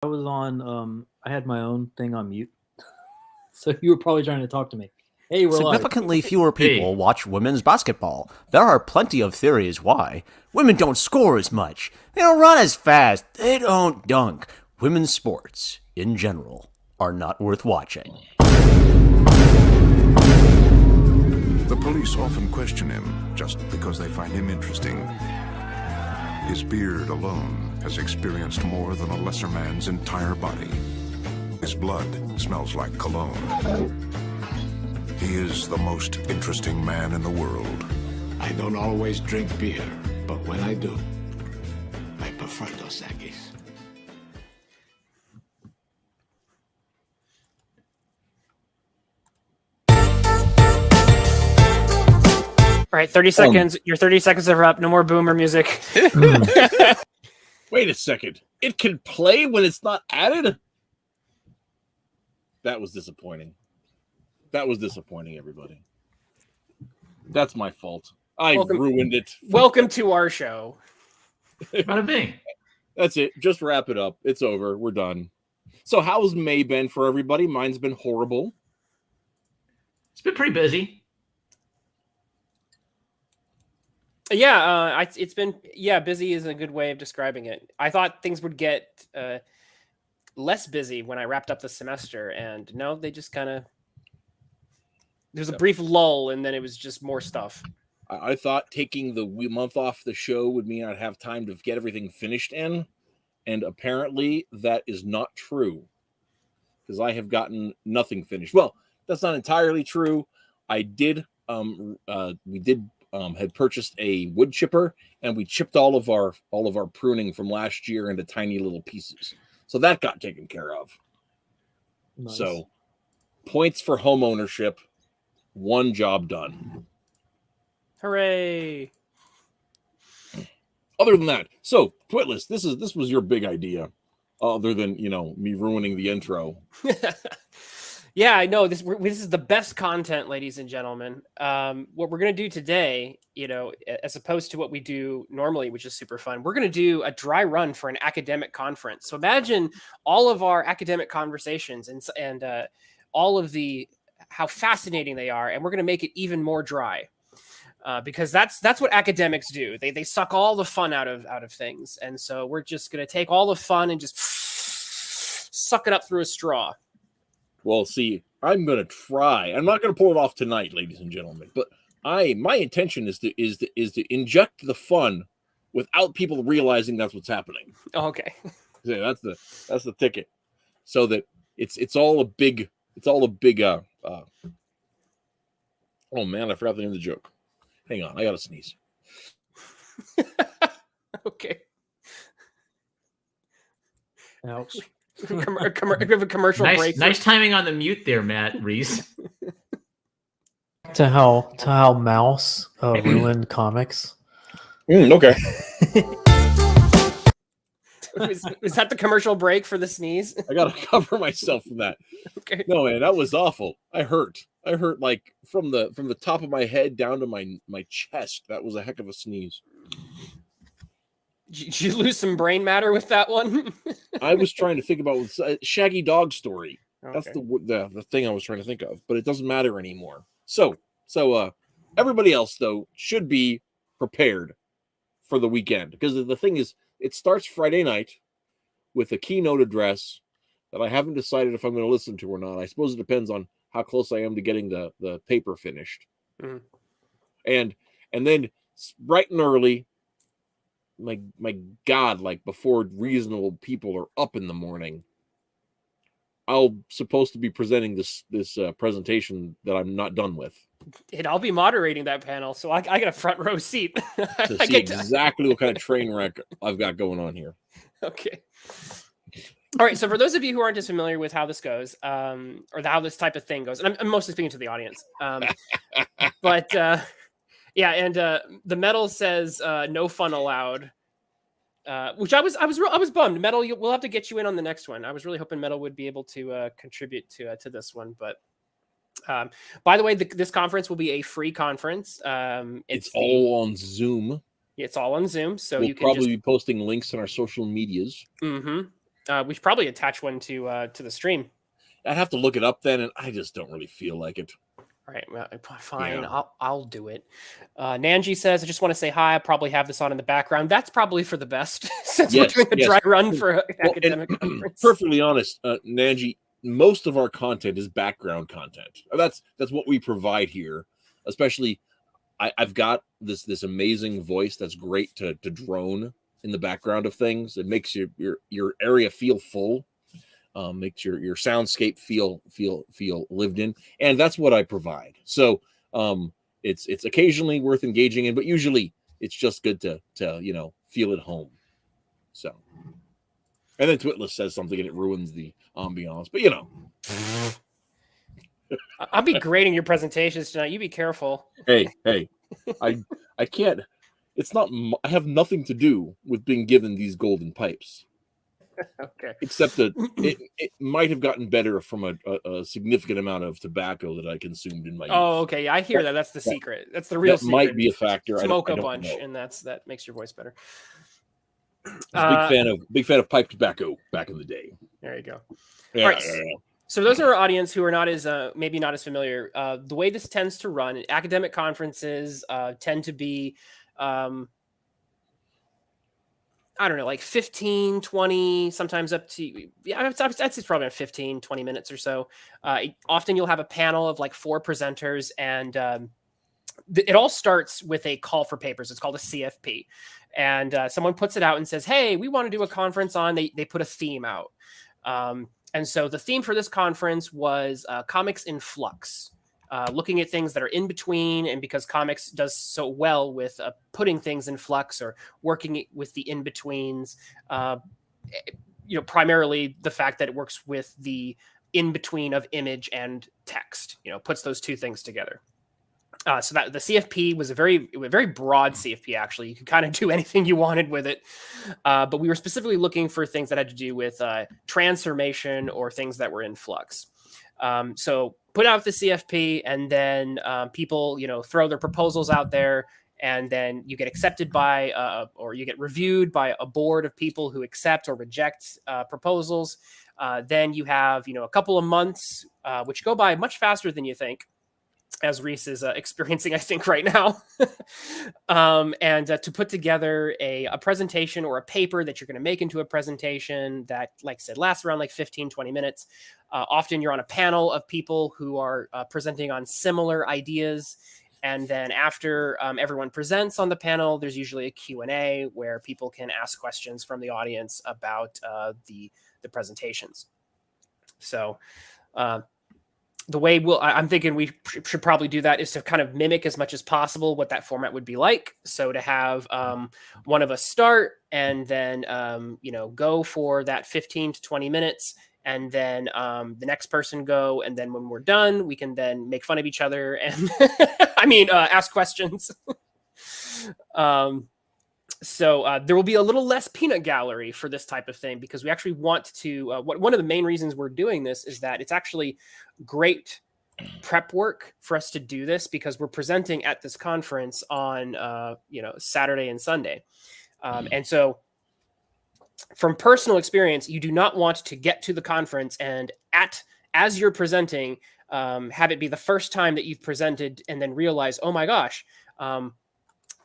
I was on. I had my own thing on mute, so you were probably trying to talk to me. Hey, we're live. Significantly fewer people watch women's basketball. There are plenty of theories why. Women don't score as much. They don't run as fast. They don't dunk. Women's sports, in general, are not worth watching. The police often question him just because they find him interesting. His beard alone has experienced more than a lesser man's entire body. His blood smells like cologne. He is the most interesting man in the world. I don't always drink beer, but when I do, I prefer Dos Equis. All right, 30 seconds. Your 30 seconds are up. No more boomer music. Wait a second. It can play when it's not added? That was disappointing. That was disappointing, everybody. That's my fault. I ruined it. Welcome to our show. Bada bing. That's it. Just wrap it up. It's over. We're done. So how's May been for everybody? Mine's been horrible. It's been pretty busy. Yeah, it's been busy is a good way of describing it. I thought things would get less busy when I wrapped up the semester, and no, they just kind of there was a brief lull, and then it was just more stuff. I thought taking the month off the show would mean I'd have time to get everything finished in, and apparently that is not true because I have gotten nothing finished. Well, that's not entirely true. I did. Had purchased a wood chipper, and we chipped all of our pruning from last year into tiny little pieces. So that got taken care of. Nice. So points for home ownership. One job done. Hooray! Other than that, so Twitless, this was your big idea, other than me ruining the intro. Yeah, I know this is the best content, ladies and gentlemen. What we're going to do today, as opposed to what we do normally, which is super fun, we're going to do a dry run for an academic conference. So imagine all of our academic conversations and all of how fascinating they are, and we're going to make it even more dry. Because that's what academics do. They suck all the fun out of things. And so we're just going to take all the fun and just suck it up through a straw. Well, see, I'm going to try. I'm not going to pull it off tonight, ladies and gentlemen, but my intention is to inject the fun without people realizing that's what's happening. Oh, okay. Yeah, that's the ticket. So that it's all a big oh man, I forgot the name of the joke. Hang on, I got to sneeze. Okay. Ouch. We have a commercial break. Nice timing on the mute there, Matt Reese. to how Mouse ruined comics. Okay. Was that the commercial break for the sneeze? I gotta cover myself from that. Okay. No, man, that was awful. I hurt like from the top of my head down to my chest. That was a heck of a sneeze. Did you lose some brain matter with that one? I was trying to think about Shaggy Dog Story. Okay. That's the thing I was trying to think of, but it doesn't matter anymore. So everybody else though should be prepared for the weekend, because the thing is, it starts Friday night with a keynote address that I haven't decided if I'm going to listen to or not. I suppose it depends on how close I am to getting the paper finished. Mm-hmm. And then bright and early, my God, like before reasonable people are up in the morning, I'll supposed to be presenting this presentation that I'm not done with. And I'll be moderating that panel, so I get a front row seat to see exactly what kind of train wreck I've got going on here. Okay. All right. So for those of you who aren't as familiar with how this goes, or how this type of thing goes, and I'm mostly speaking to the audience, but yeah, and the medal says no fun allowed. Which I was bummed. Metal, we'll have to get you in on the next one. I was really hoping Metal would be able to contribute to this one, but by the way, this conference will be a free conference. It's all on Zoom. It's all on Zoom, so we'll you can probably be posting links on our social medias. Mm-hmm. We should probably attach one to the stream. I'd have to look it up then, and I just don't really feel like it. All right, well, fine. Yeah. I'll do it. Nanji says, I just want to say hi. I probably have this on in the background. That's probably for the best since Yes, we're doing a yes. dry run for an Well, academic and conference. perfectly honest, Nanji, most of our content is background content. That's what we provide here. Especially, I've got this amazing voice that's great to drone in the background of things. It makes your area feel full. Makes your soundscape feel lived in, and that's what I provide. So it's occasionally worth engaging in, but usually it's just good to feel at home. So, and then Twitless says something and it ruins the ambiance, but I'll be grading your presentations tonight. You be careful. hey, I can't. It's not. I have nothing to do with being given these golden pipes. Okay. Except that it might have gotten better from a significant amount of tobacco that I consumed in my youth. Oh, okay. I hear that. That's the secret. That's the real That secret. might be a factor. Smoke I a don't bunch, know. and that makes your voice better. I was big fan of pipe tobacco back in the day. There you go. Yeah, All right. So those are our audience who are not as maybe not as familiar. The way this tends to run, academic conferences tend to be I don't know, like 15, 20, sometimes up to, I'd say it's probably 15, 20 minutes or so. Often you'll have a panel of like 4 presenters, and it all starts with a call for papers. It's called a CFP. And someone puts it out and says, hey, we want to do a conference on, they put a theme out. And so the theme for this conference was comics in flux. Looking at things that are in between, and because comics does so well with putting things in flux or working with the in-betweens, primarily the fact that it works with the in-between of image and text, puts those two things together. So that the CFP was a very broad CFP, actually. You could kind of do anything you wanted with it. But we were specifically looking for things that had to do with transformation or things that were in flux. So put out the CFP, and then people, throw their proposals out there, and then you get accepted by, or you get reviewed by a board of people who accept or reject proposals. Then you have, a couple of months, which go by much faster than you think, as Reese is experiencing, I think, right now. And to put together a presentation or a paper that you're going to make into a presentation that, like I said, lasts around like 15, 20 minutes. Often you're on a panel of people who are presenting on similar ideas. And then after everyone presents on the panel, there's usually a Q&A where people can ask questions from the audience about the presentations. So the way I'm thinking we should probably do that is to kind of mimic as much as possible what that format would be like. So to have one of us start, and then, go for that 15 to 20 minutes, and then the next person go. And then when we're done, we can then make fun of each other and ask questions. So there will be a little less peanut gallery for this type of thing, because we actually want to, one of the main reasons we're doing this is that it's actually great prep work for us to do this, because we're presenting at this conference on, Saturday and Sunday. And so from personal experience, you do not want to get to the conference and as you're presenting, have it be the first time that you've presented and then realize, oh my gosh,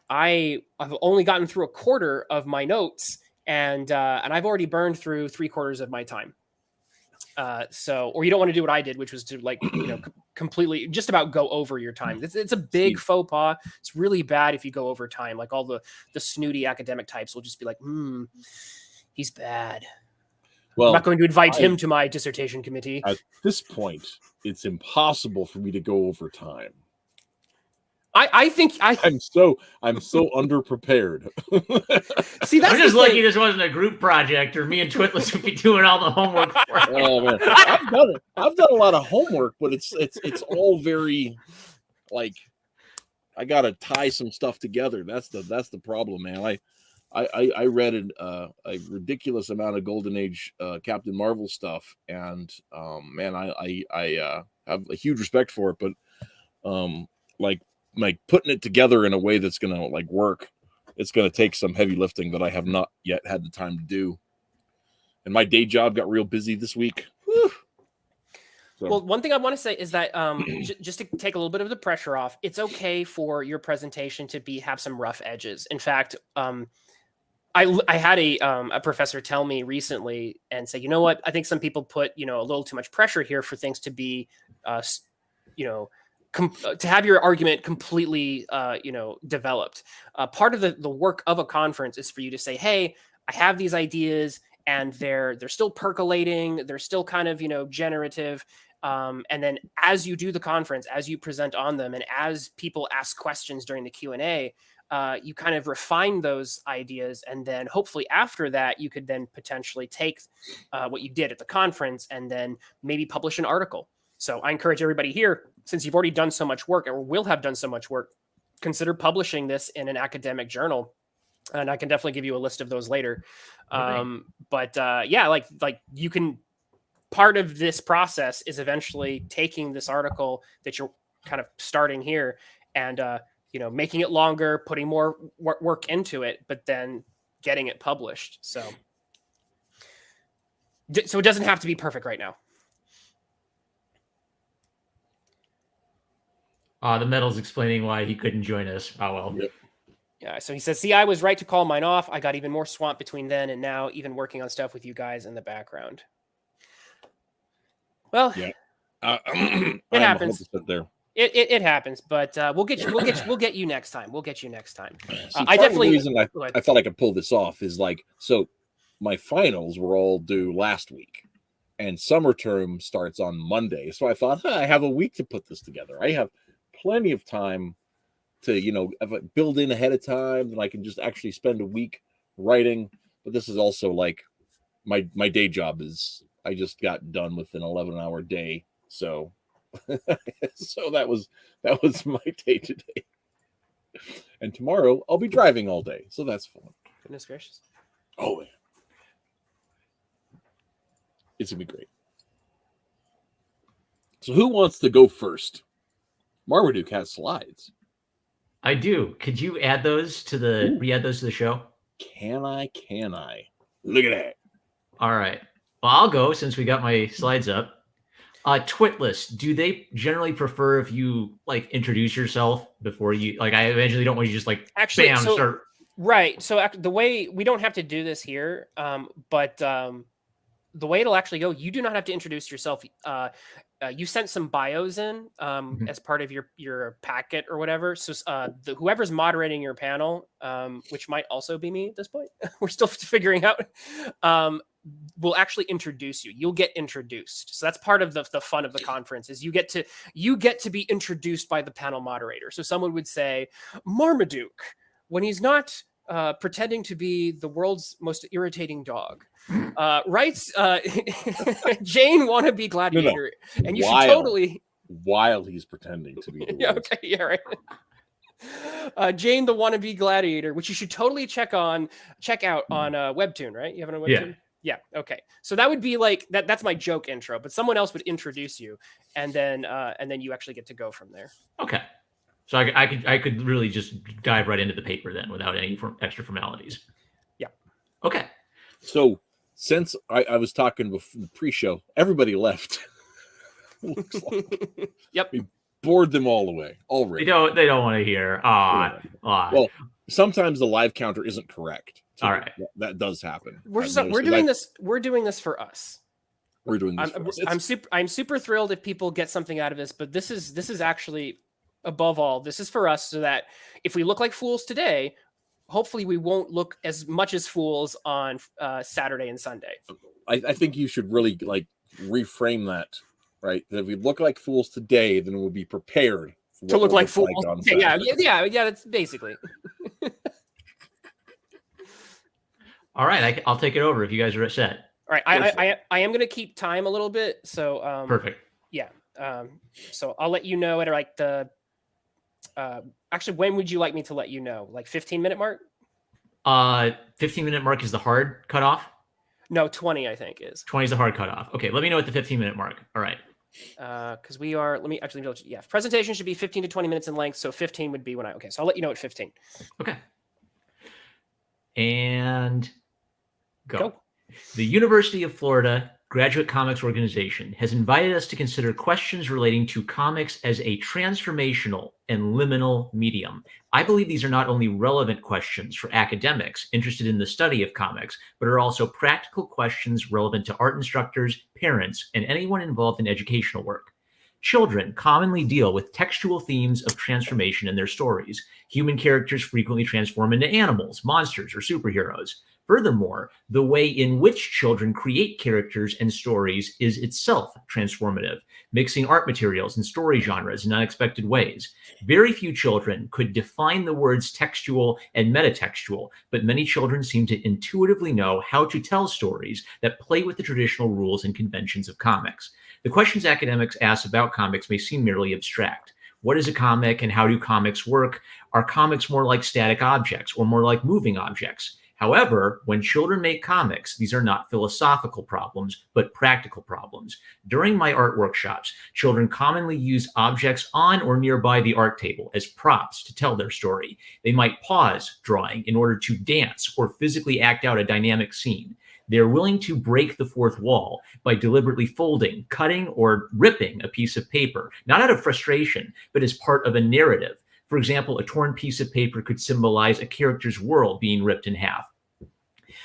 I've only gotten through a quarter of my notes, and I've already burned through 3/4 of my time. Or you don't want to do what I did, which was to completely just about go over your time. It's a big faux pas. It's really bad if you go over time. Like all the snooty academic types will just be like, he's bad. Well, I'm not going to invite him to my dissertation committee. At this point, it's impossible for me to go over time. I think I'm so underprepared. See, that's I'm just lucky this wasn't a group project, or me and Twitless would be doing all the homework for it. Oh man, I've done a lot of homework, but it's all very like I gotta tie some stuff together. That's the problem, man. I read a ridiculous amount of Golden Age Captain Marvel stuff, and man, I have a huge respect for it, but like putting it together in a way that's gonna work, it's gonna take some heavy lifting that I have not yet had the time to do. and my day job got real busy this week. Whew. So, Well, one thing I want to say is that just to take a little bit of the pressure off, it's okay for your presentation to have some rough edges. In fact, I had a professor tell me recently and say, you know what, I think some people put a little too much pressure here for things to be, to have your argument completely developed. Part of the work of a conference is for you to say, hey, I have these ideas and they're still percolating, they're still kind of generative. And then as you do the conference, as you present on them, and as people ask questions during the Q&A, you kind of refine those ideas. And then hopefully after that, you could then potentially take what you did at the conference and then maybe publish an article. So I encourage everybody here, since you've already done so much work or will have done so much work, consider publishing this in an academic journal. And I can definitely give you a list of those later. But like you can, part of this process is eventually taking this article that you're kind of starting here and, making it longer, putting more work into it, but then getting it published. So it doesn't have to be perfect right now. The Metal's explaining why he couldn't join us. Oh, well. Yep. Yeah. So he says, see, I was right to call mine off. I got even more swamped between then and now, even working on stuff with you guys in the background. Well, yeah. It happens. There. It happens, but we'll get you next time. We'll get you next time. See, I definitely. The reason I thought I could pull this off is so my finals were all due last week, and summer term starts on Monday. So I thought I have a week to put this together. I have plenty of time to if I build in ahead of time, then I can just actually spend a week writing. But this is also like my day job is. I just got done with an 11-hour day, so so that was my day today. And tomorrow I'll be driving all day, so that's fun. Goodness gracious! Oh man, it's gonna be great. So who wants to go first? Marmaduke has slides. I do. Could you add those to the re-add those to the show? Can I? Look at that. All right. Well, I'll go since we got my slides up. Twitless, do they generally prefer if you like introduce yourself before you I eventually don't want you just like actually bam, start. Right. So the way we don't have to do this here, but the way it'll actually go, you do not have to introduce yourself. You sent some bios in as part of your packet or whatever. So whoever's moderating your panel, which might also be me at this point, we're still figuring out, will actually introduce you. You'll get introduced. So that's part of the fun of the conference is you get to be introduced by the panel moderator. So someone would say, Marmaduke, when he's not pretending to be the world's most irritating dog, writes Jane wannabe gladiator, and you should totally while he's pretending to be. Yeah, okay, yeah, right. Jane the wannabe gladiator, which you should totally check out on Webtoon, right? You have it on Webtoon? Yeah. Okay. So that would be like that. That's my joke intro, but someone else would introduce you, and then you actually get to go from there. Okay. So I could really just dive right into the paper then without any extra formalities. Yeah. Okay. So since I was talking before the pre-show, everybody left. Looks like. Yep. We bored them all away already. They don't want to hear. Well, sometimes the live counter isn't correct. All right. That does happen. We're doing this for us. We're doing this for us. I'm super thrilled if people get something out of this, but this is actually above all, this is for us so that if we look like fools today, hopefully we won't look as much as fools on Saturday and Sunday. I think you should really reframe that, right? That if we look like fools today, then we'll be prepared to look like fools. Yeah, that's basically. All right, I'll take it over if you guys are set. All right, I am going to keep time a little bit, so perfect. Yeah, so I'll let you know at like the. Actually, when would you like me to let you know? Like 15-minute mark? 15-minute mark is the hard cutoff? No, 20, I think is. 20 is the hard cutoff. Okay, let me know at the 15-minute mark. All right. Because we are, let me actually, yeah, presentation should be 15 to 20 minutes in length. So 15 would be okay. So I'll let you know at 15. Okay. And go. The University of Florida Graduate Comics Organization has invited us to consider questions relating to comics as a transformational and liminal medium. I believe these are not only relevant questions for academics interested in the study of comics, but are also practical questions relevant to art instructors, parents, and anyone involved in educational work. Children commonly deal with textual themes of transformation in their stories. Human characters frequently transform into animals, monsters, or superheroes. Furthermore, the way in which children create characters and stories is itself transformative, mixing art materials and story genres in unexpected ways. Very few children could define the words textual and metatextual, but many children seem to intuitively know how to tell stories that play with the traditional rules and conventions of comics. The questions academics ask about comics may seem merely abstract. What is a comic and how do comics work? Are comics more like static objects or more like moving objects? However, when children make comics, these are not philosophical problems, but practical problems. During my art workshops, children commonly use objects on or nearby the art table as props to tell their story. They might pause drawing in order to dance or physically act out a dynamic scene. They're willing to break the fourth wall by deliberately folding, cutting, or ripping a piece of paper, not out of frustration, but as part of a narrative. For example, a torn piece of paper could symbolize a character's world being ripped in half.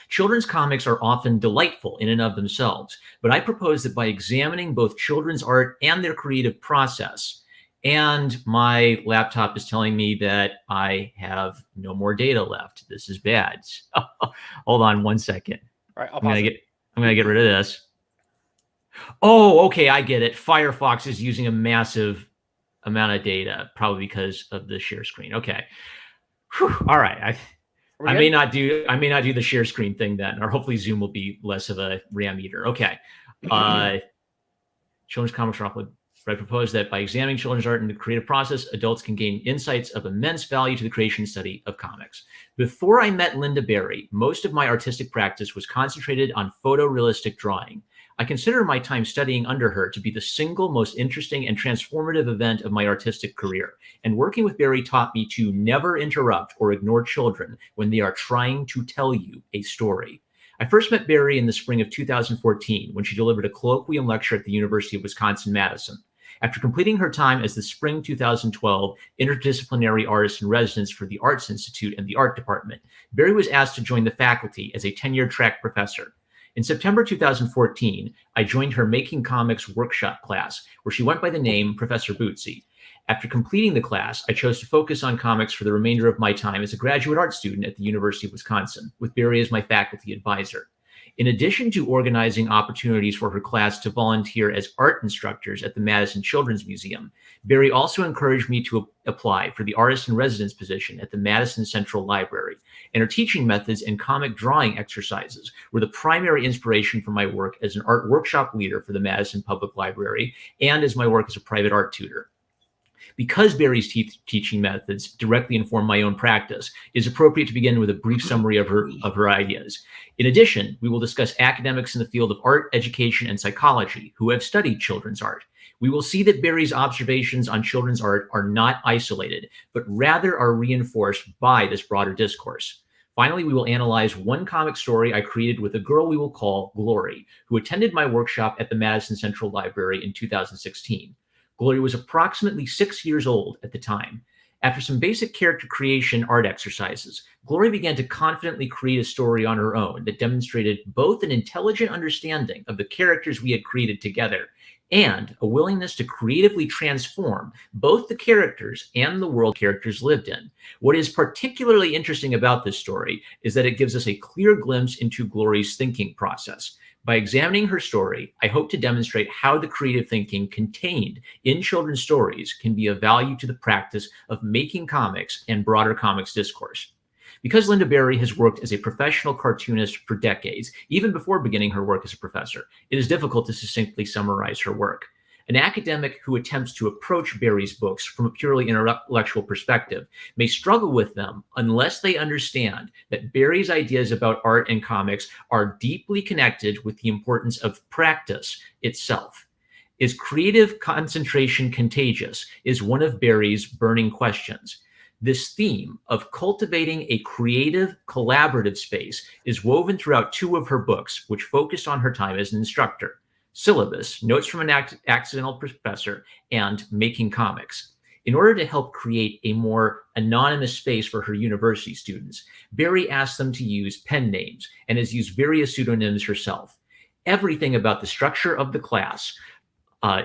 Children's comics are often delightful in and of themselves, but I propose that by examining both children's art and their creative process, and my laptop is telling me that I have no more data left. This is bad. Hold on one second. All right, I'm gonna get rid of this. Oh, okay, I get it. Firefox is using a massive amount of data, probably because of the share screen. Okay. Whew. All right. I may not do the share screen thing then, or hopefully Zoom will be less of a RAM eater. Okay. Children's comics are often. I propose that by examining children's art and the creative process, adults can gain insights of immense value to the creation and study of comics. Before I met Linda Berry, most of my artistic practice was concentrated on photorealistic drawing. I consider my time studying under her to be the single most interesting and transformative event of my artistic career. And working with Berry taught me to never interrupt or ignore children when they are trying to tell you a story. I first met Berry in the spring of 2014 when she delivered a colloquium lecture at the University of Wisconsin-Madison. After completing her time as the spring 2012 interdisciplinary artist in residence for the Arts Institute and the Art Department, Berry was asked to join the faculty as a tenured track professor. In September 2014, I joined her Making Comics workshop class, where she went by the name Professor Bootsy. After completing the class, I chose to focus on comics for the remainder of my time as a graduate art student at the University of Wisconsin, with Berry as my faculty advisor. In addition to organizing opportunities for her class to volunteer as art instructors at the Madison Children's Museum, Berry also encouraged me to apply for the artist in residence position at the Madison Central Library, and her teaching methods and comic drawing exercises were the primary inspiration for my work as an art workshop leader for the Madison Public Library and as my work as a private art tutor. Because Berry's teaching methods directly inform my own practice, it is appropriate to begin with a brief summary of her ideas. In addition, we will discuss academics in the field of art, education, and psychology who have studied children's art. We will see that Berry's observations on children's art are not isolated, but rather are reinforced by this broader discourse. Finally, we will analyze one comic story I created with a girl we will call Glory, who attended my workshop at the Madison Central Library in 2016. Glory was approximately 6 years old at the time. After some basic character creation art exercises, Glory began to confidently create a story on her own that demonstrated both an intelligent understanding of the characters we had created together and a willingness to creatively transform both the characters and the world characters lived in. What is particularly interesting about this story is that it gives us a clear glimpse into Glory's thinking process. By examining her story, I hope to demonstrate how the creative thinking contained in children's stories can be of value to the practice of making comics and broader comics discourse. Because Linda Berry has worked as a professional cartoonist for decades, even before beginning her work as a professor, it is difficult to succinctly summarize her work. An academic who attempts to approach Berry's books from a purely intellectual perspective may struggle with them unless they understand that Berry's ideas about art and comics are deeply connected with the importance of practice itself. Is creative concentration contagious? Is one of Berry's burning questions. This theme of cultivating a creative, collaborative space is woven throughout 2 of her books, which focus on her time as an instructor: Syllabus, Notes from an Accidental Professor, and Making Comics. In order to help create a more anonymous space for her university students, Barry asked them to use pen names and has used various pseudonyms herself. Everything about the structure of the class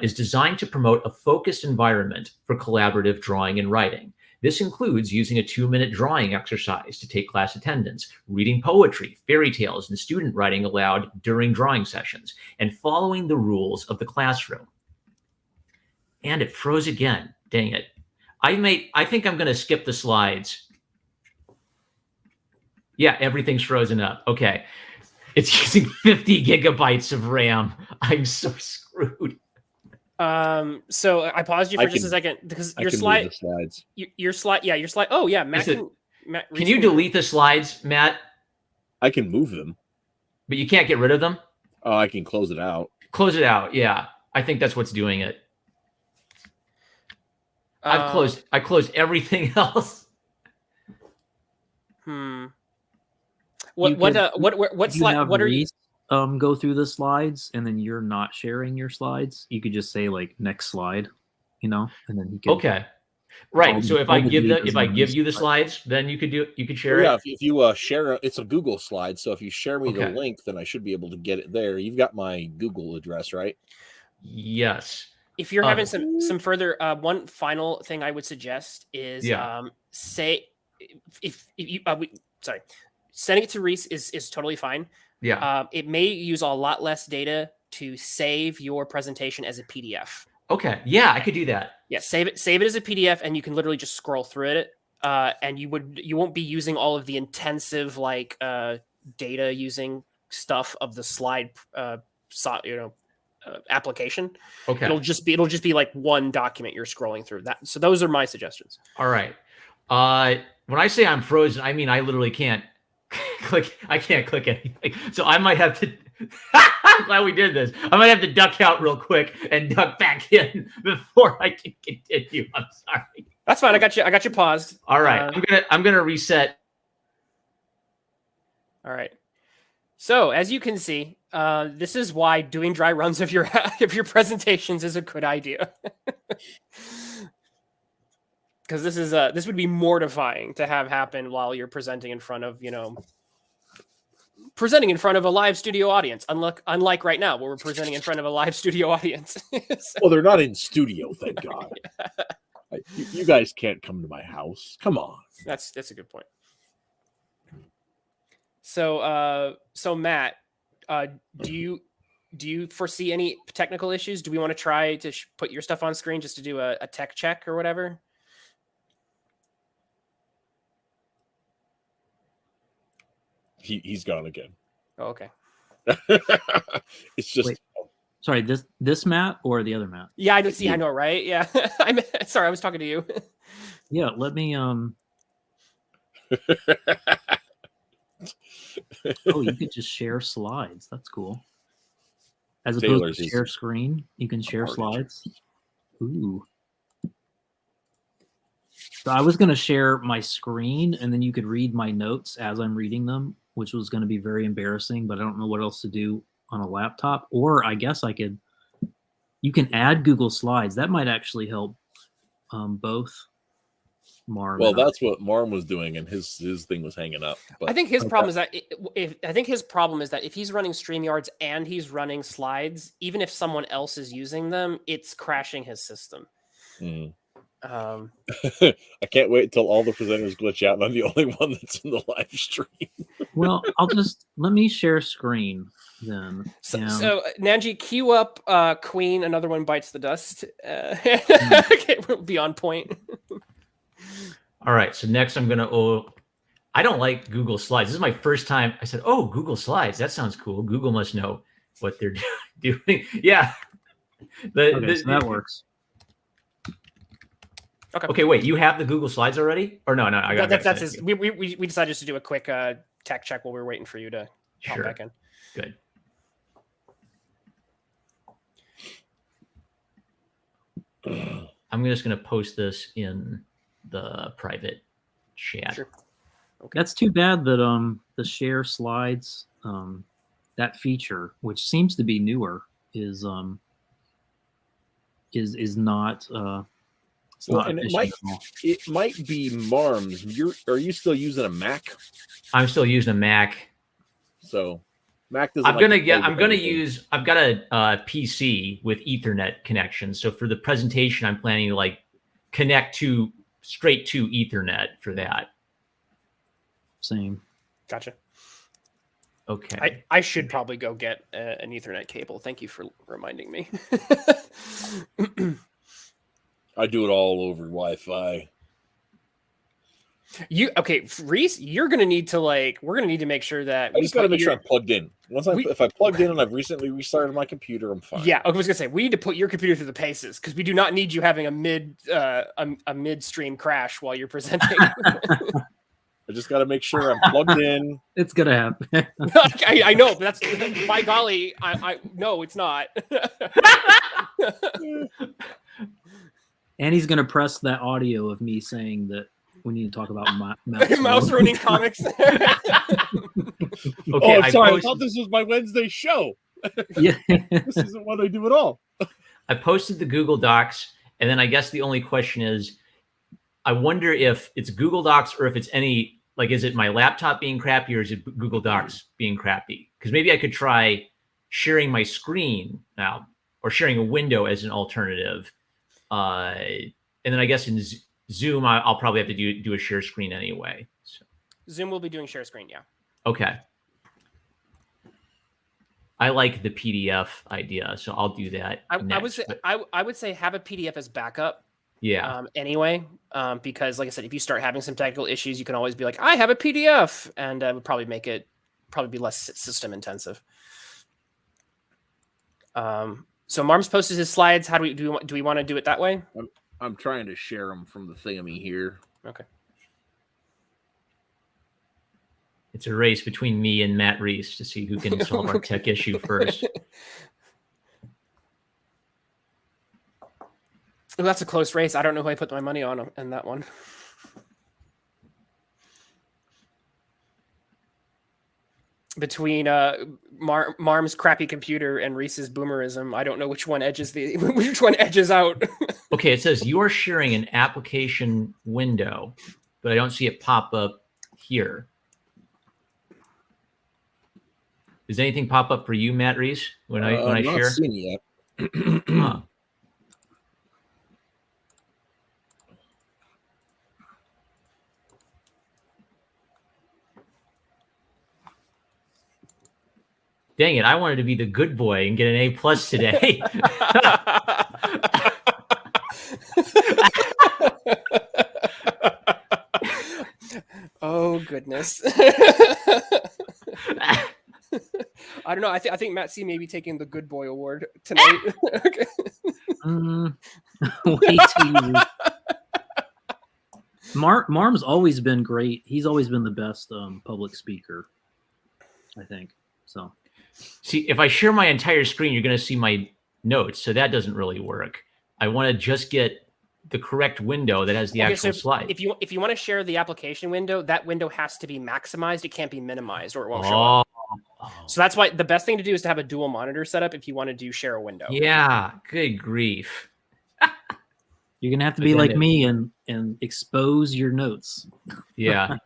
is designed to promote a focused environment for collaborative drawing and writing. This includes using a 2-minute drawing exercise to take class attendance, reading poetry, fairy tales, and student writing aloud during drawing sessions, and following the rules of the classroom. And it froze again. Dang it. I think I'm going to skip the slides. Yeah, everything's frozen up. Okay. It's using 50 gigabytes of RAM. I'm so screwed. So I paused you for just a second because your slide, your slide. Yeah, your slide. Oh yeah, Matt. Can you delete the slides, Matt? I can move them, but you can't get rid of them. Oh, I can close it out. Close it out. Yeah, I think that's what's doing it. I closed everything else. What slide? What are you? Go through the slides, and then you're not sharing your slides. You could just say like next slide, and then he could. Okay. Right. So if I give you the slides, then you could share it. Yeah. If you share it's a Google slide. So if you share me the link, then I should be able to get it there. You've got my Google address, right? Yes. If you're having some further, one final thing I would suggest is say if you sending it to Reese is totally fine. Yeah. It may use a lot less data to save your presentation as a PDF. Okay. Yeah, I could do that. Yeah, save it as a PDF, and you can literally just scroll through it. And you won't be using all of the intensive data using stuff of the slide application. Okay. It'll just be like one document you're scrolling through. So those are my suggestions. All right. When I say I'm frozen, I mean I literally can't click. I can't click anything. So I might have to. I'm glad we did this. I might have to duck out real quick and duck back in before I can continue. I'm sorry. That's fine. I got you paused. All right. I'm gonna reset. All right. So as you can see, this is why doing dry runs of your presentations is a good idea. Because this would be mortifying to have happen while you're presenting in front of a live studio audience. Unlike right now, where we're presenting in front of a live studio audience. Well, they're not in studio, thank God. You guys can't come to my house. Come on. That's a good point. So Matt, do you foresee any technical issues? Do we want to try to put your stuff on screen just to do a tech check or whatever? He's gone again. Oh, okay. It's just. Wait. Sorry, this Matt or the other Matt? Yeah, I don't see. I know, right? Yeah. I'm sorry. I was talking to you. Yeah. Let me. Oh, you could just share slides. That's cool. As opposed to share screen, you can share slides. Ooh. So I was going to share my screen, and then you could read my notes as I'm reading them, which was going to be very embarrassing, but I don't know what else to do on a laptop. Or I guess you can add Google Slides. That might actually help both Marm. Well, that's what Marm was doing, and his thing was hanging up. But I think his problem is that if he's running StreamYards and he's running slides, even if someone else is using them, it's crashing his system. I can't wait until all the presenters glitch out and I'm the only one that's in the live stream. Well, let me share screen then. So Nanji, queue up Queen, Another One Bites the Dust. Okay, we'll be on point. All right, so next I'm gonna. I don't like Google Slides. This is my first time. I said, "Oh, Google Slides. That sounds cool. Google must know what they're doing." Yeah, so that works. Okay. Wait. You have the Google Slides already? Or no? I got that's his. We decided just to do a quick tech check while we were waiting for you to hop back in. Good. I'm just going to post this in the private chat. Sure. That's too bad that the share slides, that feature, which seems to be newer, is not it's Well, not and efficient at all. it might be Marms. Are you still using a Mac? I'm still using a Mac. So Mac doesn't. I've got a PC with Ethernet connection. So for the presentation, I'm planning to like connect straight to Ethernet for that. Same. Gotcha. Okay. I should probably go get an Ethernet cable. Thank you for reminding me. I do it all over Wi-Fi. Reese, you're gonna need to we're gonna need to make sure that I just got to make sure I'm plugged in. If I plugged in and I've recently restarted my computer, I'm fine. Yeah, I was gonna say we need to put your computer through the paces because we do not need you having a midstream crash while you're presenting. I just got to make sure I'm plugged in. It's gonna happen. I know, but that's by golly. I no, it's not. And he's gonna press that audio of me saying that we need to talk about mouse ruining comics. Okay, I'm sorry. I thought this was my Wednesday show. Yeah. This isn't what I do at all. I posted the Google Docs, and then I guess the only question is, I wonder if it's Google Docs or if it's is it my laptop being crappy or is it Google Docs being crappy? Because maybe I could try sharing my screen now or sharing a window as an alternative. And then I guess in Zoom, I'll probably have to do a share screen anyway. So. Zoom will be doing share screen, yeah. Okay. I like the PDF idea, so I'll do that. I would say have a PDF as backup. Yeah. Anyway, because like I said, if you start having some technical issues, you can always be like, I have a PDF, and would probably make it be less system intensive. So Marms posted his slides. How do we want to do it that way? I'm trying to share them from the thingy here. Okay. It's a race between me and Matt Reese to see who can solve our tech issue first. Oh, that's a close race. I don't know who I put my money on in that one. Between Marm's crappy computer and Reese's boomerism, I don't know which one edges out. Okay, it says you are sharing an application window, but I don't see it pop up here. Does anything pop up for you, Matt Reese, when I share? I'm not seeing it yet. Huh. Dang it, I wanted to be the good boy and get an A+ today. Oh, goodness. I don't know. I think Matt C may be taking the good boy award tonight. Okay. Way too easy. Marm's always been great. He's always been the best public speaker, I think. So, see, if I share my entire screen, you're going to see my notes. So that doesn't really work. I want to just get the correct window that has the actual slide. If you want to share the application window, that window has to be maximized. It can't be minimized or it won't show up. So that's why the best thing to do is to have a dual monitor setup if you want to do share a window. Yeah, good grief. You're gonna have to be like me and expose your notes. Yeah.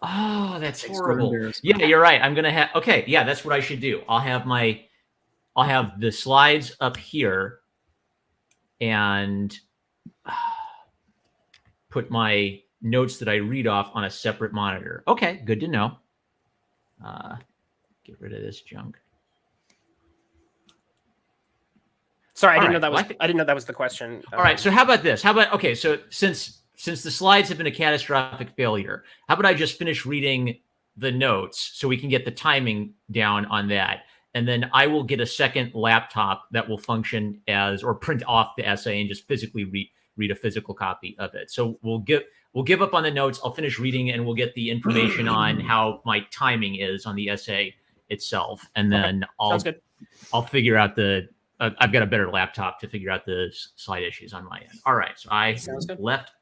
Oh, that's horrible. Yeah, you're right. I'm gonna have. Okay, yeah, that's what I should do. I'll have the slides up here, and put my notes that I read off on a separate monitor. Okay, good to know. Get rid of this junk. Sorry, I didn't know that was the question. All right, so how about this? Okay, so since the slides have been a catastrophic failure, how about I just finish reading the notes so we can get the timing down on that, and then I will get a second laptop that will function as, or print off the essay and just physically read a physical copy of it. So we'll give up on the notes. I'll finish reading and we'll get the information on how my timing is on the essay itself, and then I'll figure out the I've got a better laptop to figure out the slide issues on my end. All right, so I Sounds good. left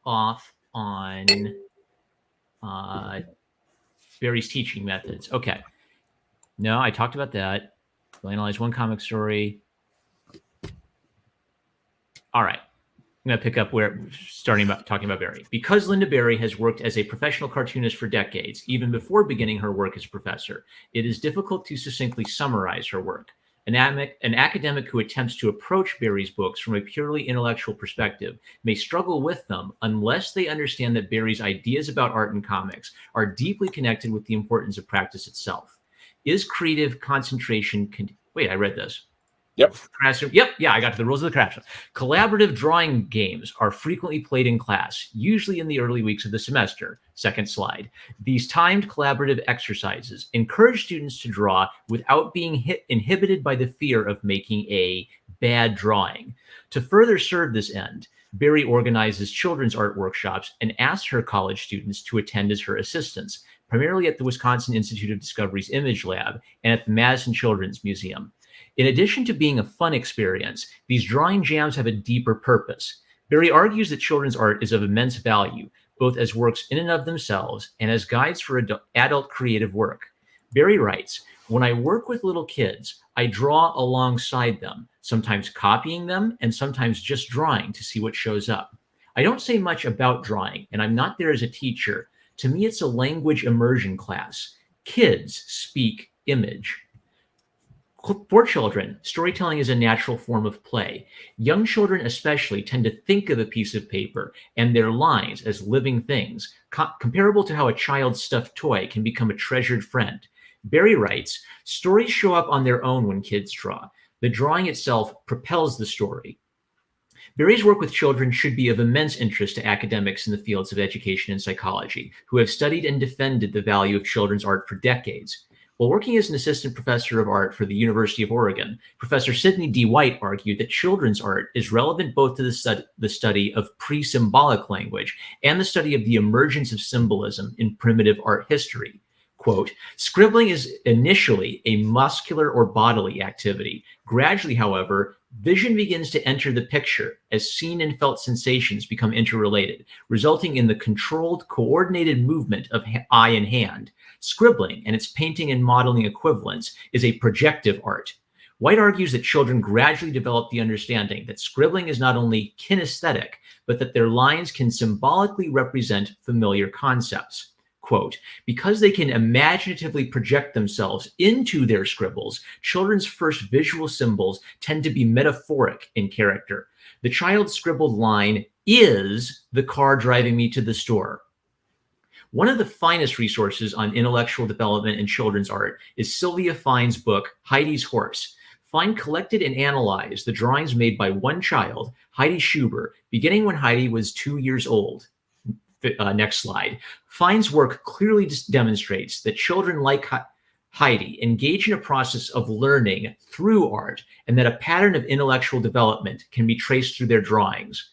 off on Barry's teaching methods. Okay. No, I talked about that. We'll analyze one comic story. All right. I'm going to pick up where talking about Barry. Because Linda Barry has worked as a professional cartoonist for decades, even before beginning her work as professor, it is difficult to succinctly summarize her work. An academic who attempts to approach Barry's books from a purely intellectual perspective may struggle with them unless they understand that Barry's ideas about art and comics are deeply connected with the importance of practice itself. Is creative concentration... Wait, I read this. Yep. Yep. Yeah, I got to the rules of the classroom. Collaborative drawing games are frequently played in class, usually in the early weeks of the semester. Second slide. These timed collaborative exercises encourage students to draw without being inhibited by the fear of making a bad drawing. To further serve this end, Barry organizes children's art workshops and asks her college students to attend as her assistants, primarily at the Wisconsin Institute of Discovery's Image Lab and at the Madison Children's Museum. In addition to being a fun experience, these drawing jams have a deeper purpose. Barry argues that children's art is of immense value, both as works in and of themselves and as guides for adult creative work. Barry writes, "When I work with little kids, I draw alongside them, sometimes copying them and sometimes just drawing to see what shows up. I don't say much about drawing, and I'm not there as a teacher. To me, it's a language immersion class. Kids speak image." For children, storytelling is a natural form of play. Young children especially tend to think of a piece of paper and their lines as living things, comparable to how a child's stuffed toy can become a treasured friend. Barry writes, "Stories show up on their own when kids draw. The drawing itself propels the story." Barry's work with children should be of immense interest to academics in the fields of education and psychology, who have studied and defended the value of children's art for decades. While working as an assistant professor of art for the University of Oregon, Professor Sidney D. White argued that children's art is relevant both to the study of pre-symbolic language and the study of the emergence of symbolism in primitive art history. Quote, "Scribbling is initially a muscular or bodily activity. Gradually, however, vision begins to enter the picture as seen and felt sensations become interrelated, resulting in the controlled, coordinated movement of eye and hand. Scribbling and its painting and modeling equivalents is a projective art." White argues that children gradually develop the understanding that scribbling is not only kinesthetic, but that their lines can symbolically represent familiar concepts. Quote, "Because they can imaginatively project themselves into their scribbles, children's first visual symbols tend to be metaphoric in character. The child's scribbled line is the car driving me to the store." One of the finest resources on intellectual development in children's art is Sylvia Fine's book, Heide's Horse. Fine collected and analyzed the drawings made by one child, Heidi Schuber, beginning when Heidi was 2 years old. Next slide. Fine's work clearly demonstrates that children like Heidi engage in a process of learning through art, and that a pattern of intellectual development can be traced through their drawings.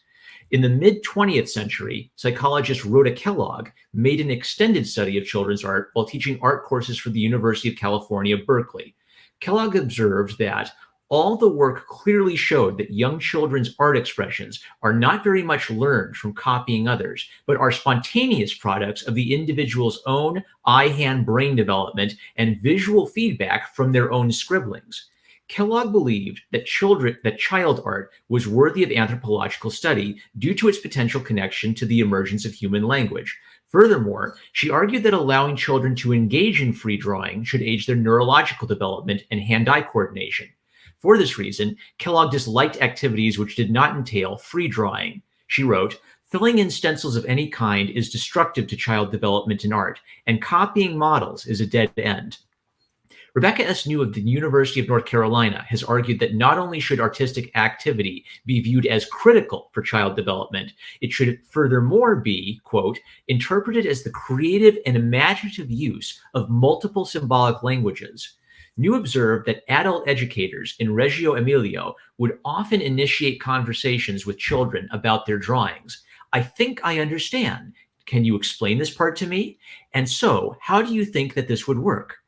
In the mid-20th century, psychologist Rhoda Kellogg made an extended study of children's art while teaching art courses for the University of California, Berkeley. Kellogg observed that all the work clearly showed that young children's art expressions are not very much learned from copying others, but are spontaneous products of the individual's own eye-hand-brain development and visual feedback from their own scribblings. Kellogg believed that child art was worthy of anthropological study due to its potential connection to the emergence of human language. Furthermore, she argued that allowing children to engage in free drawing should aid their neurological development and hand-eye coordination. For this reason, Kellogg disliked activities which did not entail free drawing. She wrote, "Filling in stencils of any kind is destructive to child development in art, and copying models is a dead end." Rebecca S. New of the University of North Carolina has argued that not only should artistic activity be viewed as critical for child development, it should furthermore be, quote, "interpreted as the creative and imaginative use of multiple symbolic languages." New observed that adult educators in Reggio Emilia would often initiate conversations with children about their drawings. "I think I understand. Can you explain this part to me? And so, how do you think that this would work?"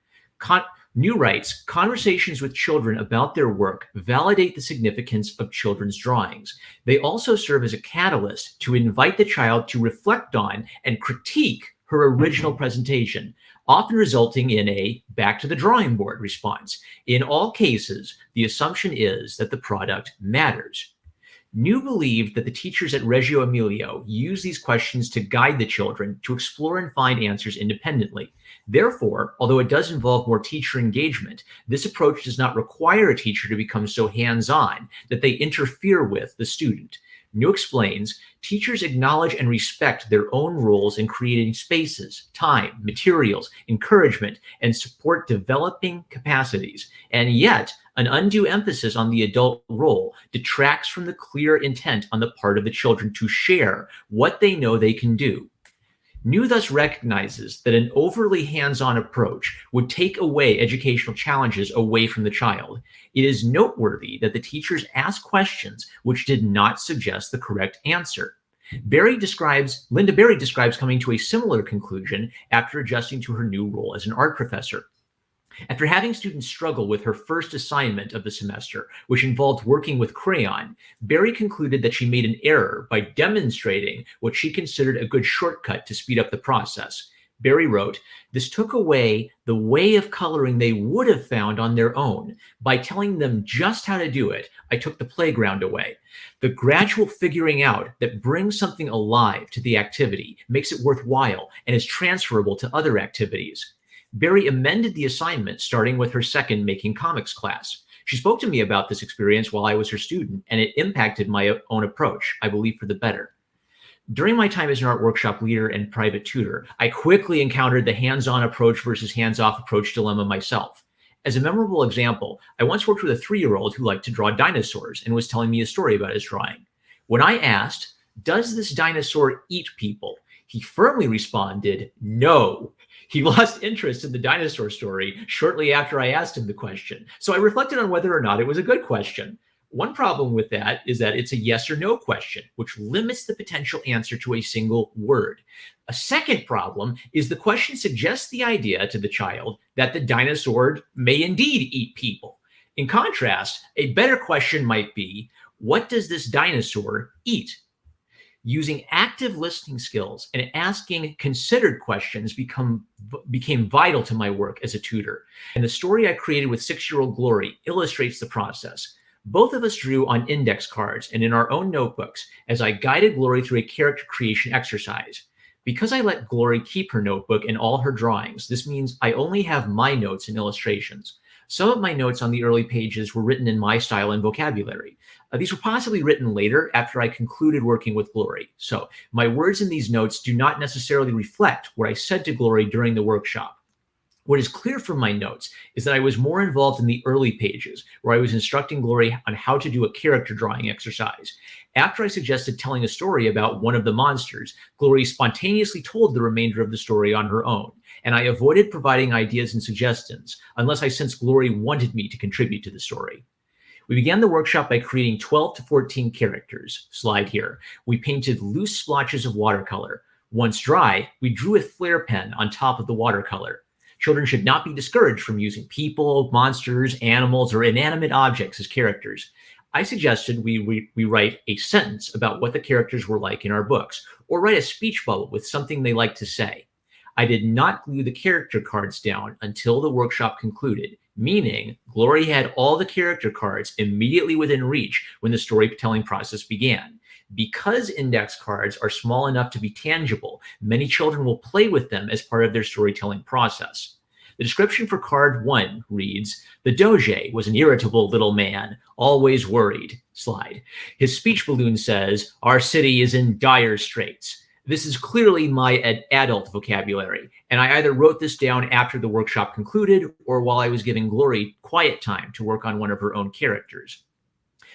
New writes, conversations with children about their work validate the significance of children's drawings. They also serve as a catalyst to invite the child to reflect on and critique her original presentation, often resulting in a back to the drawing board response. In all cases, the assumption is that the product matters. New believed that the teachers at Reggio Emilio use these questions to guide the children to explore and find answers independently. Therefore, although it does involve more teacher engagement, this approach does not require a teacher to become so hands-on that they interfere with the student. New explains, teachers acknowledge and respect their own roles in creating spaces, time, materials, encouragement, and support developing capacities. And yet, an undue emphasis on the adult role detracts from the clear intent on the part of the children to share what they know they can do. New thus recognizes that an overly hands-on approach would take away educational challenges away from the child. It is noteworthy that the teachers asked questions which did not suggest the correct answer. Linda Berry describes coming to a similar conclusion after adjusting to her new role as an art professor. After having students struggle with her first assignment of the semester, which involved working with crayon, Berry concluded that she made an error by demonstrating what she considered a good shortcut to speed up the process. Berry wrote, "This took away the way of coloring they would have found on their own. By telling them just how to do it, I took the playground away. The gradual figuring out that brings something alive to the activity, makes it worthwhile, and is transferable to other activities." Berry amended the assignment starting with her second making comics class. She spoke to me about this experience while I was her student, and it impacted my own approach, I believe for the better. During my time as an art workshop leader and private tutor, I quickly encountered the hands-on approach versus hands-off approach dilemma myself. As a memorable example, I once worked with a 3-year-old who liked to draw dinosaurs and was telling me a story about his drawing. When I asked, "Does this dinosaur eat people?" he firmly responded, "No." He lost interest in the dinosaur story shortly after I asked him the question. So I reflected on whether or not it was a good question. One problem with that is that it's a yes or no question, which limits the potential answer to a single word. A second problem is the question suggests the idea to the child that the dinosaur may indeed eat people. In contrast, a better question might be, what does this dinosaur eat? Using active listening skills and asking considered questions became vital to my work as a tutor. And the story I created with 6-year-old Glory illustrates the process. Both of us drew on index cards and in our own notebooks as I guided Glory through a character creation exercise. Because I let Glory keep her notebook and all her drawings, this means I only have my notes and illustrations. Some of my notes on the early pages were written in my style and vocabulary. These were possibly written later after I concluded working with Glory. So my words in these notes do not necessarily reflect what I said to Glory during the workshop. What is clear from my notes is that I was more involved in the early pages, where I was instructing Glory on how to do a character drawing exercise. After I suggested telling a story about one of the monsters, Glory spontaneously told the remainder of the story on her own, and I avoided providing ideas and suggestions unless I sensed Glory wanted me to contribute to the story. We began the workshop by creating 12 to 14 characters. Slide here. We painted loose splotches of watercolor. Once dry, we drew with flare pen on top of the watercolor. Children should not be discouraged from using people, monsters, animals, or inanimate objects as characters. I suggested we write a sentence about what the characters were like in our books, or write a speech bubble with something they like to say. I did not glue the character cards down until the workshop concluded, meaning Glory had all the character cards immediately within reach when the storytelling process began. Because index cards are small enough to be tangible, many children will play with them as part of their storytelling process. The description for card 1 reads, "The Doge was an irritable little man, always worried." Slide. His speech balloon says, "Our city is in dire straits." This is clearly my adult vocabulary, and I either wrote this down after the workshop concluded or while I was giving Glory quiet time to work on one of her own characters.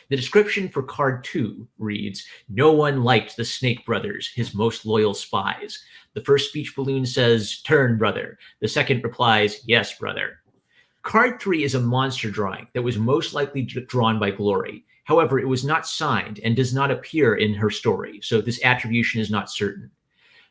The description for card 2 reads, "No one liked the Snake Brothers, his most loyal spies." The first speech balloon says, "Turn, brother." The second replies, "Yes, brother." Card 3 is a monster drawing that was most likely drawn by Glory. However, it was not signed and does not appear in her story, so this attribution is not certain.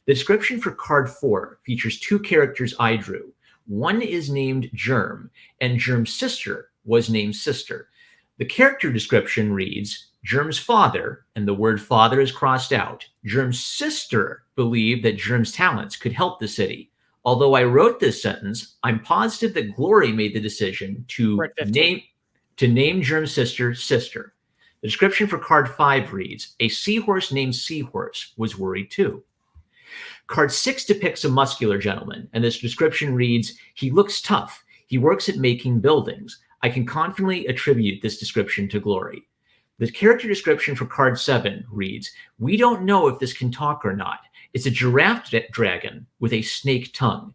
The description for card 4 features 2 characters I drew. One is named Germ, and Germ's sister was named Sister. The character description reads, Germ's father, and the word father is crossed out, Germ's sister believed that Germ's talents could help the city. Although I wrote this sentence, I'm positive that Glory made the decision to name Germ's sister Sister. The description for card 5 reads, a seahorse named Seahorse was worried too. Card 6 depicts a muscular gentleman, and this description reads, he looks tough. He works at making buildings. I can confidently attribute this description to Glory. The character description for card 7 reads, we don't know if this can talk or not. It's a giraffe dragon with a snake tongue.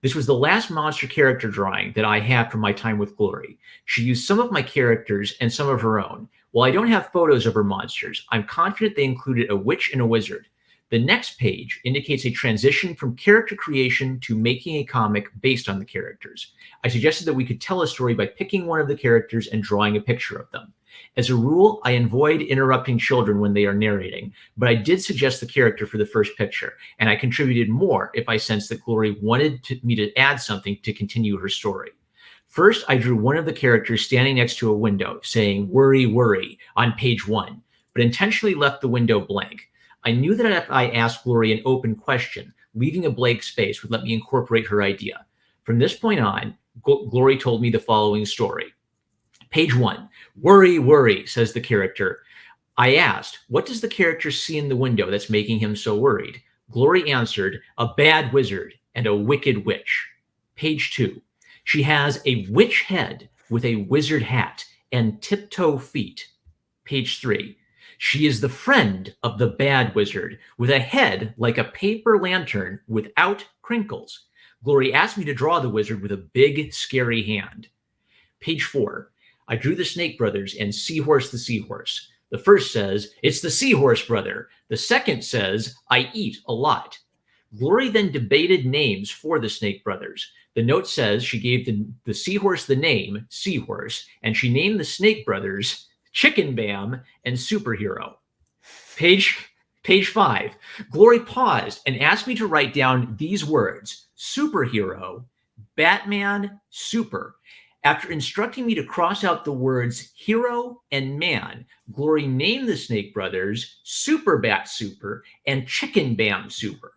This was the last monster character drawing that I had from my time with Glory. She used some of my characters and some of her own. While I don't have photos of her monsters, I'm confident they included a witch and a wizard. The next page indicates a transition from character creation to making a comic based on the characters. I suggested that we could tell a story by picking one of the characters and drawing a picture of them. As a rule, I avoid interrupting children when they are narrating, but I did suggest the character for the first picture, and I contributed more if I sensed that Glory wanted me to add something to continue her story. First, I drew one of the characters standing next to a window saying, worry, worry, on page 1, but intentionally left the window blank. I knew that if I asked Glory an open question, leaving a blank space would let me incorporate her idea. From this point on, Glory told me the following story. Page 1, worry, worry, says the character. I asked, what does the character see in the window that's making him so worried? Glory answered, a bad wizard and a wicked witch. Page 2, she has a witch head with a wizard hat and tiptoe feet. Page 3, she is the friend of the bad wizard with a head like a paper lantern without crinkles. Glory asked me to draw the wizard with a big, scary hand. Page 4, I drew the Snake Brothers and Seahorse the Seahorse. The first says, it's the Seahorse brother. The second says, I eat a lot. Glory then debated names for the Snake Brothers. The note says she gave the Seahorse the name Seahorse, and she named the Snake Brothers Chicken Bam and Superhero. Page 5, Glory paused and asked me to write down these words, Superhero, Batman, Super. After instructing me to cross out the words hero and man, Glory named the Snake Brothers Super Bat Super and Chicken Bam Super.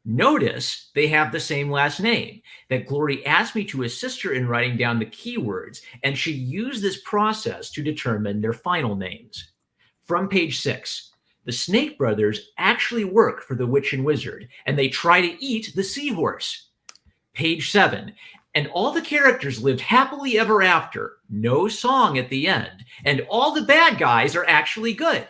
Notice they have the same last name, that Glory asked me to assist her in writing down the keywords, and she used this process to determine their final names. From page 6, the Snake Brothers actually work for the witch and wizard, and they try to eat the seahorse. Page 7, and all the characters lived happily ever after, no song at the end, and all the bad guys are actually good.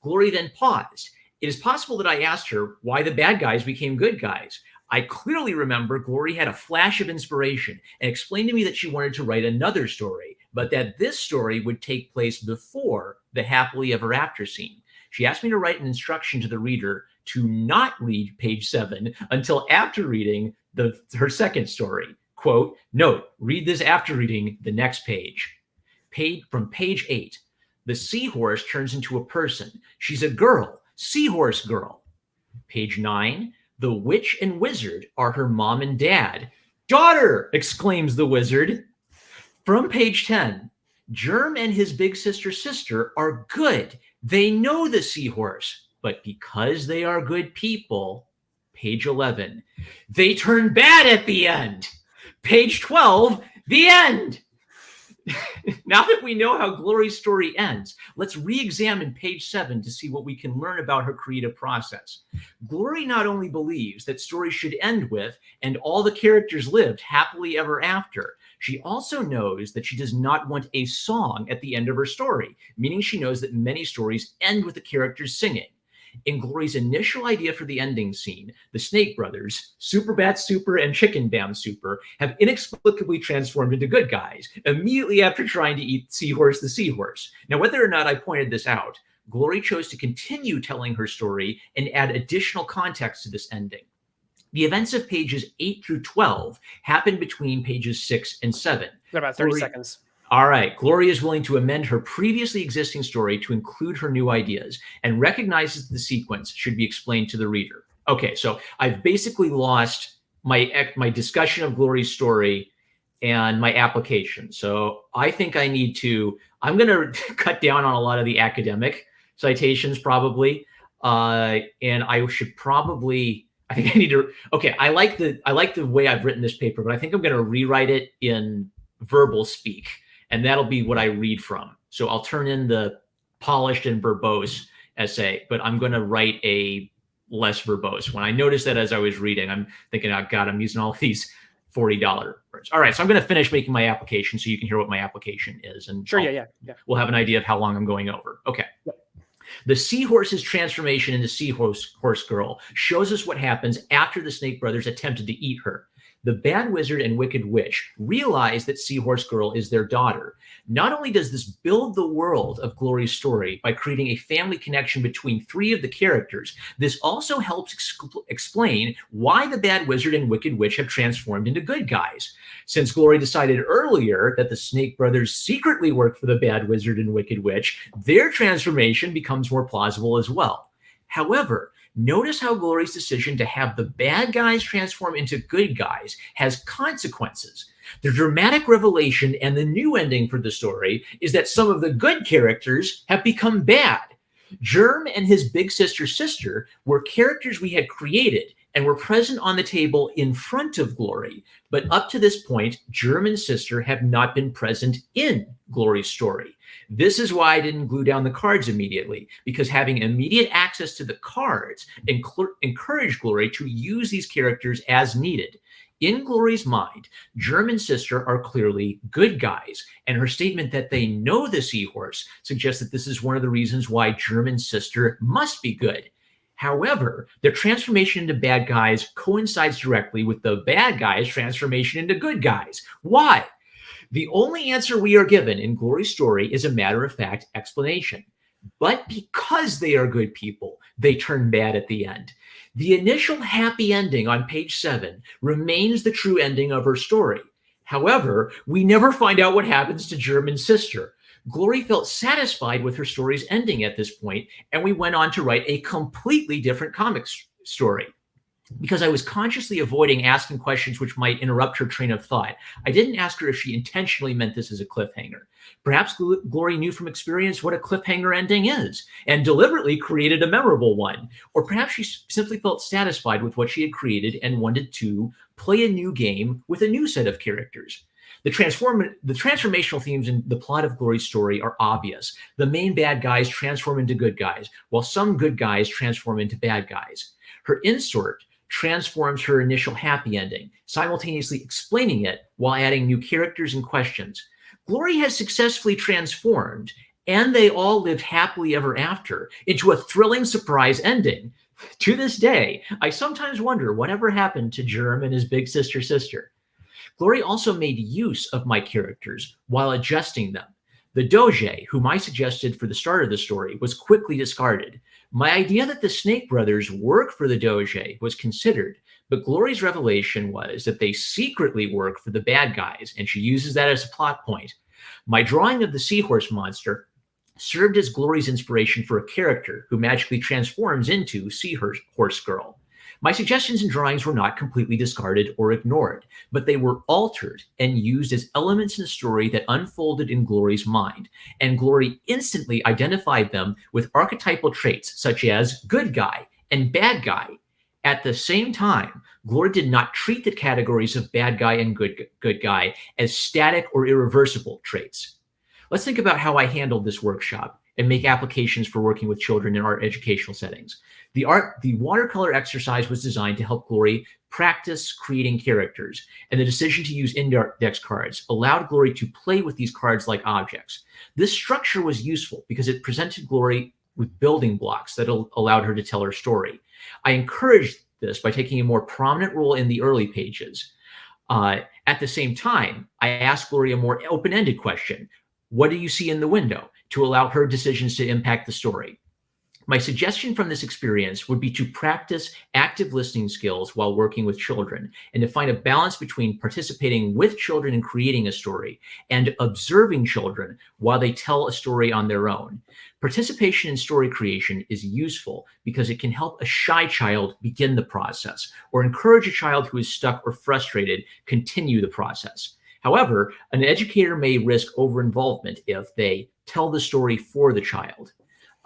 Glory then paused. It is possible that I asked her why the bad guys became good guys. I clearly remember Glory had a flash of inspiration and explained to me that she wanted to write another story, but that this story would take place before the happily ever after scene. She asked me to write an instruction to the reader to not read page 7 until after reading her second story. Quote, note, read this after reading the next page. From page 8, the seahorse turns into a person. She's a girl. Seahorse girl. Page 9, the witch and wizard are her mom and dad. Daughter, exclaims the wizard. From page 10, Germ and his big sister are good. They know the seahorse, but because they are good people, page 11, they turn bad at the end. Page 12, the end. Now that we know how Glory's story ends, let's re-examine page 7 to see what we can learn about her creative process. Glory not only believes that stories should end with, and all the characters lived happily ever after, she also knows that she does not want a song at the end of her story, meaning she knows that many stories end with the characters singing. In Glory's initial idea for the ending scene, the Snake Brothers, Super Bat Super and Chicken Bam Super, have inexplicably transformed into good guys immediately after trying to eat Seahorse the Seahorse. Now, whether or not I pointed this out, Glory chose to continue telling her story and add additional context to this ending. The events of pages 8 through 12 happen between pages 6 and 7. Got about 30 seconds. All right. Glory is willing to amend her previously existing story to include her new ideas and recognizes the sequence should be explained to the reader. Okay, so I've basically lost my discussion of Glory's story and my application. So I think I need to. I'm going to cut down on a lot of the academic citations probably, and I should probably. I think I need to. Okay, I like the way I've written this paper, but I think I'm going to rewrite it in verbal speak, and that'll be what I read from. So I'll turn in the polished and verbose essay, but I'm going to write a less verbose. When I noticed that as I was reading, I'm thinking, oh God, I'm using all of these $40 words. All right, so I'm going to finish making my application so you can hear what my application is, and Sure, yeah. we'll have an idea of how long I'm going over. Okay. Yep. The Seahorse's transformation into Seahorse Girl shows us what happens after the Snake Brothers attempted to eat her. The Bad Wizard and Wicked Witch realize that Seahorse Girl is their daughter. Not only does this build the world of Glory's story by creating a family connection between three of the characters, this also helps explain why the Bad Wizard and Wicked Witch have transformed into good guys. Since Glory decided earlier that the Snake Brothers secretly work for the Bad Wizard and Wicked Witch, their transformation becomes more plausible as well. However, notice how Glory's decision to have the bad guys transform into good guys has consequences. The dramatic revelation and the new ending for the story is that some of the good characters have become bad. Germ and his big sister were characters we had created and were present on the table in front of Glory. But up to this point, Germ and sister have not been present in Glory's story. This is why I didn't glue down the cards immediately, because having immediate access to the cards encouraged Glory to use these characters as needed. In Glory's mind, Germ and sister are clearly good guys, and her statement that they know the Seahorse suggests that this is one of the reasons why Germ and sister must be good. However, their transformation into bad guys coincides directly with the bad guys' transformation into good guys. Why? The only answer we are given in Glory's story is a matter-of-fact explanation. But because they are good people, they turn bad at the end. The initial happy ending on page 7 remains the true ending of her story. However, we never find out what happens to German's sister. Glory felt satisfied with her story's ending at this point, and we went on to write a completely different comic story. Because I was consciously avoiding asking questions which might interrupt her train of thought, I didn't ask her if she intentionally meant this as a cliffhanger. Perhaps Glory knew from experience what a cliffhanger ending is and deliberately created a memorable one. Or perhaps she simply felt satisfied with what she had created and wanted to play a new game with a new set of characters. The transformational themes in the plot of Glory's story are obvious. The main bad guys transform into good guys, while some good guys transform into bad guys. Her insert transforms her initial happy ending, simultaneously explaining it while adding new characters and questions. Glory has successfully transformed, and they all lived happily ever after, into a thrilling surprise ending. To this day, I sometimes wonder whatever happened to Germ and his big sister. Glory also made use of my characters while adjusting them. The Doge, whom I suggested for the start of the story, was quickly discarded. My idea that the Snake Brothers work for the Doge was considered, but Glory's revelation was that they secretly work for the bad guys, and she uses that as a plot point. My drawing of the Seahorse monster served as Glory's inspiration for a character who magically transforms into Seahorse Girl. My suggestions and drawings were not completely discarded or ignored, but they were altered and used as elements in the story that unfolded in Glory's mind, and Glory instantly identified them with archetypal traits such as good guy and bad guy. At the same time, Glory did not treat the categories of bad guy and good guy as static or irreversible traits. Let's think about how I handled this workshop and make applications for working with children in art educational settings. The watercolor exercise was designed to help Glory practice creating characters, and the decision to use index cards allowed Glory to play with these cards like objects. This structure was useful because it presented Glory with building blocks that allowed her to tell her story. I encouraged this by taking a more prominent role in the early pages. At the same time, I asked Glory a more open-ended question. What do you see in the window? To allow her decisions to impact the story. My suggestion from this experience would be to practice active listening skills while working with children and to find a balance between participating with children in creating a story and observing children while they tell a story on their own. Participation in story creation is useful because it can help a shy child begin the process or encourage a child who is stuck or frustrated continue the process. However, an educator may risk over-involvement if they tell the story for the child.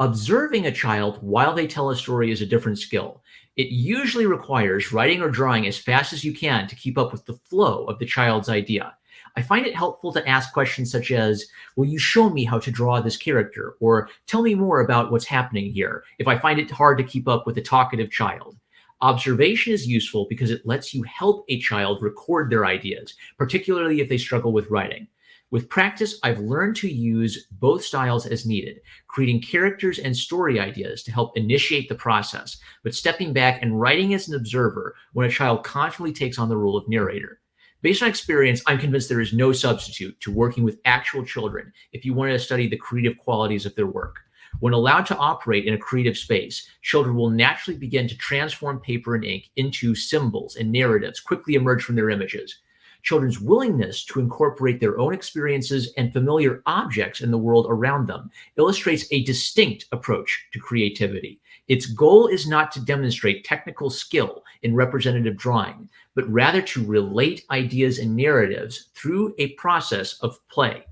Observing a child while they tell a story is a different skill. It usually requires writing or drawing as fast as you can to keep up with the flow of the child's idea. I find it helpful to ask questions such as, will you show me how to draw this character? Or tell me more about what's happening here, if I find it hard to keep up with a talkative child. Observation is useful because it lets you help a child record their ideas, particularly if they struggle with writing. With practice, I've learned to use both styles as needed, creating characters and story ideas to help initiate the process, but stepping back and writing as an observer when a child confidently takes on the role of narrator. Based on experience, I'm convinced there is no substitute to working with actual children if you want to study the creative qualities of their work. When allowed to operate in a creative space, children will naturally begin to transform paper and ink into symbols and narratives quickly emerge from their images. Children's willingness to incorporate their own experiences and familiar objects in the world around them illustrates a distinct approach to creativity. Its goal is not to demonstrate technical skill in representative drawing, but rather to relate ideas and narratives through a process of play.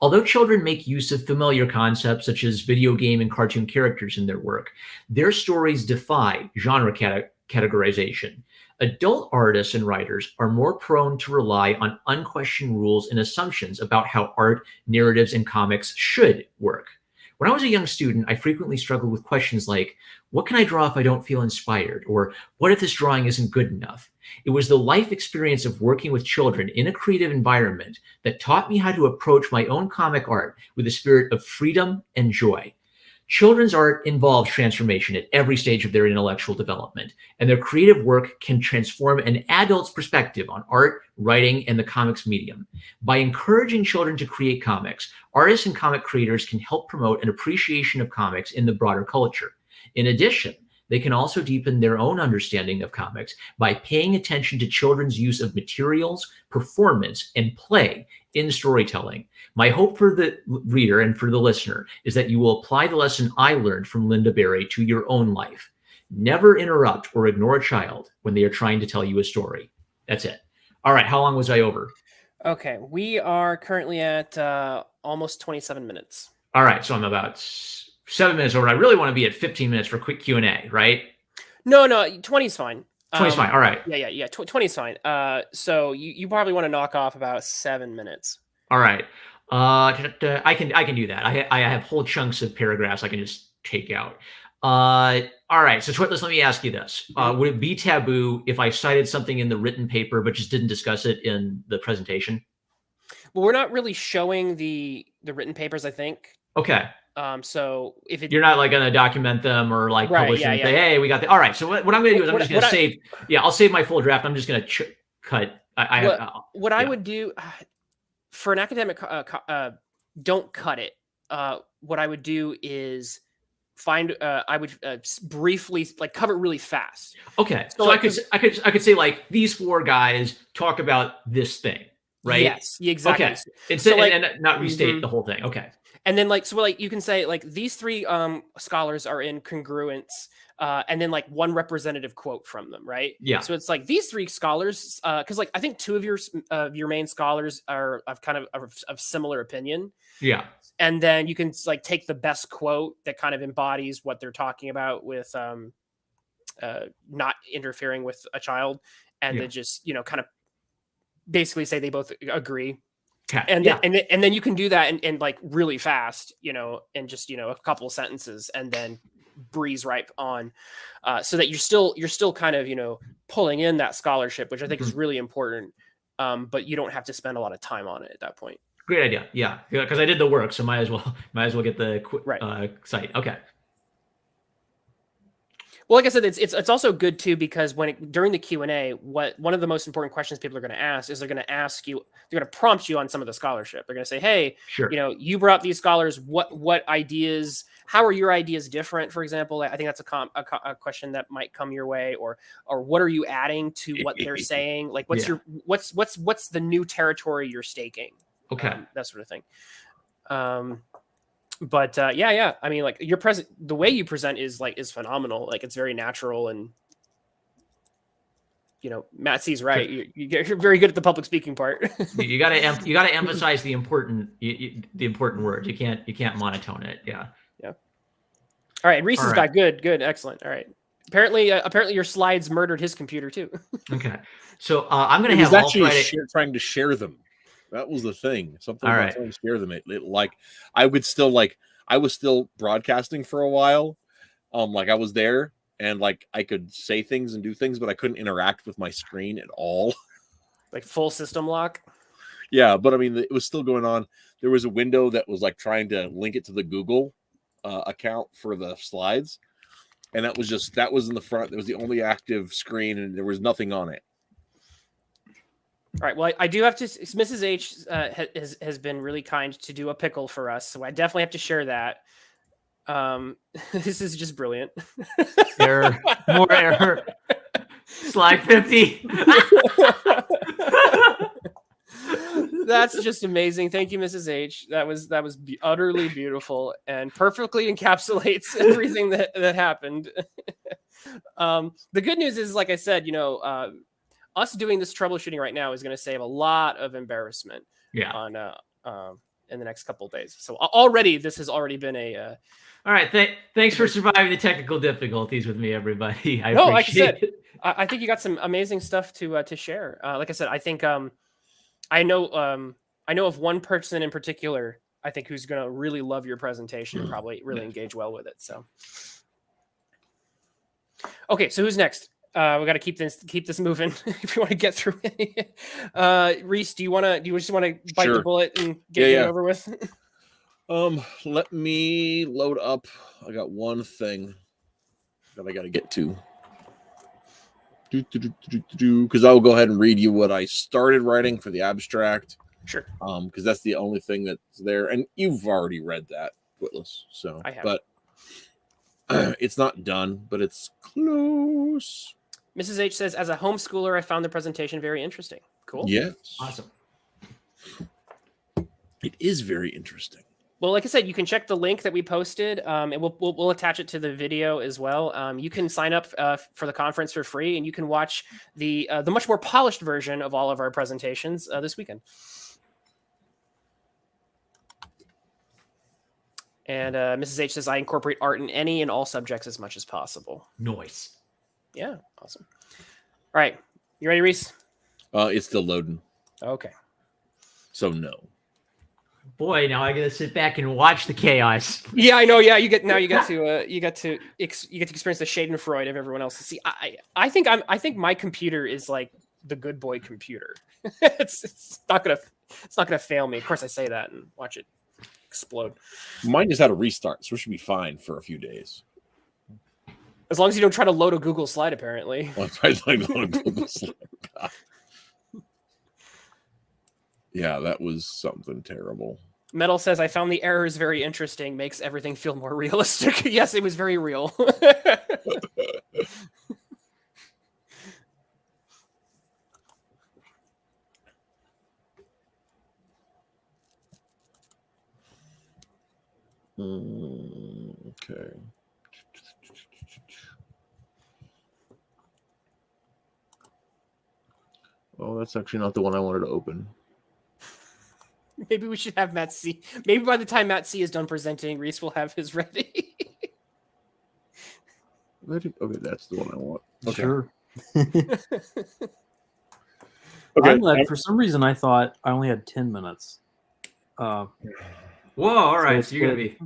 Although children make use of familiar concepts such as video game and cartoon characters in their work, their stories defy genre categorization. Adult artists and writers are more prone to rely on unquestioned rules and assumptions about how art, narratives, and comics should work. When I was a young student, I frequently struggled with questions like, what can I draw if I don't feel inspired? Or what if this drawing isn't good enough? It was the life experience of working with children in a creative environment that taught me how to approach my own comic art with a spirit of freedom and joy. Children's art involves transformation at every stage of their intellectual development, and their creative work can transform an adult's perspective on art, writing, and the comics medium. By encouraging children to create comics, artists and comic creators can help promote an appreciation of comics in the broader culture. In addition, they can also deepen their own understanding of comics by paying attention to children's use of materials, performance, and play in storytelling. My hope for the reader and for the listener is that you will apply the lesson I learned from Linda Berry to your own life. Never interrupt or ignore a child when they are trying to tell you a story. That's it. All right. How long was I over? Okay. We are currently at almost 27 minutes. All right. So I'm about 7 minutes over. I really want to be at 15 minutes for quick Q&A, right? No, 20 is fine. 20 is fine. All right. Yeah. 20 is fine. So you probably want to knock off about 7 minutes. All right. I can do that. I have whole chunks of paragraphs I can just take out. All right. So Twitless, let me ask you this. Would it be taboo if I cited something in the written paper but just didn't discuss it in the presentation? Well, we're not really showing the written papers, I think. Okay. So if you're not like going to document them or like publish them and say, hey, we got the, all right. So what I'm going to do is I'm just going to save. I'll save my full draft. I'm just going to cut. I would do for an academic, don't cut it. What I would do is find, I would briefly like cover it really fast. Okay. So like, I could say like these four guys talk about this thing, right? Yes, exactly. Okay. And not restate the whole thing. Okay. And then like, so like you can say like these three scholars are in congruence, and then like one representative quote from them, right? Yeah. So it's like these three scholars, because like I think two of your main scholars are of kind of similar opinion. Yeah. And then you can like take the best quote that kind of embodies what they're talking about with not interfering with a child, and then just kind of basically say they both agree. Okay. And then you can do that and like really fast, and just a couple of sentences, and then breeze right on, so that you're still kind of pulling in that scholarship, which I think is really important. But you don't have to spend a lot of time on it at that point. Great idea. Yeah, because I did the work, so might as well get the site. Okay. Well, like I said, it's also good too because during the Q&A, one of the most important questions people are going to ask is they're going to prompt you on some of the scholarship. They're going to say, hey, Sure. You brought up these scholars. What ideas? How are your ideas different? For example, I think that's a question that might come your way, or what are you adding to what they're saying? Like, what's the new territory you're staking? Okay. That sort of thing. But yeah. I mean, like the way you present is phenomenal. Like it's very natural, and Matt C's right. You're very good at the public speaking part. you got to emphasize the important words. You can't monotone it. Yeah. Yeah. All right, Reese is back. Good, excellent. All right. Apparently your slides murdered his computer too. Okay, so I'm going to have actually all Friday trying to share them. That was the thing. Something all about right. trying to share them. I was still broadcasting for a while. I was there and I could say things and do things, but I couldn't interact with my screen at all. Like full system lock. Yeah, but I mean, it was still going on. There was a window that was trying to link it to the Google account for the slides, and that was in the front. It was the only active screen, and there was nothing on it. All right. Well, I do have to. Mrs. H has been really kind to do a pickle for us, so I definitely have to share that. This is just brilliant. Error, more error. Slide 50. That's just amazing. Thank you, Mrs. H. That was utterly beautiful and perfectly encapsulates everything that happened. The good news is, like I said, us doing this troubleshooting right now is going to save a lot of embarrassment. Yeah. On in the next couple of days. So already this has already been a. All right. Thanks for surviving the technical difficulties with me, everybody. I like I appreciate said, it. I think you got some amazing stuff to share. Like I said, I think I know of one person in particular, I think, who's going to really love your presentation and probably really engage well with it. So, okay, so who's next? We got to keep this moving if you want to get through it. Reese, do you just want to bite the bullet and get it over with? Let me load up. I got one thing that I got to get to. Because I will go ahead and read you what I started writing for the abstract. Sure. Because that's the only thing that's there, and you've already read that, Witless. So I have. But it's not done, but it's close. Mrs. H says, as a homeschooler, I found the presentation very interesting. Cool. Yes. Awesome. It is very interesting. Well, like I said, you can check the link that we posted, and we'll attach it to the video as well. You can sign up for the conference for free, and you can watch the much more polished version of all of our presentations this weekend. And Mrs. H says, I incorporate art in any and all subjects as much as possible. Nice. Yeah, awesome. All right, you ready, Reese? It's still loading. Okay. So no. Boy, now I got to sit back and watch the chaos. Yeah, I know. Yeah, you get to experience the Schadenfreude of everyone else. See, I think my computer is like the good boy computer. it's not gonna fail me. Of course, I say that and watch it explode. Mine just had a restart, so it should be fine for a few days. As long as you don't try to load a Google slide, apparently. Well, I tried to load a Google slide. Yeah, that was something terrible. Metal says, I found the errors very interesting, makes everything feel more realistic. Yes, it was very real. Okay. Oh, that's actually not the one I wanted to open. Maybe we should have Matt C. Maybe by the time Matt C is done presenting, Reese will have his ready. Okay, that's the one I want. Okay. Sure. Okay. For some reason, I thought I only had 10 minutes. Whoa, all right. So So you're going to be...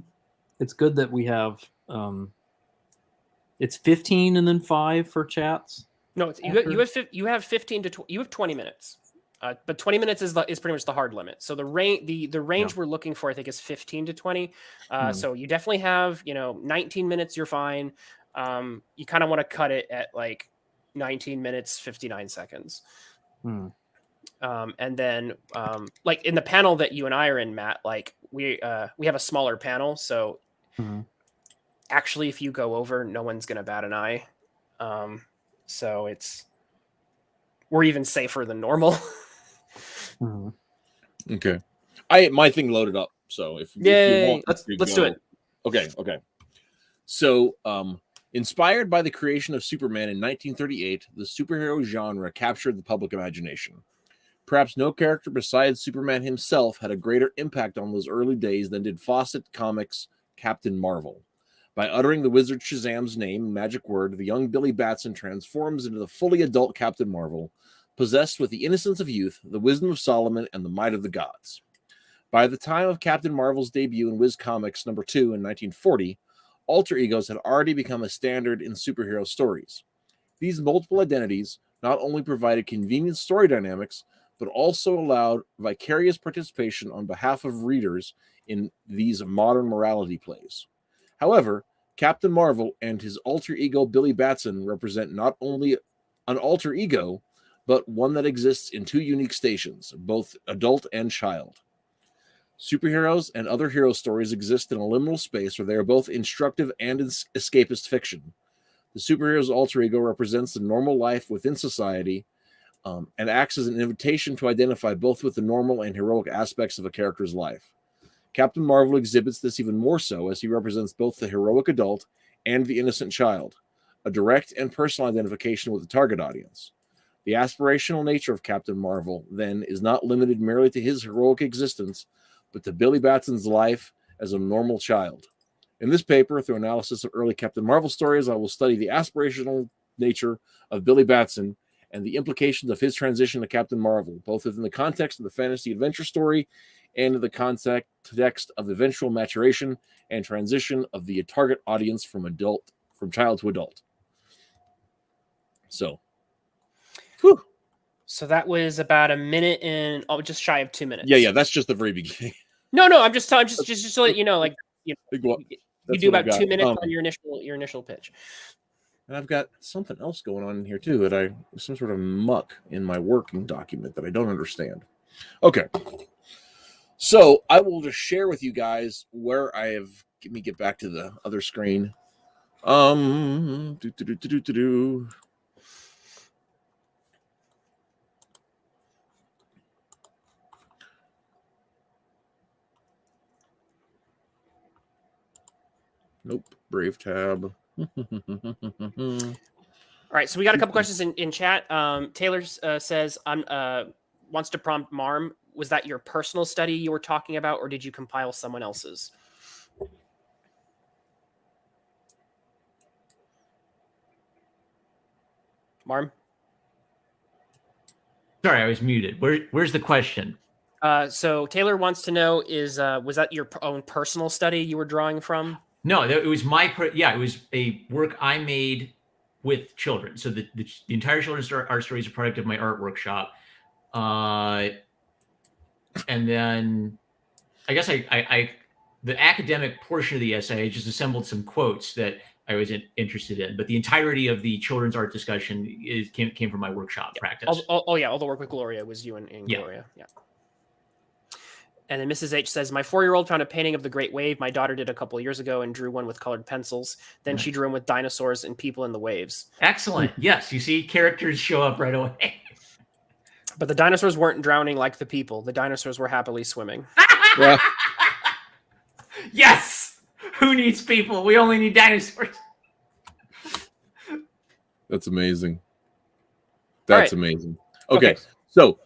It's good that we have... it's 15 and then 5 for chats. No, you have 15 to you have 20 minutes. But 20 minutes is pretty much the hard limit. So the range we're looking for, I think, is 15 to 20. So you definitely have 19 minutes. You're fine. you kind of want to cut it at like 19 minutes 59 seconds. And then like in the panel that you and I are in, Matt, like we have a smaller panel, so actually if you go over, no one's gonna bat an eye. So we're even safer than normal. Okay. My thing loaded up, so if you want, let's do it. Okay. So, inspired by the creation of Superman in 1938, the superhero genre captured the public imagination. Perhaps no character besides Superman himself had a greater impact on those early days than did Fawcett Comics' Captain Marvel. By uttering the wizard Shazam's name, magic word, the young Billy Batson transforms into the fully adult Captain Marvel, possessed with the innocence of youth, the wisdom of Solomon, and the might of the gods. By the time of Captain Marvel's debut in Wiz Comics #2 in 1940, alter egos had already become a standard in superhero stories. These multiple identities not only provided convenient story dynamics, but also allowed vicarious participation on behalf of readers in these modern morality plays. However, Captain Marvel and his alter ego Billy Batson represent not only an alter ego, but one that exists in two unique stations, both adult and child. Superheroes and other hero stories exist in a liminal space where they are both instructive and escapist fiction. The superhero's alter ego represents the normal life within society, and acts as an invitation to identify both with the normal and heroic aspects of a character's life. Captain Marvel exhibits this even more so as he represents both the heroic adult and the innocent child, a direct and personal identification with the target audience. The aspirational nature of Captain Marvel, then, is not limited merely to his heroic existence, but to Billy Batson's life as a normal child. In this paper, through analysis of early Captain Marvel stories, I will study the aspirational nature of Billy Batson and the implications of his transition to Captain Marvel, both within the context of the fantasy adventure story and in the context of eventual maturation and transition of the target audience from child to adult. So, whew. So that was about a minute and just shy of 2 minutes. Yeah, that's just the very beginning. No, I'm just telling, just to let you know, like you do about 2 minutes on your initial pitch. And I've got something else going on in here too some sort of muck in my working document that I don't understand. Okay. So I will just share with you guys where I have. Let me get back to the other screen. Nope. Brave tab. All right, so we got a couple questions in chat. Taylor says, wants to prompt Marm. Was that your personal study you were talking about, or did you compile someone else's? Marm? Sorry, I was muted. Where's the question? So Taylor wants to know was that your own personal study you were drawing from? No, it was it was a work I made with children. So the entire children's art story is a product of my art workshop. And then I guess I the academic portion of the essay, I just assembled some quotes that I was interested in, but the entirety of the children's art discussion came from my workshop practice. All the work with Gloria was you and Gloria. Yeah. And then Mrs. H says, my 4-year-old found a painting of the Great Wave my daughter did a couple of years ago and drew one with colored pencils. Then she drew them with dinosaurs and people in the waves. Excellent. Yes, you see characters show up right away. But the dinosaurs weren't drowning like the people. The dinosaurs were happily swimming. Yeah. Yes! Who needs people? We only need dinosaurs. That's amazing. That's right. amazing. Okay. So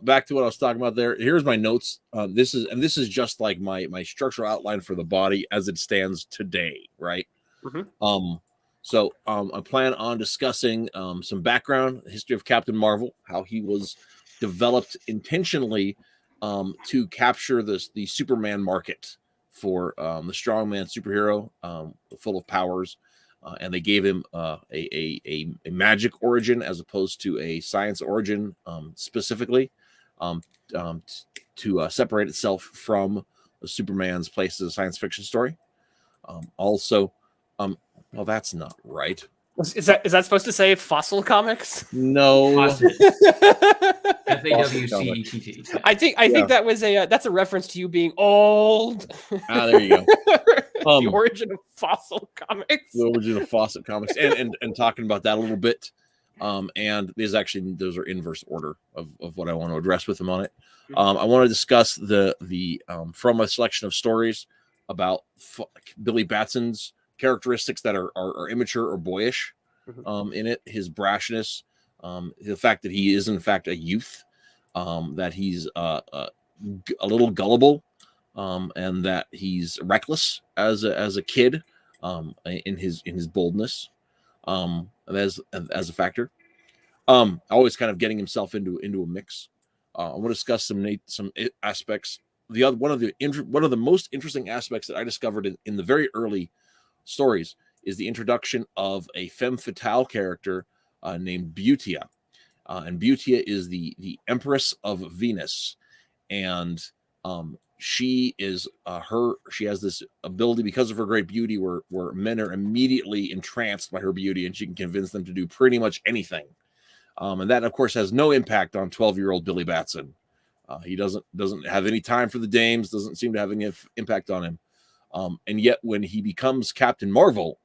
back to what I was talking about there. Here's my notes. This is just like my structural outline for the body as it stands today, right? Mm-hmm. So I plan on discussing some background, history of Captain Marvel, how he was developed intentionally to capture the Superman market for the strongman superhero, full of powers, and they gave him a magic origin as opposed to a science origin specifically to separate itself from Superman's place as a science fiction story. Also, Well, that's not right. Is that supposed to say fossil comics? No. Fawcett. Fawcett Fawcett. I think that was that's a reference to you being old. There you go. The origin of fossil comics. The origin of Fawcett comics, and talking about that a little bit. And those are inverse order of what I want to address with them on it. I want to discuss the from a selection of stories about Billy Batson's characteristics that are immature or boyish in it. His brashness, the fact that he is in fact a youth, that he's a little gullible, and that he's reckless as a kid, in his boldness, as a factor. Always kind of getting himself into a mix. I want to discuss some aspects. One of the most interesting aspects that I discovered in the very early stories is the introduction of a femme fatale character named Butia, and Butia is the Empress of Venus, and she is she has this ability because of her great beauty where men are immediately entranced by her beauty, and she can convince them to do pretty much anything. And that, of course, has no impact on 12-year-old Billy Batson. He doesn't have any time for the dames, doesn't seem to have any impact on him. And yet, when he becomes Captain Marvel,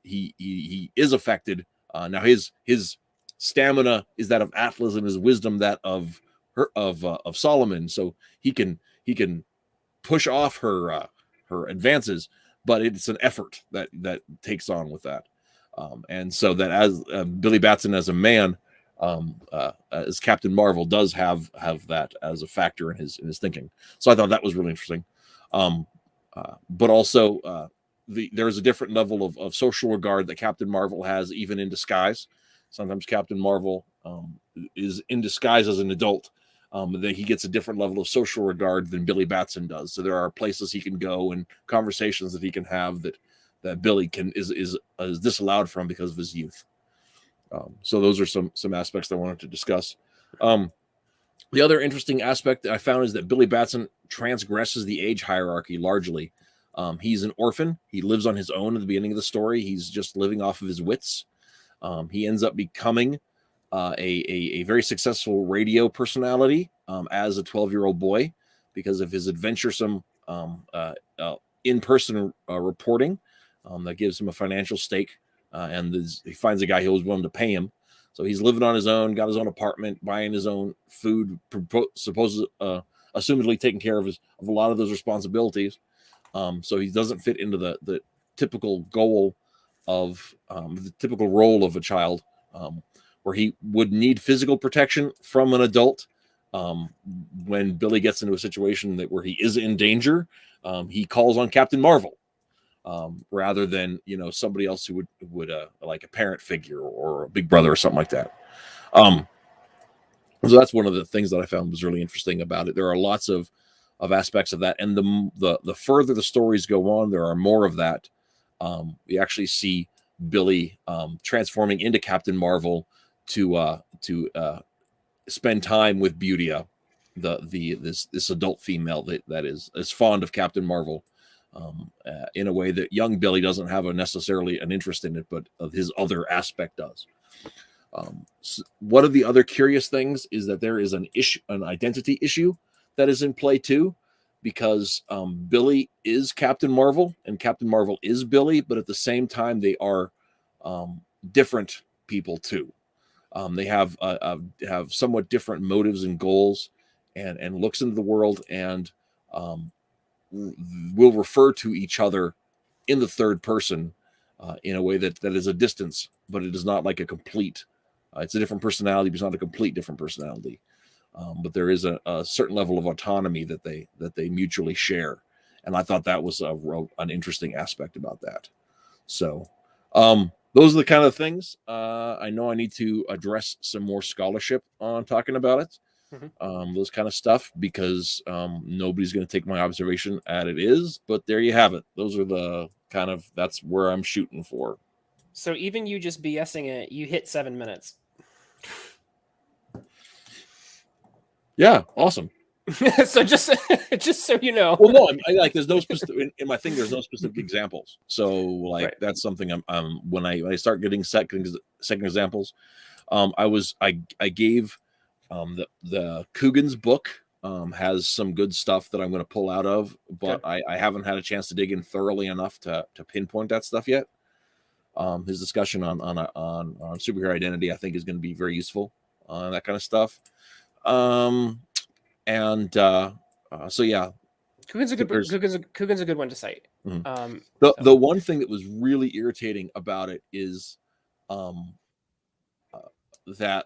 he is affected. Now, his stamina is that of Atlas, and his wisdom that of Solomon. So he can push off her advances, but it's an effort that takes on with that. And so that as Billy Batson as a man, as Captain Marvel, does have that as a factor in his thinking. So I thought that was really interesting. But also there is a different level of social regard that Captain Marvel has, even in disguise. Sometimes Captain Marvel is in disguise as an adult. That he gets a different level of social regard than Billy Batson does. So there are places he can go and conversations that he can have that Billy is disallowed from because of his youth. So those are some aspects that I wanted to discuss. The other interesting aspect that I found is that Billy Batson transgresses the age hierarchy largely. He's an orphan. He lives on his own at the beginning of the story. He's just living off of his wits. He ends up becoming a very successful radio personality as a 12-year-old boy because of his adventuresome in-person reporting. That gives him a financial stake, and he finds a guy who was willing to pay him. So he's living on his own, got his own apartment, buying his own food, assumedly taking care of a lot of those responsibilities. So he doesn't fit into the typical goal of the typical role of a child, where he would need physical protection from an adult. When Billy gets into a situation where he is in danger, he calls on Captain Marvel. Rather than somebody else who would like a parent figure or a big brother or something like that. So that's one of the things that I found was really interesting about it. There are lots of aspects of that, and the further the stories go on, there are more of that. We actually see Billy transforming into Captain Marvel to spend time with Butia, this adult female that is fond of Captain Marvel. In a way that young Billy doesn't have necessarily an interest in it, but his other aspect does. So one of the other curious things is that there is an identity issue that is in play too, because Billy is Captain Marvel and Captain Marvel is Billy, but at the same time they are different people too. They have somewhat different motives and goals, and looks into the world, and will refer to each other in the third person in a way that is a distance, but it is not like a complete. It's a different personality, but it's not a complete different personality. But there is a certain level of autonomy that they mutually share, and I thought that was an interesting aspect about that. So those are the kind of things. I know I need to address some more scholarship on talking about it. Those kind of stuff, because nobody's going to take my observation at it is, but there you have it. Those are that's where I'm shooting for. So even you just BSing it, you hit 7 minutes. Yeah, awesome. So just so you know. Well, no, I like there's no specific in my thing. There's no specific examples. So like Right. that's something I'm when I start getting second examples, I gave the Coogan's book has some good stuff that I'm going to pull out of, but I haven't had a chance to dig in thoroughly enough to pinpoint that stuff yet. His discussion on superhero identity, I think, is going to be very useful on that kind of stuff. So yeah, Coogan's a good one to cite. Mm-hmm. The one thing that was really irritating about it is that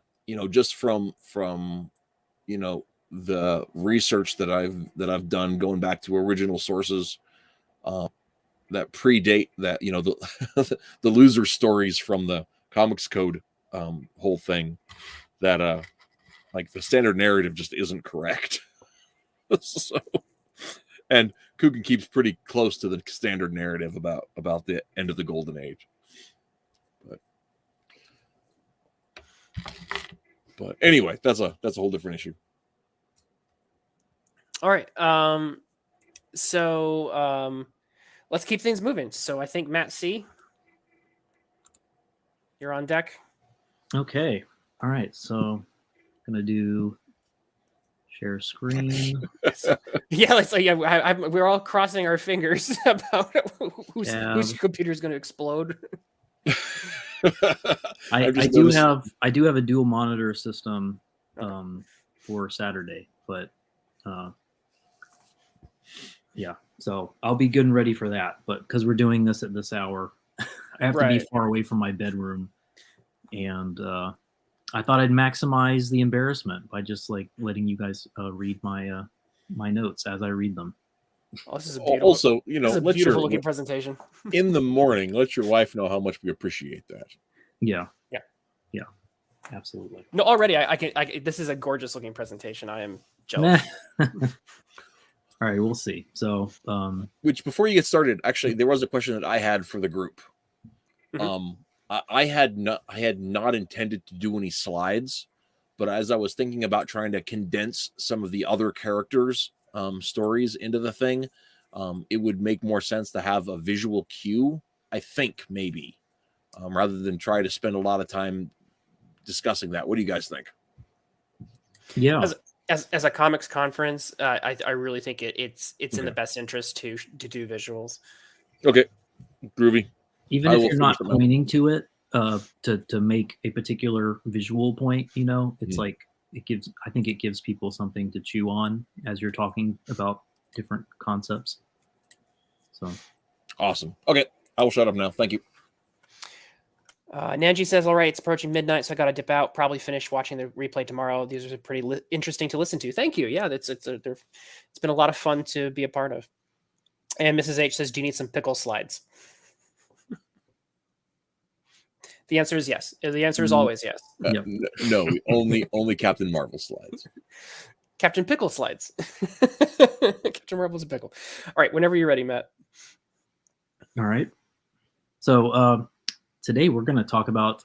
just from the research that I've done going back to original sources that predate that the the loser stories from the Comics Code whole thing, that like the standard narrative just isn't correct. So, and Coogan keeps pretty close to the standard narrative about the end of the Golden Age. But anyway, that's a whole different issue. All right. So let's keep things moving. So I think Matt C, you're on deck. Okay. All right. So gonna do share screen. We're all crossing our fingers about whose computer is going to explode. I do have a dual monitor system for Saturday, but yeah, so I'll be good and ready for that. But because we're doing this at this hour, I have to be far away from my bedroom, and I thought I'd maximize the embarrassment by just like letting you guys read my my notes as I read them. Oh, this is a beautiful, also, beautiful looking presentation. In the morning, let your wife know how much we appreciate that. Yeah, absolutely. No, already I can. This is a gorgeous looking presentation. I am jealous. All right, we'll see. So, which before you get started, actually, there was a question that I had for the group. Mm-hmm. I had not intended to do any slides, but as I was thinking about trying to condense some of the other characters' stories into the thing, it would make more sense to have a visual cue, I think, maybe, rather than try to spend a lot of time discussing that. What do you guys think? Yeah. As a comics conference, I really think it's in the best interest to do visuals. Okay, groovy. Even if you're not pointing to it to make a particular visual point, it's like I think it gives people something to chew on as you're talking about different concepts. So awesome. Okay, I will shut up now. Thank you. Nanji says, all right, it's approaching midnight, so I got to dip out, probably finish watching the replay tomorrow. These are pretty interesting to listen to. Thank you. Yeah, it's been a lot of fun to be a part of. And Mrs. H says, do you need some pickle slides? The answer is yes. The answer is always yes. Yep. No, only Captain Marvel slides. Captain Pickle slides. Captain Marvel's a pickle. All right, whenever you're ready, Matt. All right. So today we're going to talk about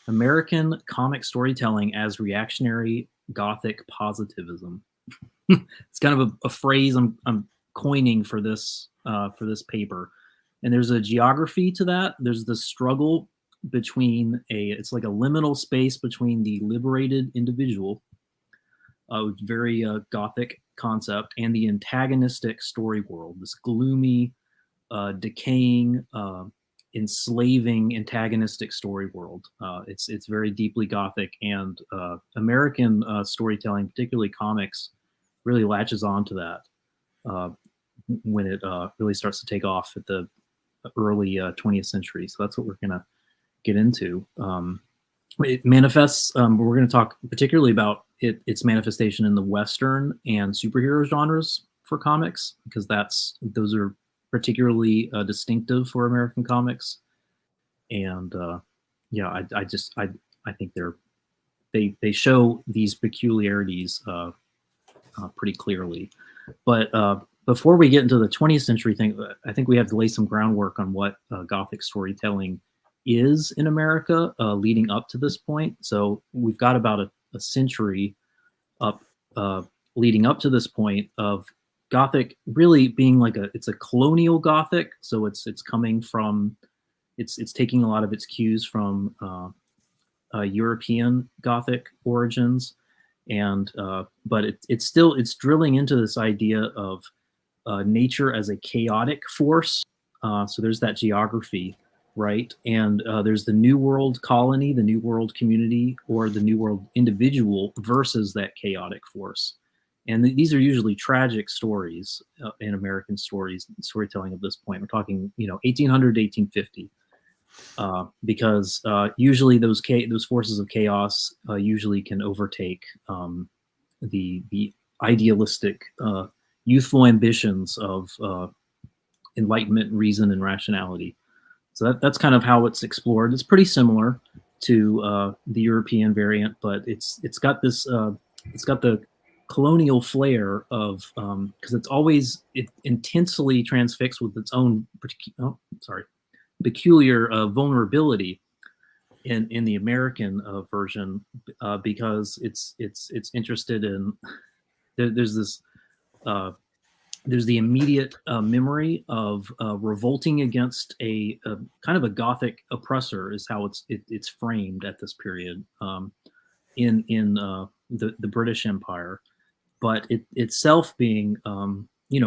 American comic storytelling as reactionary Gothic positivism. It's kind of a phrase I'm coining for this paper, and there's a geography to that. There's the struggle between it's like a liminal space between the liberated individual, very Gothic concept, and the antagonistic story world, this gloomy, decaying, enslaving, antagonistic story world. It's very deeply Gothic, and American storytelling, particularly comics, really latches onto that when it really starts to take off at the early 20th century. So that's what we're going to get into. It manifests, we're going to talk particularly about its manifestation in the Western and superhero genres for comics, because those are particularly distinctive for American comics. And I think they show these peculiarities pretty clearly. But before we get into the 20th century thing, I think we have to lay some groundwork on what Gothic storytelling is in America leading up to this point. So we've got about a century up leading up to this point of Gothic really being like it's a colonial Gothic, so it's coming from it's taking a lot of its cues from European Gothic origins, and but it's drilling into this idea of nature as a chaotic force. So there's that geography, right? And there's the New World colony, the New World community, or the New World individual versus that chaotic force. And these are usually tragic stories in American storytelling at this point. We're talking, 1800 to 1850, because usually those forces of chaos usually can overtake the idealistic, youthful ambitions of enlightenment, reason, and rationality. So that's kind of how it's explored. It's pretty similar to the European variant, but it's got this it's got the colonial flair of because it intensely transfixed with its own peculiar vulnerability in the American version, because it's interested in there's the immediate memory of revolting against a kind of a Gothic oppressor is how it's framed at this period in the British Empire, but it itself being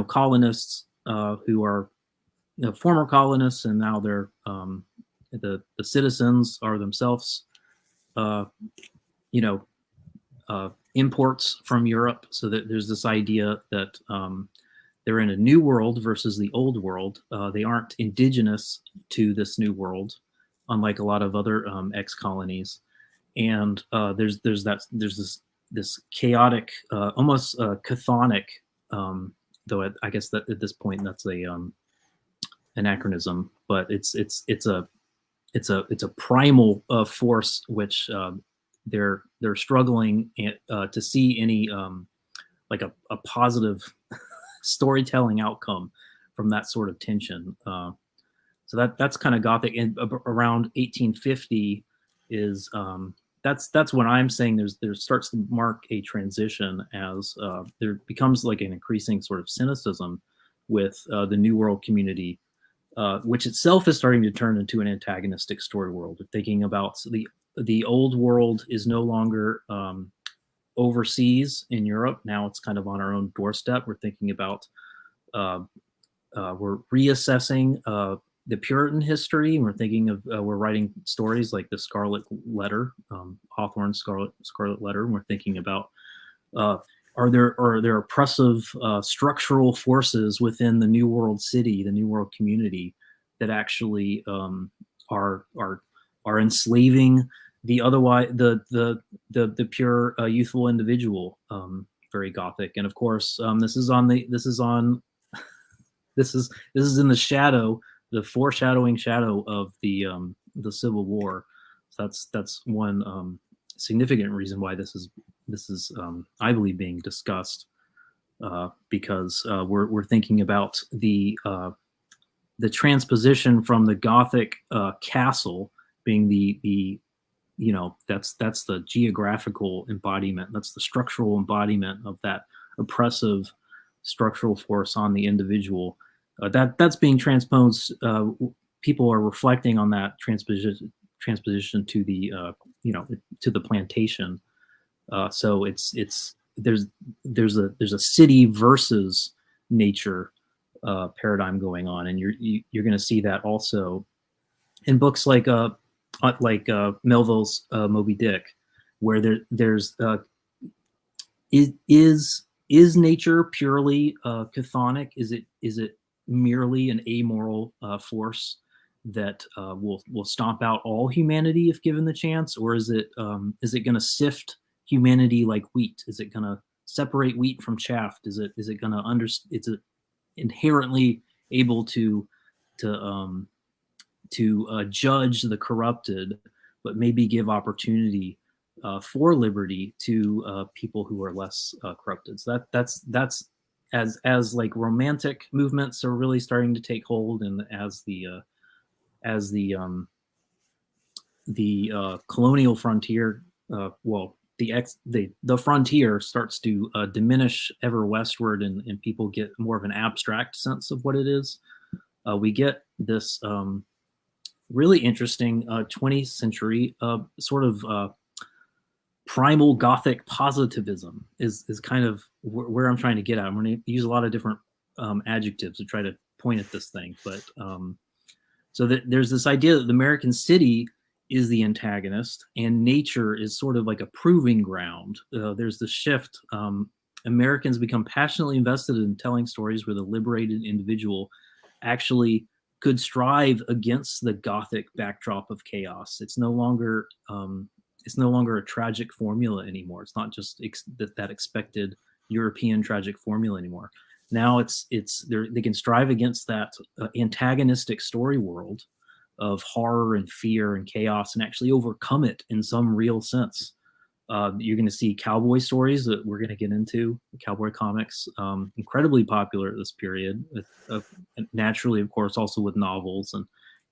colonists who are former colonists, and now they're the citizens are themselves imports from Europe. So that there's this idea that they're in a new world versus the old world. They aren't indigenous to this new world, unlike a lot of other ex-colonies. And there's this chaotic, almost chthonic, though I guess that at this point that's a anachronism, but it's a primal force which they're struggling to see any like a positive storytelling outcome from that sort of tension. So that's kind of Gothic. And around 1850 is that's when I'm saying there starts to mark a transition as there becomes like an increasing sort of cynicism with the New World community, which itself is starting to turn into an antagonistic story world. We're thinking about the old world is no longer overseas in Europe. Now it's kind of on our own doorstep. We're thinking about we're reassessing the Puritan history. And we're thinking of we're writing stories like the Scarlet Letter, Hawthorne's Scarlet Letter. And we're thinking about are there oppressive structural forces within the New World city, the New World community, that actually are enslaving the otherwise the pure youthful individual, very Gothic. And of course, this is in the shadow, the foreshadowing shadow of the Civil War. So that's one significant reason why this is I believe being discussed, because we're thinking about the transposition from the Gothic castle being the that's the geographical embodiment, that's the structural embodiment of that oppressive structural force on the individual. That's being transposed. People are reflecting on that transposition to the to the plantation. So there's a city versus nature paradigm going on, and you're going to see that also in books like Melville's Moby Dick, where there's is nature purely chthonic? Is it merely an amoral force that will stomp out all humanity if given the chance, or is it going to sift humanity like wheat? Is it going to separate wheat from chaff? Is it going to is it inherently able to judge the corrupted, but maybe give opportunity for liberty to people who are less corrupted? So that's as like romantic movements are really starting to take hold, and as the colonial frontier, the frontier starts to diminish ever westward, and people get more of an abstract sense of what it is. We get this really interesting 20th century sort of primal Gothic positivism is kind of where I'm trying to get at. I'm going to use a lot of different adjectives to try to point at this thing, but so that there's this idea that the American city is the antagonist and nature is sort of like a proving ground. There's the shift. Americans become passionately invested in telling stories where the liberated individual actually could strive against the Gothic backdrop of chaos. It's no longer a tragic formula anymore. It's not just that expected European tragic formula anymore. Now they can strive against that antagonistic story world of horror and fear and chaos and actually overcome it in some real sense. You're going to see cowboy stories that we're going to get into, cowboy comics, incredibly popular at this period. Naturally, of course, also with novels and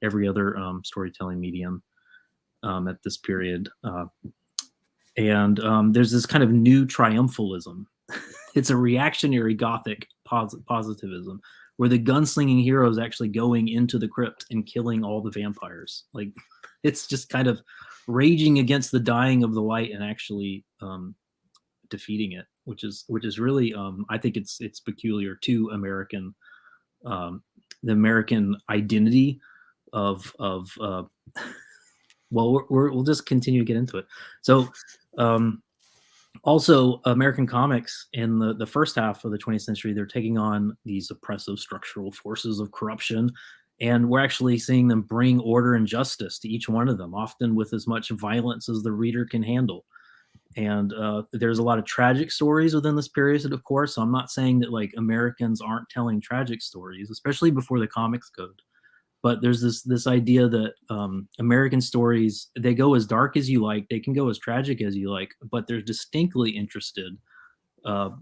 every other storytelling medium at this period. And there's this kind of new triumphalism. It's a reactionary Gothic positivism where the gunslinging hero is actually going into the crypt and killing all the vampires. Like, it's just kind of raging against the dying of the light and actually defeating it, which is really I think it's peculiar to American, the American identity of well, we'll just continue to get into it. So also American comics in the first half of the 20th century, they're taking on these oppressive structural forces of corruption. And we're actually seeing them bring order and justice to each one of them, often with as much violence as the reader can handle. And there's a lot of tragic stories within this period, of course. So I'm not saying that like Americans aren't telling tragic stories, especially before the Comics Code. But there's this idea that American stories, they go as dark as you like, they can go as tragic as you like, but they're distinctly interested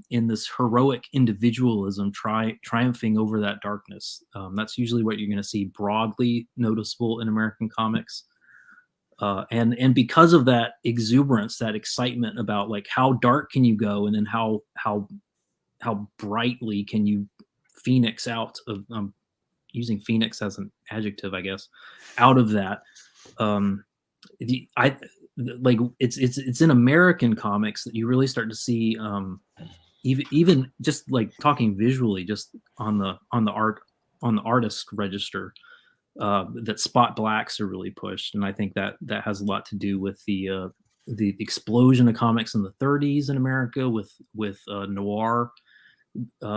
in this heroic individualism triumphing over that darkness. That's usually what you're going to see broadly noticeable in American comics. And because of that exuberance, that excitement about like how dark can you go, and then how brightly can you phoenix out of using phoenix as an adjective, I guess, out of that. It's in American comics that you really start to see even just like talking visually, just on the artist register, that spot blacks are really pushed, and I think that has a lot to do with the explosion of comics in the 30s in America, with noir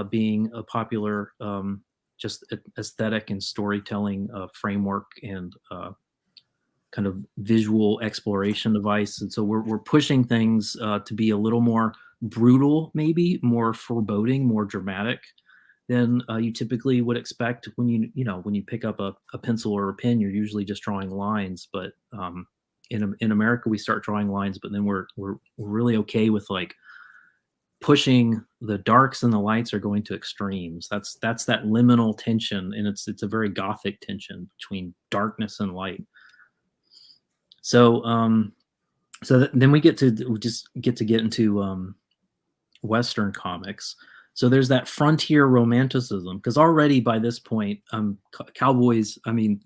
being a popular just aesthetic and storytelling framework and kind of visual exploration device. And so we're pushing things to be a little more brutal, maybe more foreboding, more dramatic than you typically would expect when you pick up a pencil or a pen. You're usually just drawing lines, but in America we start drawing lines, but then we're really okay with like pushing the darks and the lights are going to extremes. That's that liminal tension, and it's a very Gothic tension between darkness and light. So then we get into Western comics. So there's that frontier romanticism, because already by this point, cowboys, I mean,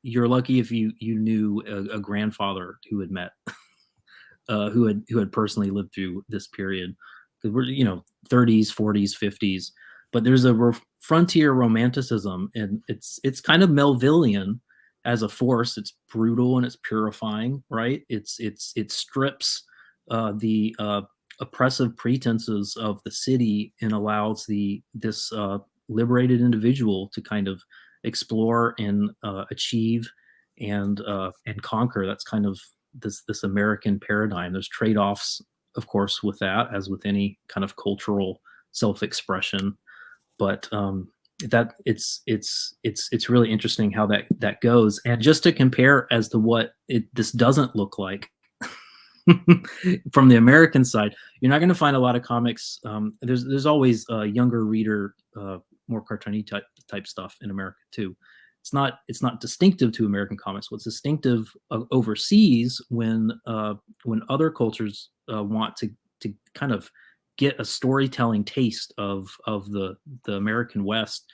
you're lucky if you knew a grandfather who had met who had personally lived through this period. Because we're 30s, 40s, 50s, but there's a frontier romanticism, and it's kind of Melvillian as a force. It's brutal and it's purifying, right? It strips the oppressive pretenses of the city and allows this liberated individual to kind of explore and achieve and conquer. That's kind of this American paradigm. There's trade-offs, of course, with that, as with any kind of cultural self-expression, but that it's really interesting how that goes. And just to compare as to what this doesn't look like from the American side, you're not going to find a lot of comics. There's always a younger reader, more cartoony type stuff in America too. It's not distinctive to American comics. What's distinctive overseas when other cultures want to kind of get a storytelling taste of the American West,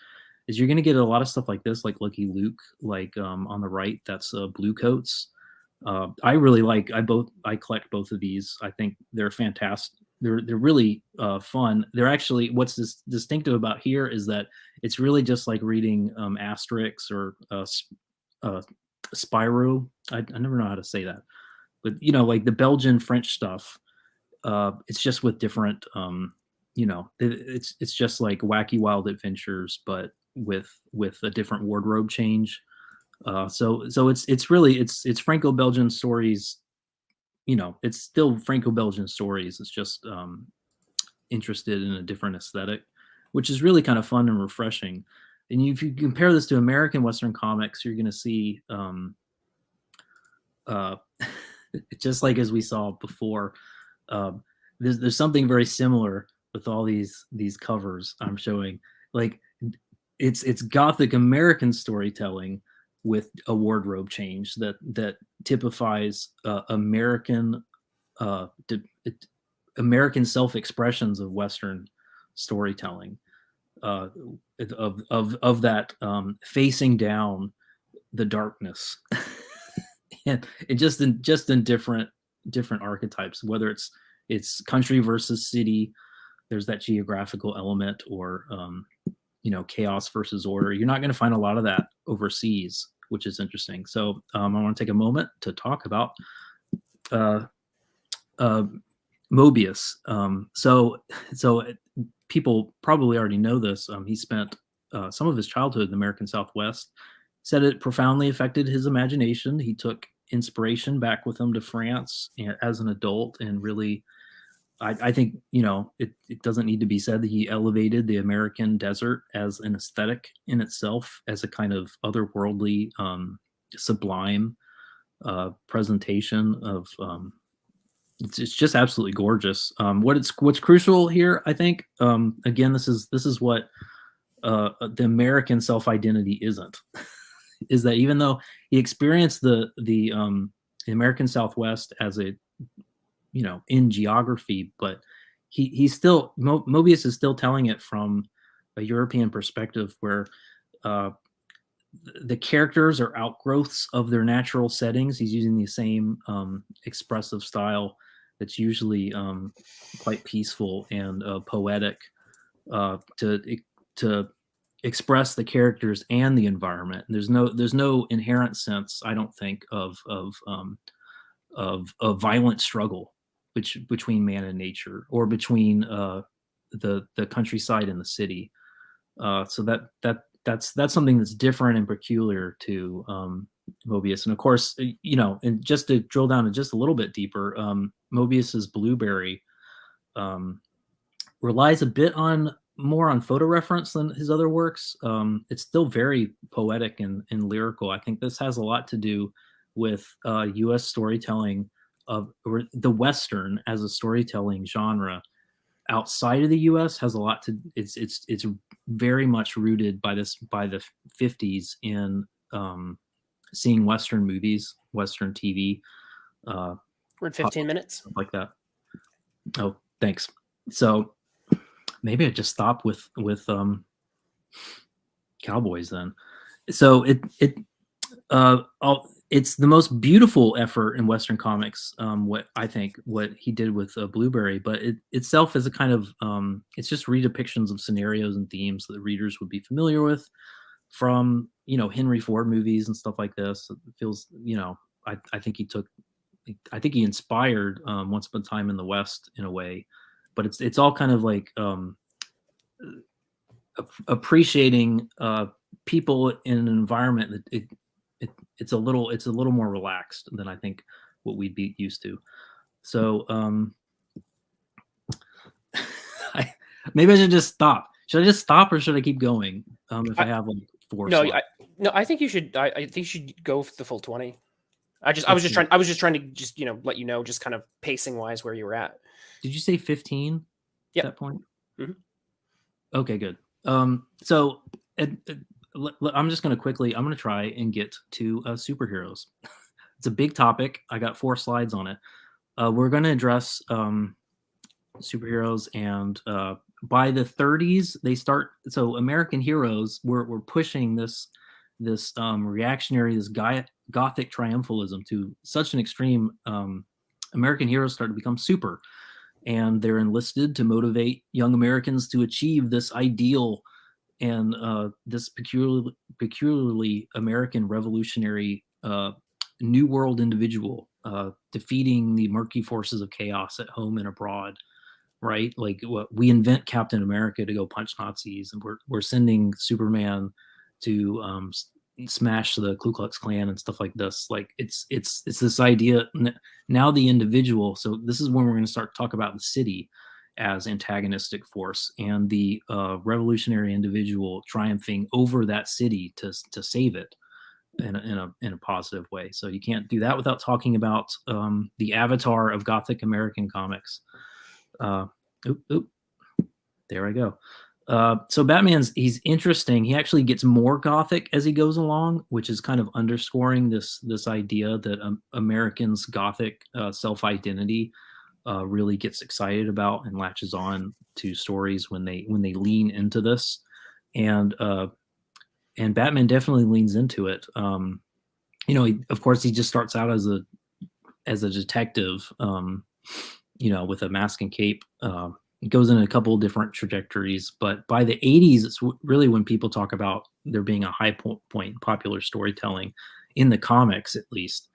is you're going to get a lot of stuff like this, like Lucky Luke, like on the right, that's Blue Coats. I really like. I collect both of these. I think they're fantastic. They're really fun. They're actually, what's distinctive about here is that it's really just like reading Asterix or Spyro. I never know how to say that, but like the Belgian French stuff. It's just with different, it's just like Wacky Wild Adventures, but with a different wardrobe change. So it's really it's Franco-Belgian stories. It's still Franco-Belgian stories. It's just interested in a different aesthetic, which is really kind of fun and refreshing. And if you compare this to American Western comics, you're going to see, just like as we saw before, there's something very similar with all these covers I'm showing. Like it's Gothic American storytelling with a wardrobe change that typifies American American self-expressions of Western storytelling, of that facing down the darkness, and just in different archetypes, whether it's country versus city. There's that geographical element, or chaos versus order. You're not going to find a lot of that overseas, which is interesting. So I want to take a moment to talk about Mobius. So people probably already know this. He spent some of his childhood in the American Southwest. Said it profoundly affected his imagination. He took inspiration back with him to France as an adult, and really, I think it doesn't need to be said that he elevated the American desert as an aesthetic in itself, as a kind of otherworldly, sublime presentation of. It's just absolutely gorgeous. What's crucial here, I think, again, this is what the American self-identity isn't. Is that even though he experienced the American Southwest as a in geography, but he's still Mobius is still telling it from a European perspective, where the characters are outgrowths of their natural settings. He's using the same expressive style that's usually quite peaceful and poetic to express the characters and the environment. There's no inherent sense, I don't think, of violent struggle between man and nature, or between the countryside and the city. So that's something that's different and peculiar to Mobius. And of course, and just to drill down just a little bit deeper, Mobius's Blueberry relies a bit more on photo reference than his other works. It's still very poetic and lyrical. I think this has a lot to do with U.S. storytelling or the Western as a storytelling genre outside of the U.S. has a lot to. It's very much rooted by the 50s in seeing Western movies, Western TV. We're at 15 minutes. Like that. Oh, thanks. So maybe I just stop with cowboys then. So it's the most beautiful effort in Western comics. What he did with Blueberry, but it itself is a kind of it's just redepictions of scenarios and themes that the readers would be familiar with from Henry Ford movies and stuff like this. It feels I think he inspired Once Upon a Time in the West in a way, but it's all kind of like appreciating people in an environment that it's a little more relaxed than I think what we'd be used to. So maybe I should just stop. Should I just stop, or should I keep going? If I have like four. No, I think you should. I think you should go for the full 20. I was just trying to let you know, just kind of pacing wise, where you were at. Did you say 15? Yep. At that point. Mm-hmm. Okay, good. So I'm just going to try and get to superheroes. It's a big topic. I got 4 slides on it. We're going to address superheroes, and by the 30s they start. So American heroes were pushing this reactionary, this gothic triumphalism to such an extreme. American heroes start to become super, and they're enlisted to motivate young Americans to achieve this ideal and this peculiarly American revolutionary new world individual, defeating the murky forces of chaos at home and abroad. Right, like we invent Captain America to go punch Nazis, and we're sending Superman to smash the Ku Klux Klan and stuff like this. Like it's this idea now, the individual. So this is when we're going to start to talk about the city as antagonistic force, and the revolutionary individual triumphing over that city to save it in a positive way. So you can't do that without talking about the avatar of Gothic American comics. There I go. So he's interesting. He actually gets more Gothic as he goes along, which is kind of underscoring this idea that Americans' Gothic self-identity really gets excited about and latches on to stories when they lean into this, and Batman definitely leans into it. Of course, he just starts out as a detective, with a mask and cape. It goes in a couple of different trajectories, but by the 80s, it's really when people talk about there being a high point in popular storytelling, in the comics at least.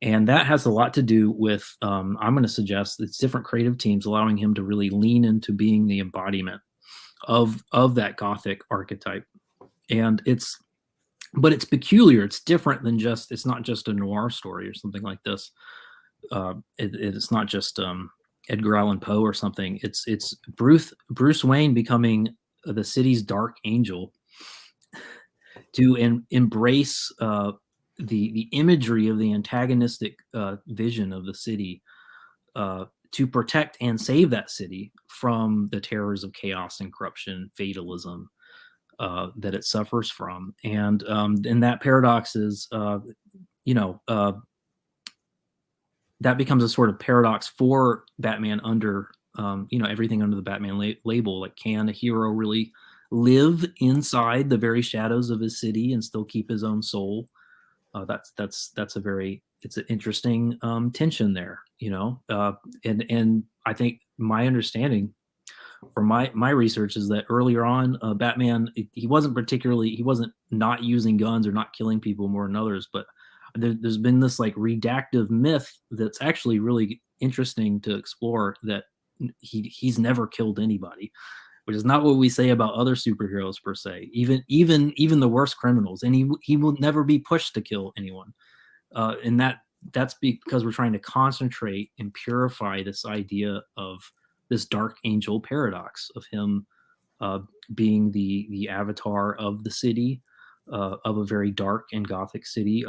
And that has a lot to do with, I'm going to suggest, it's different creative teams allowing him to really lean into being the embodiment of that Gothic archetype. And it's peculiar. It's different than it's not just a noir story or something like this. It's not just Edgar Allan Poe or something. It's Bruce Wayne becoming the city's dark angel to embrace the imagery of the antagonistic vision of the city, to protect and save that city from the terrors of chaos and corruption, fatalism that it suffers from. And that paradox is, that becomes a sort of paradox for Batman under, everything under the Batman label. Like, can a hero really live inside the very shadows of his city and still keep his own soul? That's it's an interesting tension there, and I think my understanding from my research is that earlier on, Batman, he wasn't not using guns or not killing people more than others, but there's been this like redactive myth that's actually really interesting to explore, that he's never killed anybody, which is not what we say about other superheroes per se, even the worst criminals, and he will never be pushed to kill anyone, and that's because we're trying to concentrate and purify this idea of this dark angel paradox of him being the avatar of the city, of a very dark and Gothic city,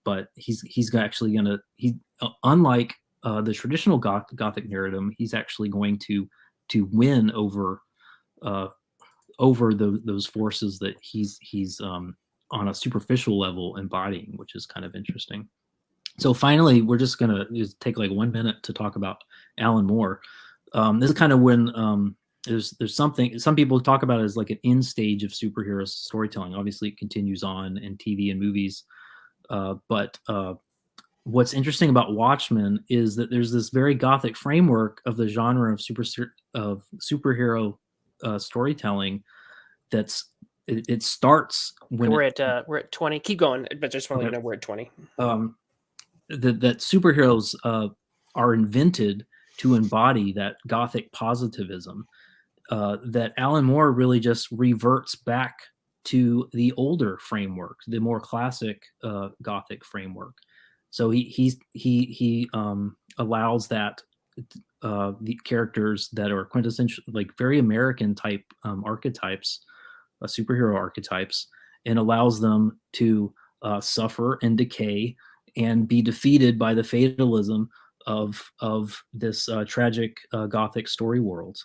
but he's actually unlike the traditional Gothic narrative, he's actually going to win over those forces that he's on a superficial level embodying, which is kind of interesting. So finally, we're just gonna take like 1 minute to talk about Alan Moore. This is kind of when there's something some people talk about it as like an end stage of superhero storytelling. Obviously, it continues on in TV and movies, but what's interesting about Watchmen is that there's this very Gothic framework of the genre of superhero storytelling. It starts when we're at 20. Keep going, but just want to let you know we're at 20. That superheroes are invented to embody that Gothic positivism, that Alan Moore really just reverts back to the older framework, the more classic Gothic framework. So he allows that the characters that are quintessential, like very American type archetypes, superhero archetypes, and allows them to suffer and decay and be defeated by the fatalism of this tragic Gothic story world.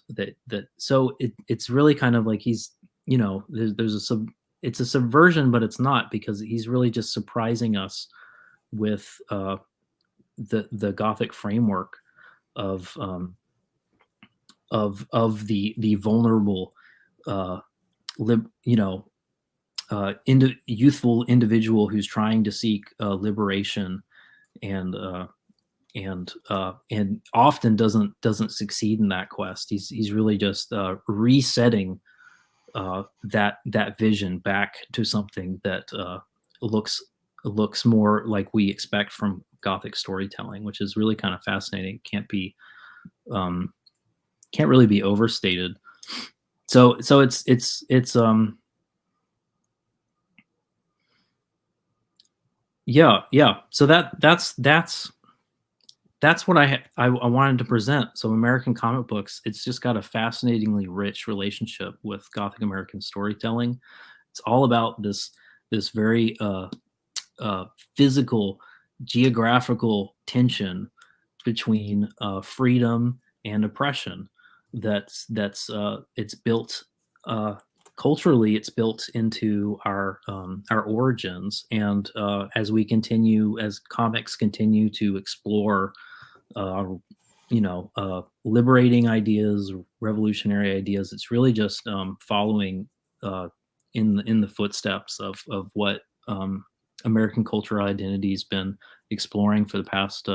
So it's really kind of like he's, it's a subversion, but it's not, because he's really just surprising us with the Gothic framework of the vulnerable, youthful individual who's trying to seek liberation, and often doesn't succeed in that quest. He's really just resetting that vision back to something that looks more like we expect from Gothic storytelling, which is really kind of fascinating. Can't really be overstated. So it's yeah. So that's what I wanted to present. So American comic books, it's just got a fascinatingly rich relationship with Gothic American storytelling. It's all about this very physical, geographical tension between freedom and oppression. It's built culturally. It's built into our origins, and as comics continue to explore liberating ideas, revolutionary ideas, it's really just following in the footsteps of what American cultural identity has been exploring for the past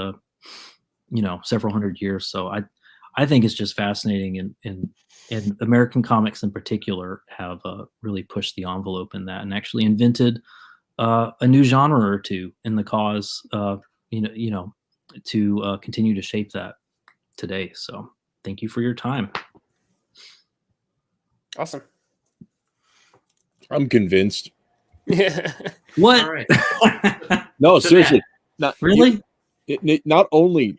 several hundred years. So I think it's just fascinating, and American comics in particular have really pushed the envelope in that, and actually invented a new genre or two in the cause, to continue to shape that today. So thank you for your time. Awesome. I'm convinced. What? All right. No, So seriously. Really? Not only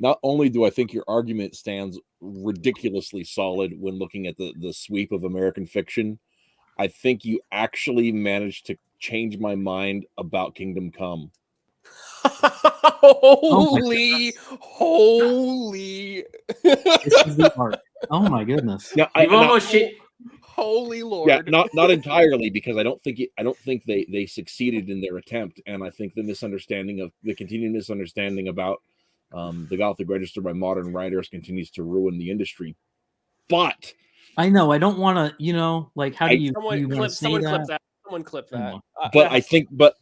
do I think your argument stands ridiculously solid when looking at the sweep of American fiction, I think you actually managed to change my mind about Kingdom Come. Holy. This is the art. Oh my goodness. Now, You've almost Holy Lord. yeah, not entirely, because I don't think they succeeded in their attempt, and I think the continued misunderstanding about the Gothic Register by modern writers continues to ruin the industry. But I know I don't want to, how do you Someone you want to clip, say someone clip that? that. Someone clip that. but I think but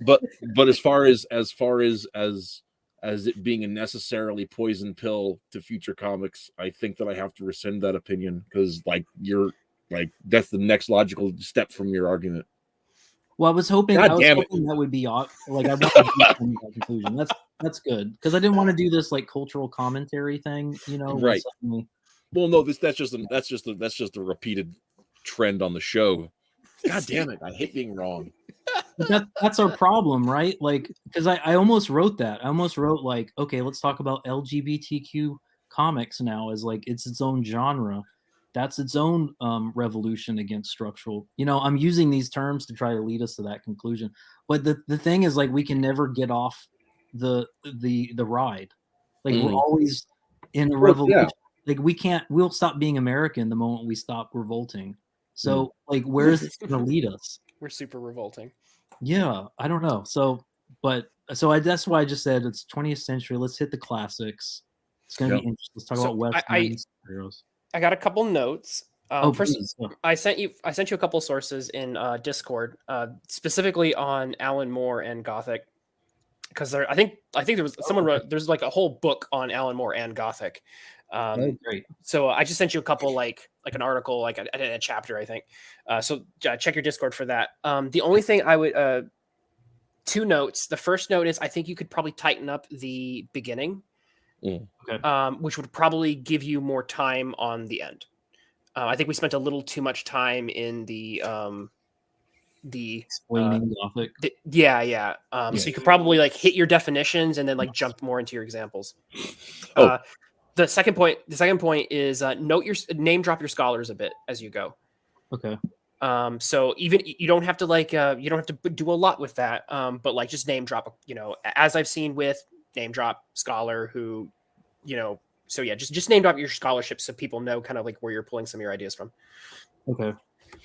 as far as it being a necessarily poison pill to future comics, I think that I have to rescind that opinion, because that's the next logical step from your argument. Well, I was hoping God that damn it. would be I wanted to come to that conclusion. That's good, because I didn't want to do this cultural commentary thing, Right. suddenly. Well, no, that's just a repeated trend on the show. God damn it! I hate being wrong. That's our problem, right? Because I almost wrote that. I almost wrote okay, let's talk about LGBTQ comics now as it's its own genre. That's its own revolution against structural. I'm using these terms to try to lead us to that conclusion. But the thing is, we can never get off the ride. We're always in a revolution. Yeah. We'll stop being American the moment we stop revolting. So where is this going to lead us? We're super revolting. Yeah, I don't know. That's why I just said it's 20th century. Let's hit the classics. It's going to be interesting. Let's talk about Western heroes. I got a couple notes. First, please. I sent you a couple sources in Discord, specifically on Alan Moore and Gothic, because I think there was someone wrote, there's a whole book on Alan Moore and Gothic. Great. So I just sent you a couple, like an article, a chapter, I think. So check your Discord for that. The only thing I would, two notes. The first note is I think you could probably tighten up the beginning. Okay. Which would probably give you more time on the end. I think we spent a little too much time in the explaining Gothic. Yeah. So you could probably hit your definitions and then jump more into your examples. The second point is name drop your scholars a bit as you go. Okay. So even you don't have to you don't have to do a lot with that. But just name drop, as I've seen with name drop scholar who, so yeah, just name drop your scholarship so people know kind of where you're pulling some of your ideas from. Okay.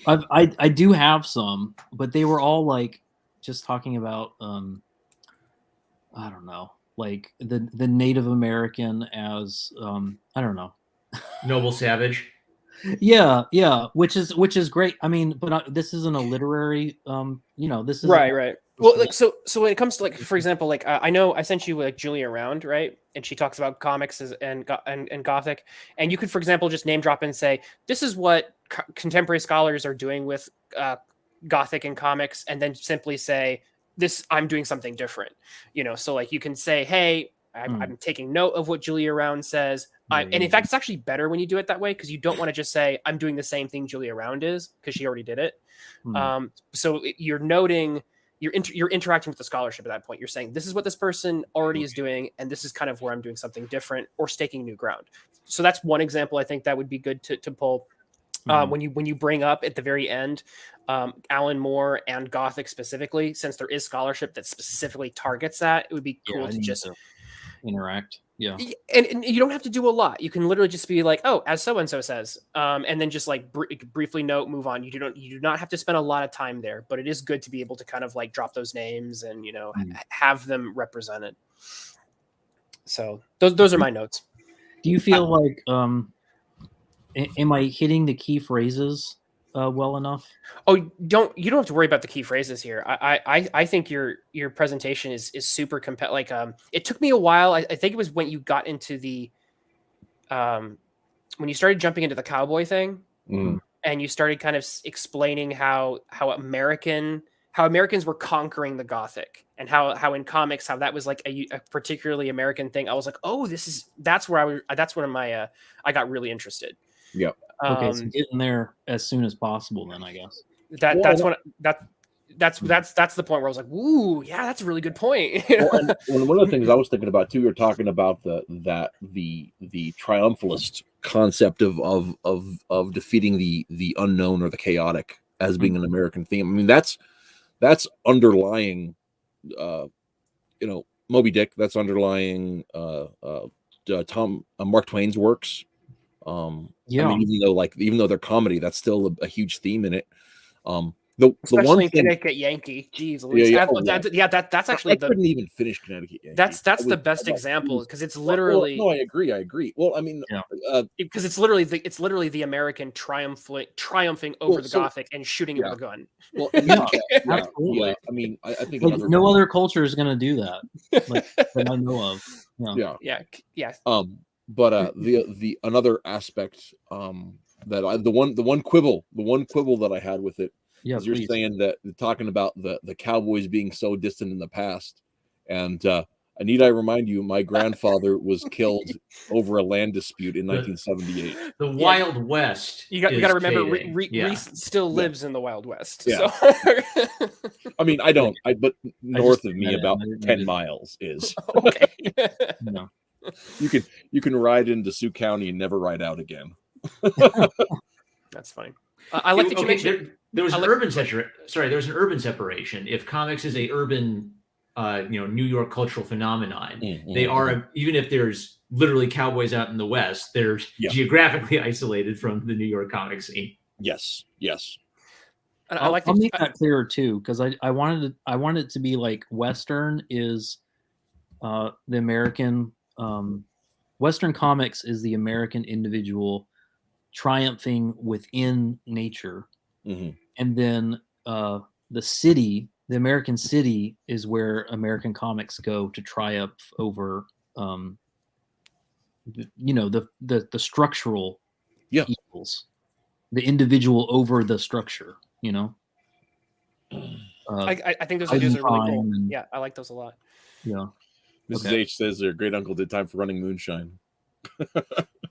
I do have some, but they were all just talking about I don't know, like the Native American as I don't know. Noble savage. Yeah, which is great. I mean, but this isn't a literary. This is Right. Well, like so when it comes to like, for example, like I know I sent you like Julia Round, right? And she talks about comics and Gothic, and you could, for example, just name drop and say this is what contemporary scholars are doing with Gothic and comics, and then simply say this, I'm doing something different. So like you can say, hey, I'm taking note of what Julia Round says. And in fact, it's actually better when you do it that way, because you don't want to just say I'm doing the same thing Julia Round is, because she already did it. So you're noting, you're interacting with the scholarship at that point. You're saying this is what this person already is doing, and this is kind of where I'm doing something different or staking new ground. So that's one example I think that would be good to pull. When you bring up at the very end Alan Moore and Gothic specifically, since there is scholarship that specifically targets that, it would be cool to just interact. Yeah, and you don't have to do a lot. You can literally just be like, oh, as so and so says, and then just like briefly note, move on. You do not have to spend a lot of time there, but it is good to be able to kind of like drop those names and have them represented. So those are my notes. Do you feel like am I hitting the key phrases well enough? Oh, you don't have to worry about the key phrases here. I think your presentation is super compelling. Like it took me a while. I think it was when you got into the when you started jumping into the cowboy thing, and you started kind of explaining how Americans were conquering the Gothic, and how in comics how that was like a particularly American thing. I was like, oh, that's when I got really interested. Yeah. Okay, so get in there as soon as possible, then I guess. That's the point where I was like, ooh, yeah, that's a really good point. And one of the things I was thinking about too, you're talking about the triumphalist concept of defeating the unknown or the chaotic as being an American theme. I mean, that's underlying, Moby Dick. That's underlying Mark Twain's works. I mean, even though they're comedy, that's still a huge theme in it. Especially one in thing, Connecticut Yankee. Jeez, Louise. That's actually I couldn't even finish Connecticut Yankee. That's the best example, because it's literally. No, I agree. Well, I mean, because it's literally the American triumphing over the Gothic and shooting it with a gun. Well, absolutely. I mean, I think like, no other culture is going to do that, like, that I know of. Yeah. But the another aspect that the one quibble that I had with it is you're saying that talking about the Cowboys being so distant in the past, and need I remind you, my grandfather was killed over a land dispute in 1978. The Wild West. You got to remember, Reese still lives in the Wild West. Yeah. So. I mean, but north of me about 10 miles is. Okay. No. You can ride into Sioux County and never ride out again. That's fine. I like that you mentioned there was an urban separation. If comics is a urban, New York cultural phenomenon, they are, even if there's literally cowboys out in the West, they're geographically isolated from the New York comic scene. Yes. And I'll make that clearer too, because I wanted it to be like Western is the American. Western comics is the American individual triumphing within nature, and then the American city is where American comics go to triumph over, the structural evils, the individual over the structure. I think those ideas are really cool. Yeah, I like those a lot. Yeah. Mrs. H says their great uncle did time for running moonshine.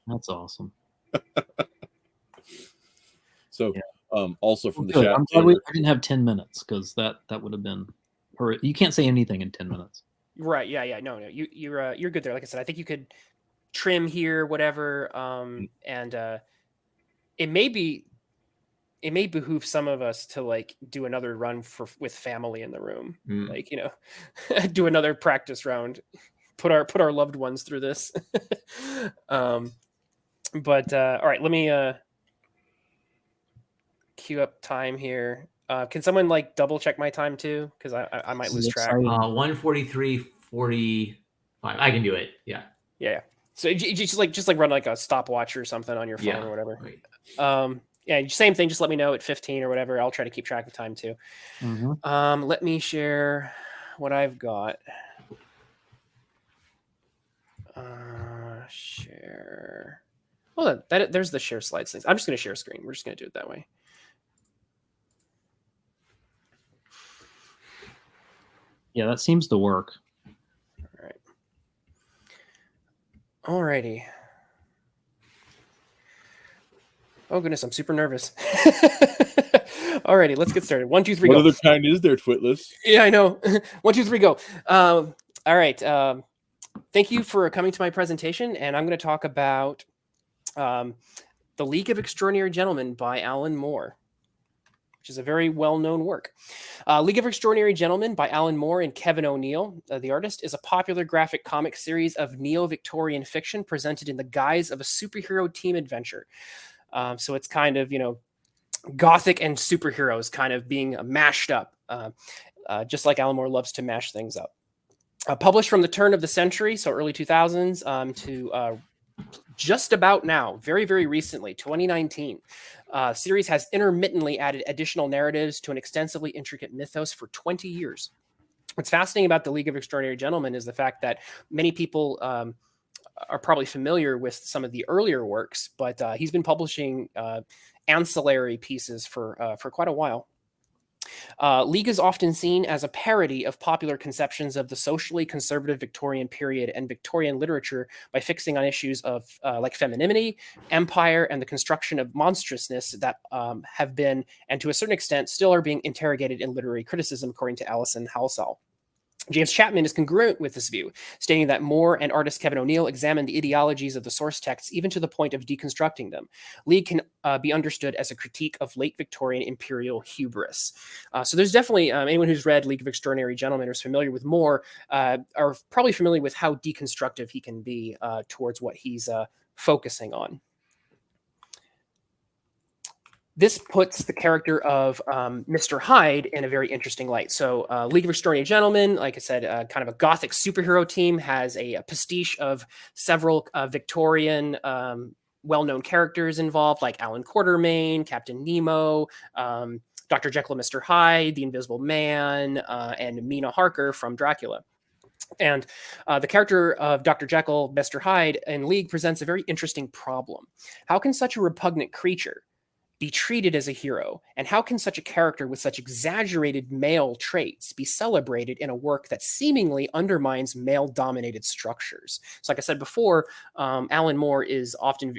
That's awesome. So, also from the chat, chat, I'm glad I didn't have 10 minutes, because that would have been. You can't say anything in 10 minutes. Right? Yeah. No. You're good there. Like I said, I think you could trim here, whatever. And it may behoove some of us to like do another run with family in the room, like do another practice round, put our loved ones through this. But all right, let me queue up time here. Can someone like double check my time too? Because I might lose track. 1:43:45. Fine, I can do it. Yeah. Yeah. So you just like run like a stopwatch or something on your phone Yeah. or whatever. Right. Yeah, same thing. Just let me know at 15 or whatever. I'll try to keep track of time too. Let me share what I've got. Share. Well, there's the share slides things. I'm just going to share screen. We're just going to do it that way. Yeah, that seems to work. All right. Alrighty. Oh goodness, I'm super nervous. Alrighty, let's get started. 1, 2, 3, What go. other kind is there, Twitless? Yeah, I know. 1, 2, 3, go. All right. Thank you for coming to my presentation, and I'm going to talk about The League of Extraordinary Gentlemen by Alan Moore, which is a very well-known work. League of Extraordinary Gentlemen by Alan Moore and Kevin O'Neill, the artist, is a popular graphic comic series of neo-Victorian fiction presented in the guise of a superhero team adventure. So it's kind of, Gothic and superheroes kind of being mashed up, just like Alan Moore loves to mash things up. Published from the turn of the century, so early 2000s, to just about now, very, very recently, 2019. Series has intermittently added additional narratives to an extensively intricate mythos for 20 years. What's fascinating about the League of Extraordinary Gentlemen is the fact that many people are probably familiar with some of the earlier works, but he's been publishing ancillary pieces for quite a while. League is often seen as a parody of popular conceptions of the socially conservative Victorian period and Victorian literature by fixing on issues of like femininity, empire, and the construction of monstrousness that have been, and to a certain extent, still are being interrogated in literary criticism, according to Alison Halsall. James Chapman is congruent with this view, stating that Moore and artist Kevin O'Neill examined the ideologies of the source texts even to the point of deconstructing them. League can be understood as a critique of late Victorian imperial hubris. So there's definitely, anyone who's read League of Extraordinary Gentlemen or is familiar with Moore are probably familiar with how deconstructive he can be towards what he's focusing on. This puts the character of Mr. Hyde in a very interesting light. So League of Extraordinary Gentlemen, like I said, kind of a Gothic superhero team, has a pastiche of several Victorian well-known characters involved, like Alan Quatermain, Captain Nemo, Dr. Jekyll and Mr. Hyde, the Invisible Man, and Mina Harker from Dracula. And the character of Dr. Jekyll, Mr. Hyde in League presents a very interesting problem. How can such a repugnant creature be treated as a hero? And how can such a character with such exaggerated male traits be celebrated in a work that seemingly undermines male-dominated structures? So like I said before, Alan Moore is often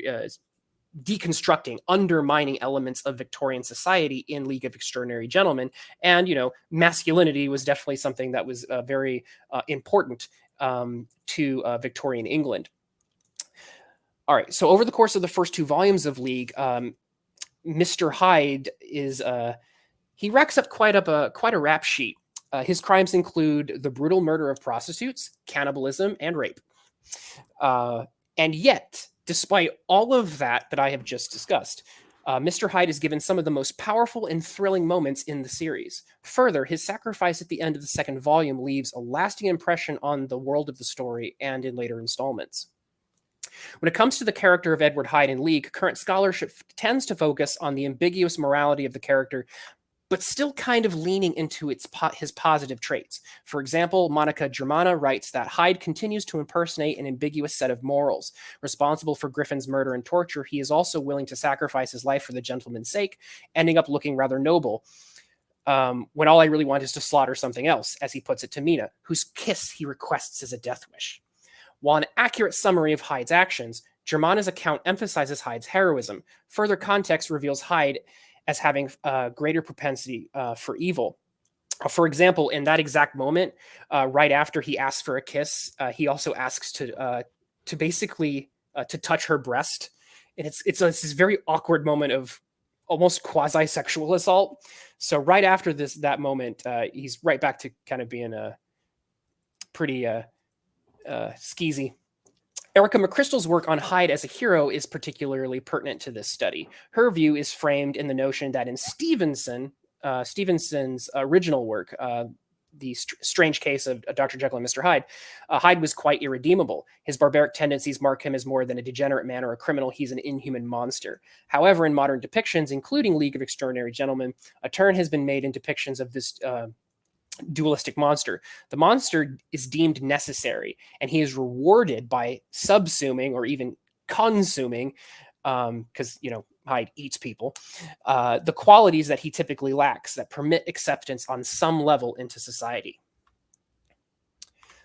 deconstructing, undermining elements of Victorian society in League of Extraordinary Gentlemen. And, masculinity was definitely something that was very important to Victorian England. All right, so over the course of the first 2 volumes of League, Mr. Hyde is he racks up quite a rap sheet. His crimes include the brutal murder of prostitutes, cannibalism, and rape. And yet, despite all of that I have just discussed, Mr. Hyde is given some of the most powerful and thrilling moments in the series. Further, his sacrifice at the end of the 2nd volume leaves a lasting impression on the world of the story and in later installments. When it comes to the character of Edward Hyde in League, current scholarship tends to focus on the ambiguous morality of the character, but still kind of leaning into his positive traits. For example, Monica Germana writes that Hyde continues to impersonate an ambiguous set of morals. Responsible for Griffin's murder and torture, he is also willing to sacrifice his life for the gentleman's sake, ending up looking rather noble. When all I really want is to slaughter something else, as he puts it to Mina, whose kiss he requests as a death wish. While an accurate summary of Hyde's actions, Germana's account emphasizes Hyde's heroism. Further context reveals Hyde as having a greater propensity for evil. For example, in that exact moment, right after he asks for a kiss, he also asks to basically to touch her breast, and it's this very awkward moment of almost quasi-sexual assault. So right after that moment, he's right back to kind of being a pretty skeezy. Erica McChrystal's work on Hyde as a hero is particularly pertinent to this study. Her view is framed in the notion that in Stevenson's original work, strange case of Dr. Jekyll and Mr. Hyde, Hyde was quite irredeemable. His barbaric tendencies mark him as more than a degenerate man or a criminal. He's an inhuman monster. However, in modern depictions, including League of Extraordinary Gentlemen, a turn has been made in depictions of this dualistic monster. The monster is deemed necessary, and he is rewarded by subsuming or even consuming, because Hyde eats people, the qualities that he typically lacks that permit acceptance on some level into society.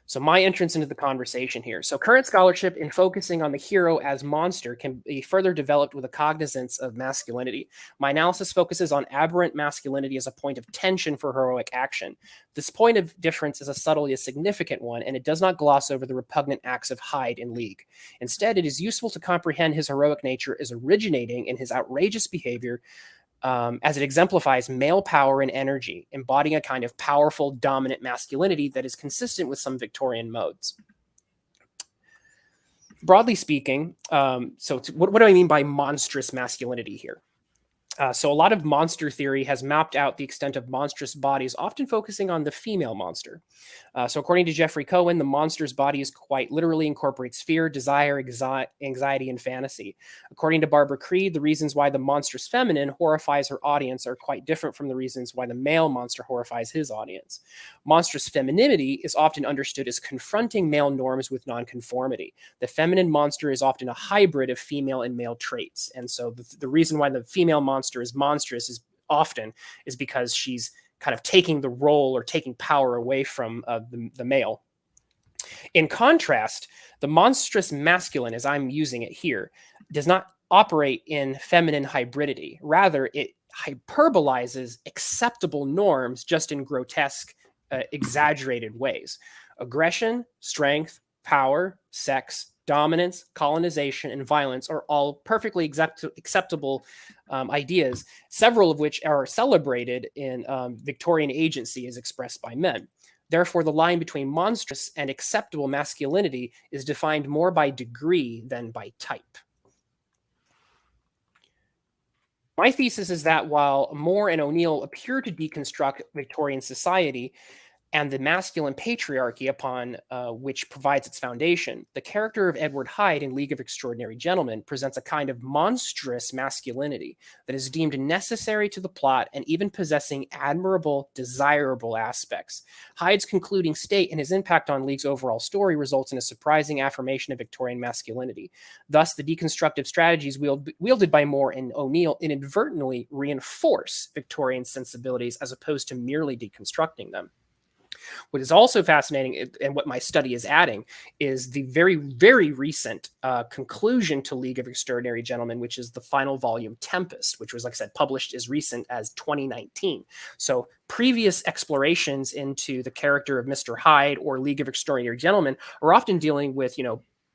So my entrance into the conversation here. So current scholarship in focusing on the hero as monster can be further developed with a cognizance of masculinity. My analysis focuses on aberrant masculinity as a point of tension for heroic action. This point of difference is a subtly a significant one, and it does not gloss over the repugnant acts of Hyde in League. Instead, it is useful to comprehend his heroic nature as originating in his outrageous behavior, as it exemplifies male power and energy, embodying a kind of powerful, dominant masculinity that is consistent with some Victorian modes. Broadly speaking, what do I mean by monstrous masculinity here? So a lot of monster theory has mapped out the extent of monstrous bodies, often focusing on the female monster. So according to Jeffrey Cohen, the monster's body is quite literally incorporates fear, desire, anxiety, and fantasy. According to Barbara Creed, the reasons why the monstrous feminine horrifies her audience are quite different from the reasons why the male monster horrifies his audience. Monstrous femininity is often understood as confronting male norms with nonconformity. The feminine monster is often a hybrid of female and male traits. And so the reason why the female monster is monstrous is because she's kind of taking the role or taking power away from the male. In contrast, the monstrous masculine, as I'm using it here, does not operate in feminine hybridity. Rather, it hyperbolizes acceptable norms just in grotesque, exaggerated ways. Aggression, strength, power, sex, dominance, colonization, and violence are all perfectly acceptable ideas, several of which are celebrated in Victorian agency as expressed by men. Therefore, the line between monstrous and acceptable masculinity is defined more by degree than by type. My thesis is that while Moore and O'Neill appear to deconstruct Victorian society and the masculine patriarchy upon which provides its foundation, the character of Edward Hyde in League of Extraordinary Gentlemen presents a kind of monstrous masculinity that is deemed necessary to the plot and even possessing admirable, desirable aspects. Hyde's concluding state and his impact on League's overall story results in a surprising affirmation of Victorian masculinity. Thus, the deconstructive strategies wielded by Moore and O'Neill inadvertently reinforce Victorian sensibilities as opposed to merely deconstructing them. What is also fascinating, and what my study is adding, is the very, very recent conclusion to League of Extraordinary Gentlemen, which is the final volume, Tempest, which was, like I said, published as recent as 2019. So previous explorations into the character of Mr. Hyde or League of Extraordinary Gentlemen are often dealing with,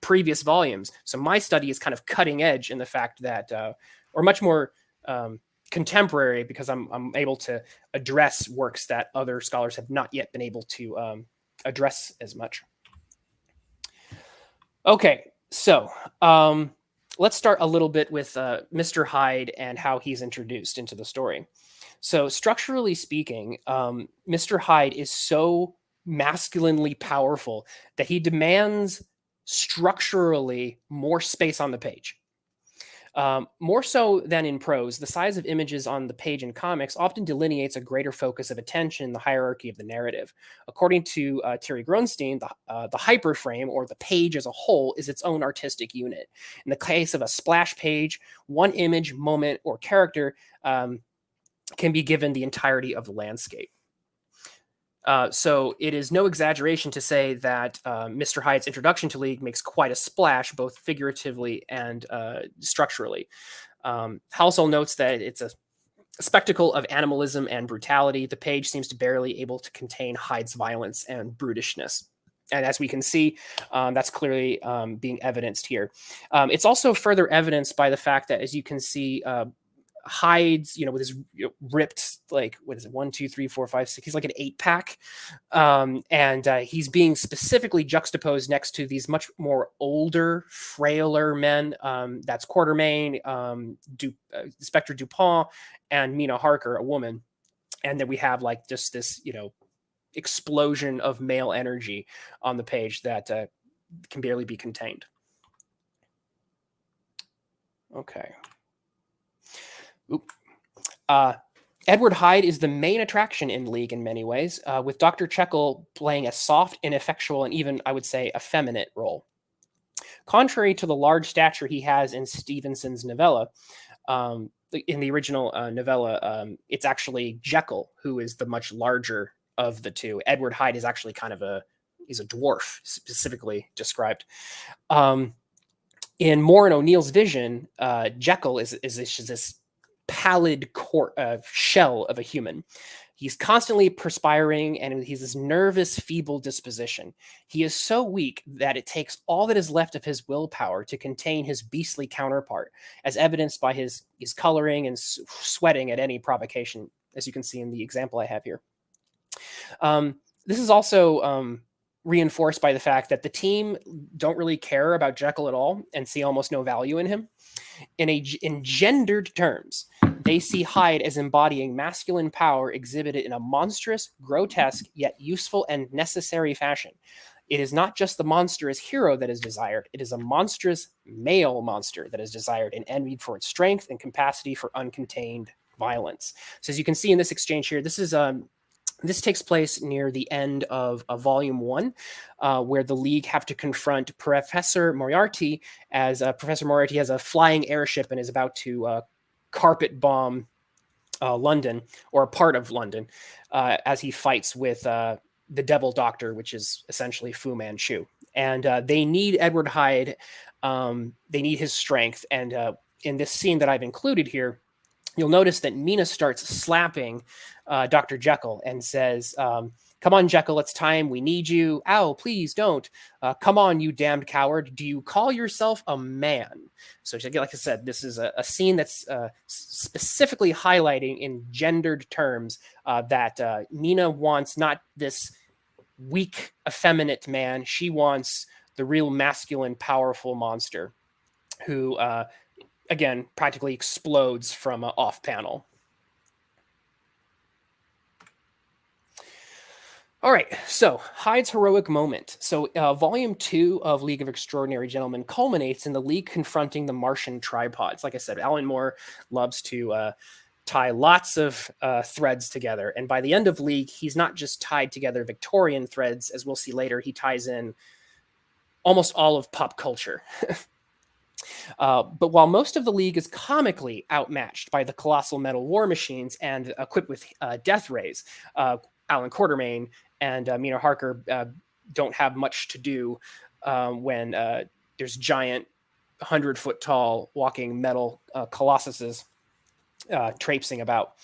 previous volumes. So my study is kind of cutting edge in the fact that, or much more contemporary, because I'm able to address works that other scholars have not yet been able to address as much. Okay, so let's start a little bit with Mr. Hyde and how he's introduced into the story. So structurally speaking, Mr. Hyde is so masculinely powerful that he demands structurally more space on the page. More so than in prose, the size of images on the page in comics often delineates a greater focus of attention in the hierarchy of the narrative. According to Terry Grunstein, the hyperframe, or the page as a whole, is its own artistic unit. In the case of a splash page, one image, moment, or character can be given the entirety of the landscape. So it is no exaggeration to say that Mr. Hyde's introduction to League makes quite a splash, both figuratively and structurally. Halsall notes that it's a spectacle of animalism and brutality. The page seems to barely able to contain Hyde's violence and brutishness. And as we can see, that's clearly being evidenced here. It's also further evidenced by the fact that, as you can see, Hyde's, with his ripped, like, what is it, 1, 2, 3, 4, 5, 6, he's like an 8-pack, and he's being specifically juxtaposed next to these much more older, frailer men. That's Quatermain, Inspector Dupont, and Mina Harker, a woman. And then we have like just this, explosion of male energy on the page that can barely be contained. Okay. Oop. Edward Hyde is the main attraction in League in many ways, with Dr. Jekyll playing a soft, ineffectual, and even, I would say, effeminate role. Contrary to the large stature he has in Stevenson's novella, in the original novella, it's actually Jekyll who is the much larger of the two. Edward Hyde is actually he's a dwarf, specifically described. In Moore and O'Neill's vision, Jekyll is this pallid shell of a human. He's constantly perspiring, and he's this nervous, feeble disposition. He is so weak that it takes all that is left of his willpower to contain his beastly counterpart, as evidenced by his coloring and sweating at any provocation, as you can see in the example I have here. This is also reinforced by the fact that the team don't really care about Jekyll at all and see almost no value in him. In gendered terms, they see Hyde as embodying masculine power exhibited in a monstrous, grotesque, yet useful and necessary fashion. It is not just the monstrous hero that is desired, it is a monstrous male monster that is desired and envied for its strength and capacity for uncontained violence. So as you can see in this exchange here, this takes place near the end of Volume 1, where the League have to confront Professor Moriarty, as Professor Moriarty has a flying airship and is about to carpet bomb London, or a part of London, as he fights with the Devil Doctor, which is essentially Fu Manchu. And they need Edward Hyde. They need his strength. And in this scene that I've included here, you'll notice that Mina starts slapping Dr. Jekyll and says, come on, Jekyll, it's time. We need you. Ow, please don't. Come on, you damned coward. Do you call yourself a man? So like I said, this is a scene that's specifically highlighting in gendered terms that Mina wants not this weak, effeminate man. She wants the real masculine, powerful monster who, again, practically explodes from off panel. All right, so Hyde's heroic moment. So Volume 2 of League of Extraordinary Gentlemen culminates in the League confronting the Martian tripods. Like I said, Alan Moore loves to tie lots of threads together. And by the end of League, he's not just tied together Victorian threads. As we'll see later, he ties in almost all of pop culture. But while most of the League is comically outmatched by the colossal metal war machines and equipped with death rays, Alan Quartermain and Mina Harker don't have much to do when there's giant 100-foot tall walking metal colossuses traipsing about.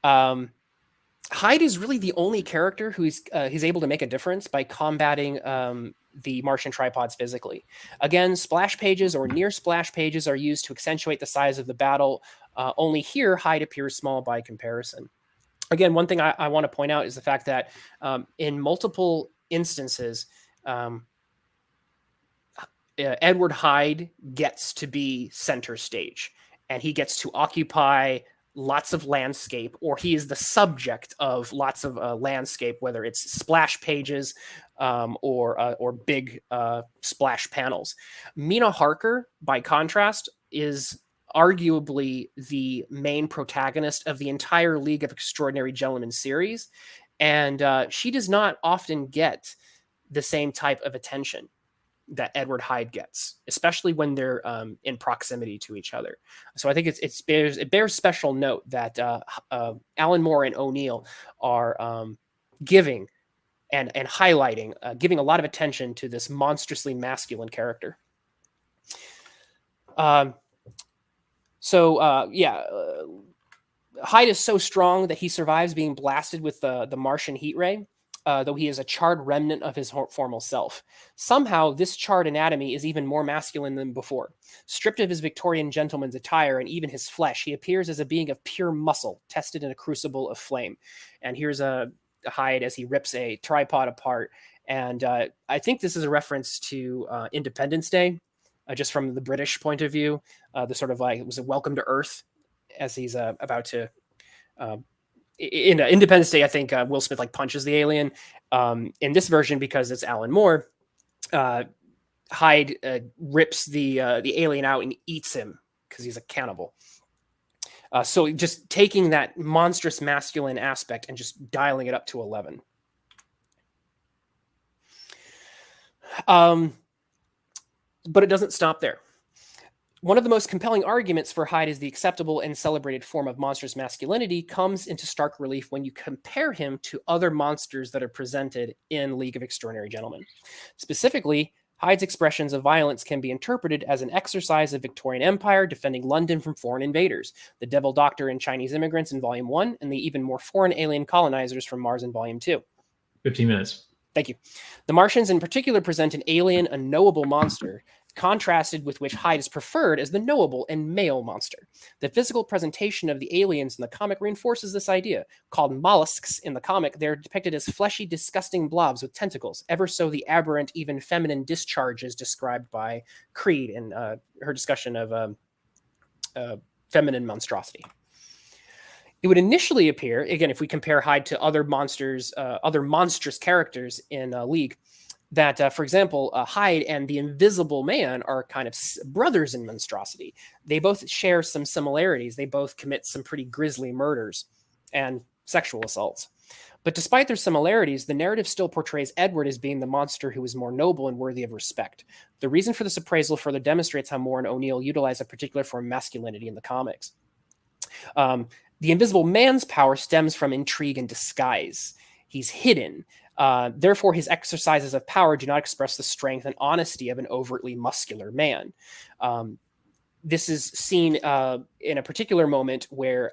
Hyde is really the only character who's able to make a difference by combating the Martian tripods physically. Again, splash pages or near splash pages are used to accentuate the size of the battle. Only here, Hyde appears small by comparison. Again, one thing I want to point out is the fact that in multiple instances, Edward Hyde gets to be center stage, and he gets to occupy lots of landscape, or he is the subject of lots of landscape, whether it's splash pages or big splash panels. Mina Harker, by contrast, is arguably the main protagonist of the entire League of Extraordinary Gentlemen series, and she does not often get the same type of attention that Edward Hyde gets, especially when they're in proximity to each other. So I think it bears special note that Alan Moore and O'Neill are giving and highlighting, giving a lot of attention to this monstrously masculine character. Hyde is so strong that he survives being blasted with the Martian heat ray, though he is a charred remnant of his former self. Somehow, this charred anatomy is even more masculine than before. Stripped of his Victorian gentleman's attire and even his flesh, he appears as a being of pure muscle, tested in a crucible of flame. And here's a Hyde as he rips a tripod apart. And I think this is a reference to Independence Day, just from the British point of view. The sort of like, it was a welcome to Earth as he's about to in Independence Day, I think Will Smith like punches the alien. In this version, because it's Alan Moore, Hyde rips the alien out and eats him because he's a cannibal. So just taking that monstrous masculine aspect and just dialing it up to 11. But it doesn't stop there. One of the most compelling arguments for Hyde as the acceptable and celebrated form of monstrous masculinity comes into stark relief when you compare him to other monsters that are presented in League of Extraordinary Gentlemen. Specifically, Hyde's expressions of violence can be interpreted as an exercise of Victorian Empire defending London from foreign invaders, the Devil Doctor and Chinese immigrants in Volume 1, and the even more foreign alien colonizers from Mars in Volume 2. 15 minutes. Thank you. The Martians in particular present an alien, unknowable monster, contrasted with which Hyde is preferred as the knowable and male monster. The physical presentation of the aliens in the comic reinforces this idea. Called mollusks in the comic, they're depicted as fleshy, disgusting blobs with tentacles, ever so the aberrant, even feminine discharges described by Creed in her discussion of feminine monstrosity. It would initially appear, again, if we compare Hyde to other monsters, other monstrous characters in League, that, for example, Hyde and the Invisible Man are kind of brothers in monstrosity. They both share some similarities. They both commit some pretty grisly murders and sexual assaults. But despite their similarities, the narrative still portrays Edward as being the monster who is more noble and worthy of respect. The reason for this appraisal further demonstrates how Moore and O'Neill utilize a particular form of masculinity in the comics. The Invisible Man's power stems from intrigue and disguise. He's hidden. Therefore, his exercises of power do not express the strength and honesty of an overtly muscular man. This is seen in a particular moment where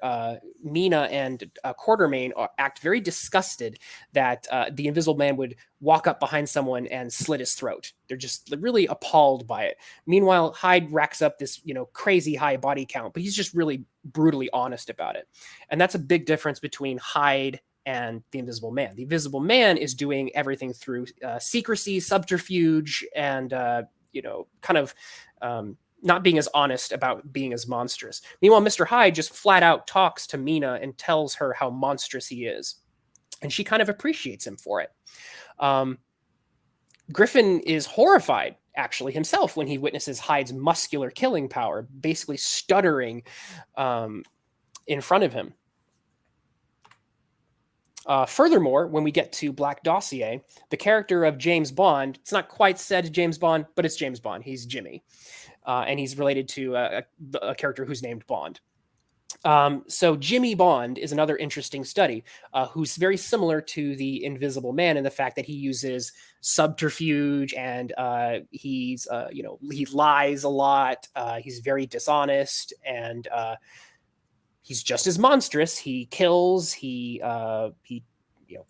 Mina and Quartermain act very disgusted that the Invisible Man would walk up behind someone and slit his throat. They're just really appalled by it. Meanwhile, Hyde racks up this, crazy high body count, but he's just really brutally honest about it. And that's a big difference between Hyde and the Invisible Man. The Invisible Man is doing everything through secrecy, subterfuge, and not being as honest about being as monstrous. Meanwhile, Mr. Hyde just flat out talks to Mina and tells her how monstrous he is. And she kind of appreciates him for it. Griffin is horrified, actually, himself when he witnesses Hyde's muscular killing power, basically stuttering in front of him. Furthermore, when we get to Black Dossier, the character of James Bond, it's not quite said James Bond, but it's James Bond. He's Jimmy. And he's related to a character who's named Bond. So Jimmy Bond is another interesting study, who's very similar to the Invisible Man in the fact that he uses subterfuge and he lies a lot. He's very dishonest and he's just as monstrous. He kills. A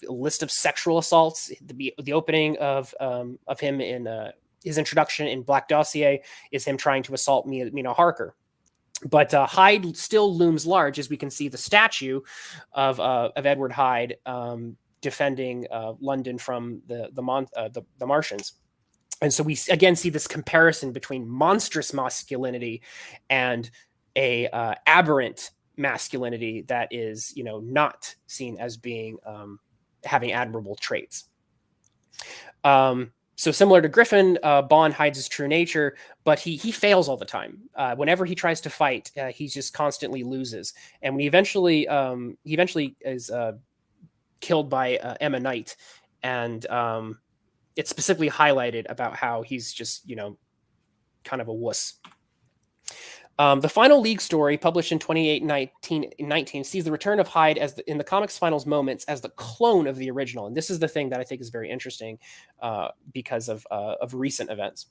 list of sexual assaults. The opening of him in his introduction in Black Dossier is him trying to assault Mina Harker. But Hyde still looms large, as we can see the statue of Edward Hyde defending London from the Martians. And so we again see this comparison between monstrous masculinity and a aberrant masculinity that is, not seen as being having admirable traits. So similar to Griffin, Bond hides his true nature, but he fails all the time. Whenever he tries to fight, he just constantly loses. And when he eventually is killed by Emma Knight, and it's specifically highlighted about how he's just kind of a wuss. The final League story, published in 1919, sees the return of Hyde in the comics' finals moments as the clone of the original. And this is the thing that I think is very interesting because of recent events.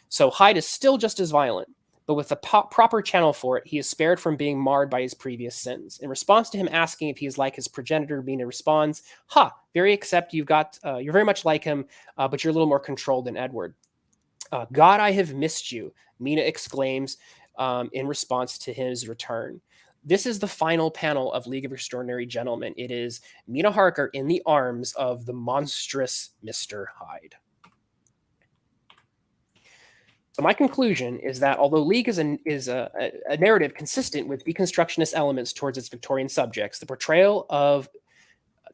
So Hyde is still just as violent, but with the proper channel for it, he is spared from being marred by his previous sins. In response to him asking if he is like his progenitor, Mina responds, very accept, you're very much like him, but you're a little more controlled than Edward. God, I have missed you, Mina exclaims, in response to his return. This is the final panel of League of Extraordinary Gentlemen. It is Mina Harker in the arms of the monstrous Mr. Hyde. So my conclusion is that although League is a narrative consistent with deconstructionist elements towards its Victorian subjects, the portrayal of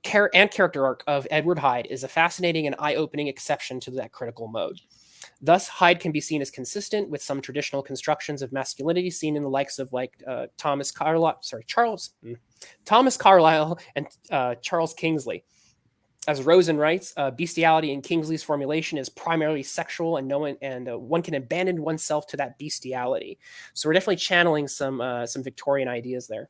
character arc of Edward Hyde is a fascinating and eye-opening exception to that critical mode. Thus, Hyde can be seen as consistent with some traditional constructions of masculinity seen in the likes of Thomas Carlyle and Charles Kingsley. As Rosen writes, bestiality in Kingsley's formulation is primarily sexual, and one can abandon oneself to that bestiality. So we're definitely channeling some Victorian ideas there.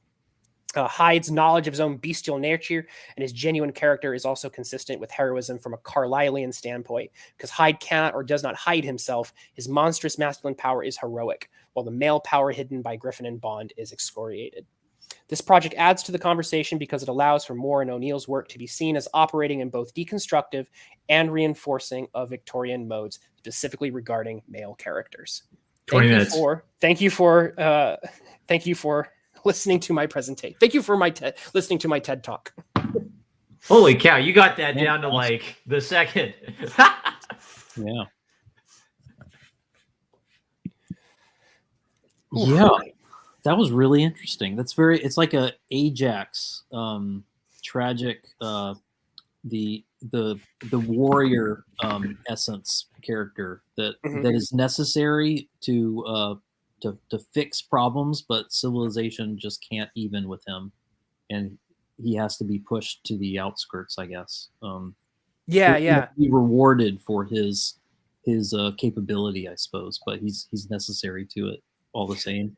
Hyde's knowledge of his own bestial nature and his genuine character is also consistent with heroism from a Carlylean standpoint, because Hyde cannot or does not hide himself. His monstrous masculine power is heroic, while the male power hidden by Griffin and Bond is excoriated. This project adds to the conversation because it allows for Moore and O'Neill's work to be seen as operating in both deconstructive and reinforcing of Victorian modes, specifically regarding male characters. 20 minutes. Thank you for listening to my presentation. Thank you for listening to my TED Talk. Holy cow, you got that down to like the second. Yeah. Yeah. That was really interesting. It's like a Ajax tragic the warrior essence character that is necessary to fix problems, but civilization just can't even with him, and he has to be pushed to the outskirts, I guess. Be rewarded for his capability, I suppose, but he's necessary to it all the same.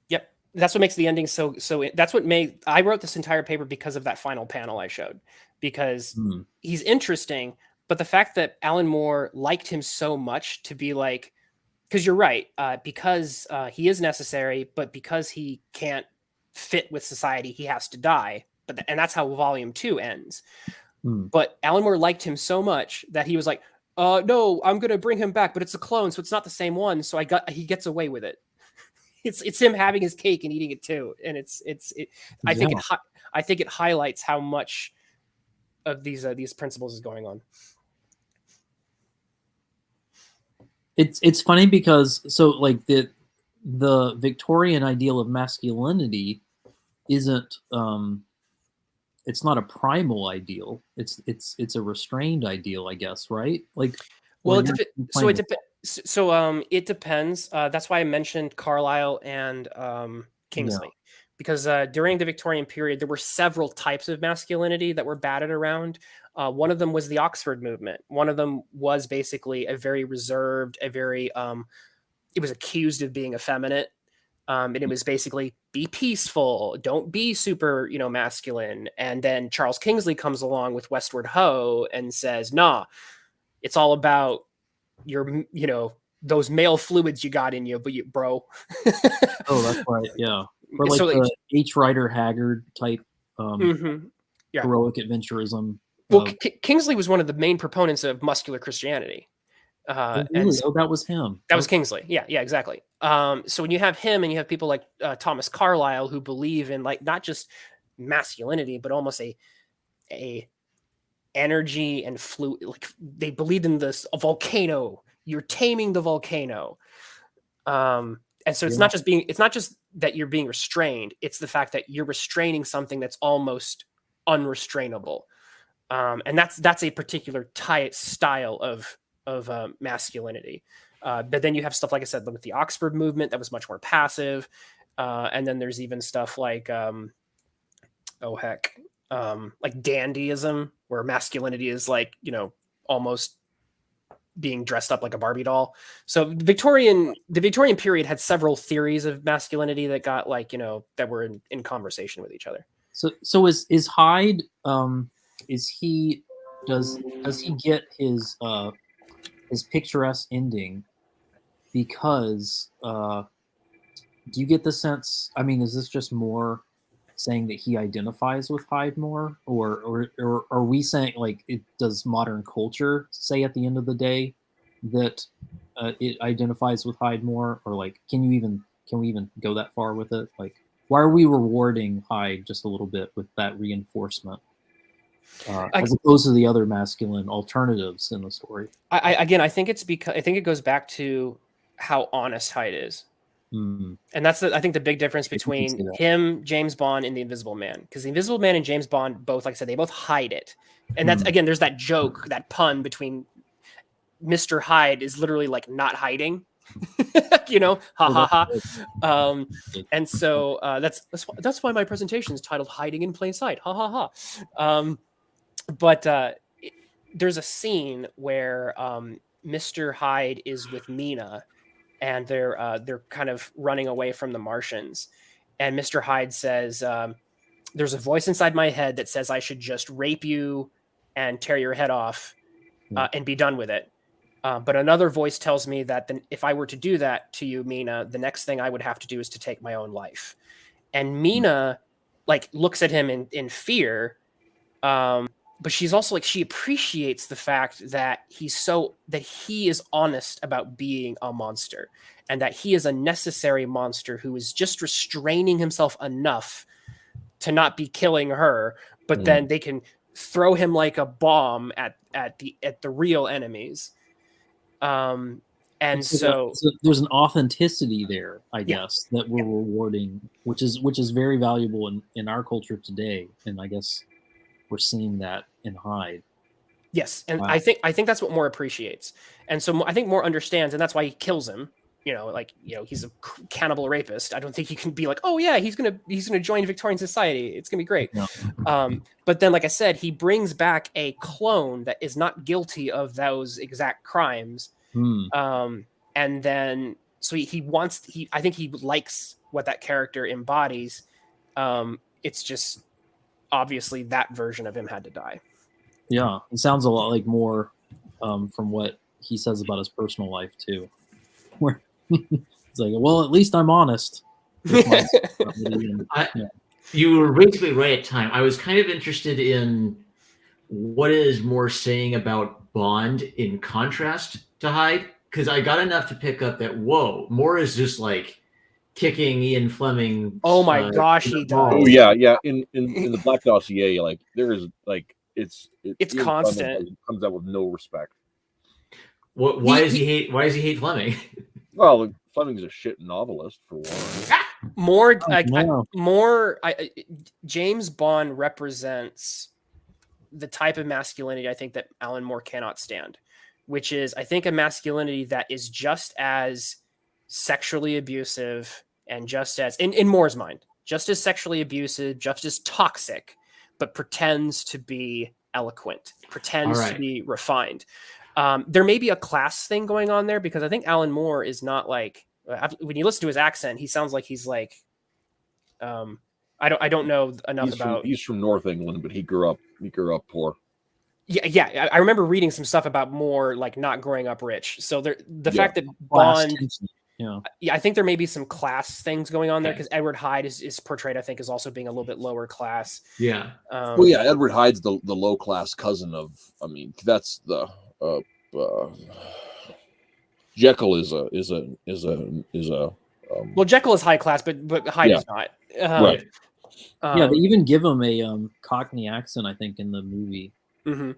Yep, that's what makes the ending so. That's what made I wrote this entire paper because of that final panel I showed, because he's interesting, but the fact that Alan Moore liked him so much to be like. Because you're right, because he is necessary, but because he can't fit with society, he has to die. And that's how Volume 2 ends. But Alan Moore liked him so much that he was like, "No, I'm going to bring him back, but it's a clone, so it's not the same one." So he gets away with it. It's him having his cake and eating it too, and I think it highlights how much of these principles is going on. It's funny because like the Victorian ideal of masculinity isn't it's not a primal ideal. It's a restrained ideal, I guess, right? Like, well, it depends. That's why I mentioned Carlyle and Kingsley, because during the Victorian period there were several types of masculinity that were batted around. One of them was the Oxford movement. One of them was basically a very reserved, it was accused of being effeminate. And it was basically be peaceful, don't be super, masculine. And then Charles Kingsley comes along with Westward Ho and says, nah, it's all about your, those male fluids you got in you, bro. Oh, that's right. Yeah. Or like the H. Rider Haggard type heroic adventurism. Well, Kingsley was one of the main proponents of muscular Christianity. That was him. That was Kingsley. Yeah, exactly. So when you have him and you have people like Thomas Carlyle who believe in like not just masculinity, but almost a energy and fluid. Like they believed in a volcano. You're taming the volcano. And so it's not just that you're being restrained. It's the fact that you're restraining something that's almost unrestrainable. And that's a particular style of masculinity. But then you have stuff, like I said, with the Oxford movement that was much more passive. And then there's even stuff like, like dandyism, where masculinity is like, almost being dressed up like a Barbie doll. So the Victorian period had several theories of masculinity that got that were in conversation with each other. So is Hyde, does he get his picturesque ending because do you get the sense, I mean, is this just more saying that he identifies with Hyde more, or are we saying like does modern culture say at the end of the day that it identifies with Hyde more, or like can we even go that far with it? Like, why are we rewarding Hyde just a little bit with that reinforcement? As opposed to the other masculine alternatives in the story. I think it's because I think it goes back to how honest Hyde is. Mm. And that's I think the big difference see between that. him, James Bond, and the Invisible Man. Because the Invisible Man and James Bond both, like I said, they both hide it. And that's again, there's that joke, that pun between Mr. Hyde is literally like not hiding. You know, ha ha ha. And so that's why my presentation is titled "Hiding in Plain Sight." Ha ha ha. But there's a scene where Mr. Hyde is with Mina, and they're kind of running away from the Martians. And Mr. Hyde says, "There's a voice inside my head that says I should just rape you and tear your head off and be done with it. But another voice tells me that if I were to do that to you, Mina, the next thing I would have to do is to take my own life." And Mina like looks at him in fear. But she's also like, she appreciates the fact that he is honest about being a monster, and that he is a necessary monster who is just restraining himself enough to not be killing her, but then they can throw him like a bomb at the real enemies. And so there's an authenticity there, I guess, that we're rewarding, which is very valuable in our culture today. And I guess we're seeing that in Hyde. Yes, and Wow. I think that's what Moore appreciates, and so I think Moore understands, and that's why he kills him. You know, like, you know, he's a cannibal rapist. I don't think he can be like, oh yeah, he's gonna join Victorian society. It's gonna be great. No. But then, like I said, he brings back a clone that is not guilty of those exact crimes. And then so I think he likes what that character embodies. It's just obviously that version of him had to die. Yeah, it sounds a lot like Moore from what he says about his personal life too. Where it's like, well, at least I'm honest. You were basically right at time. I was kind of interested in what is Moore saying about Bond in contrast to Hyde, because I got enough to pick up that, whoa, Moore is just like kicking Ian Fleming. Oh my gosh, he does. Oh yeah. In the Black Dossier, like there is like it's Ian constant. Comes out with no respect. Why does he hate Fleming? Well, Fleming's a shit novelist for one. James Bond represents the type of masculinity I think that Alan Moore cannot stand, which is, I think, a masculinity that is just as sexually abusive and just as, in Moore's mind, just as sexually abusive, just as toxic, but pretends to be eloquent, pretends to be refined. There may be a class thing going on there, because I think Alan Moore is not like, when you listen to his accent, he sounds like he's like, I don't know enough about. He's from North England, but he grew up poor. Yeah. I remember reading some stuff about Moore like not growing up rich. So the fact that Bond, I think there may be some class things going on there, because Edward Hyde is portrayed, I think, as also being a little bit lower class. Yeah. Well, yeah, Edward Hyde's the low class cousin of. I mean, that's the. Jekyll is a. Well, Jekyll is high class, but Hyde is not. Right. Yeah, they even give him a Cockney accent, I think, in the movie. Well,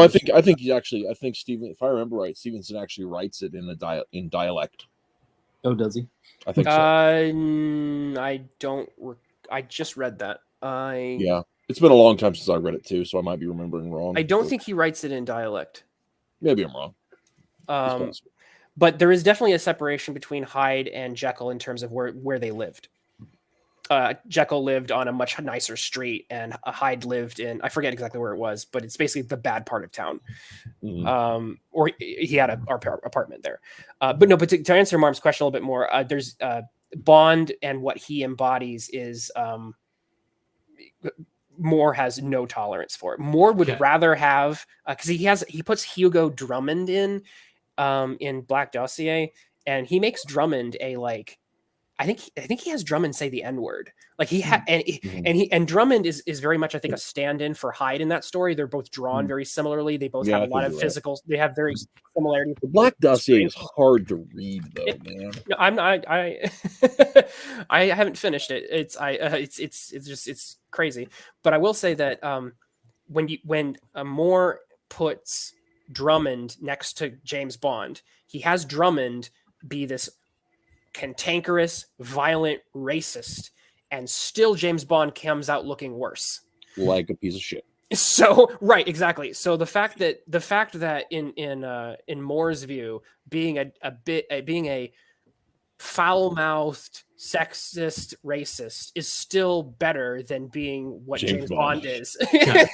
I think Steven, if I remember right, Stevenson actually writes it in dialect. Oh, does he? I think so. I don't. I just read that. Yeah, it's been a long time since I read it too, so I might be remembering wrong. I don't think he writes it in dialect. Maybe I'm wrong. But there is definitely a separation between Hyde and Jekyll in terms of where they lived. Jekyll lived on a much nicer street, and Hyde lived in, I forget exactly where it was, but it's basically the bad part of town. Or he had an apartment there. But to answer Marm's question a little bit more, there's Bond, and what he embodies is Moore has no tolerance for it. Moore would rather have, because he puts Hugo Drummond in Black Dossier, and he makes Drummond a like, I think he has Drummond say the N-word. Like he had, and Drummond is very much, I think, a stand-in for Hyde in that story. They're both drawn very similarly. They both have a lot of physical. They have very similarities. The Black Dossier is hard to read, though, man. No, I'm not. I haven't finished it. It's crazy. But I will say that when Moore puts Drummond next to James Bond. He has Drummond be this cantankerous, violent racist, and still James Bond comes out looking worse. Like a piece of shit. So right, exactly. So the fact that in Moore's view, being a foul-mouthed, sexist, racist is still better than being what James Bond is. Because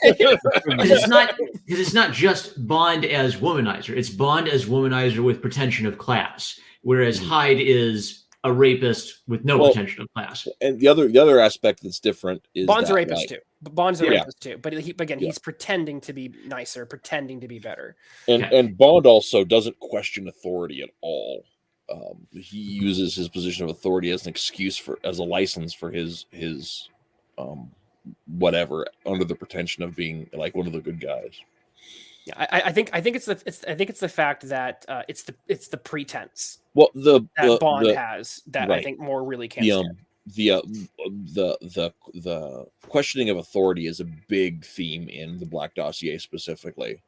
it's not just Bond as womanizer. It's Bond as womanizer with pretension of class, whereas Hyde is a rapist with no pretension of class. And the other aspect that's different is Bond's that, a rapist too. Bond's a Yeah. rapist too. But he's pretending to be nicer, pretending to be better. And Bond also doesn't question authority at all. He uses his position of authority as an excuse as a license for his whatever, under the pretension of being like one of the good guys. Yeah, I think it's the fact that it's the pretense. Well, Bond has that right. I think Moore really can't stand. The questioning of authority is a big theme in the Black Dossier specifically.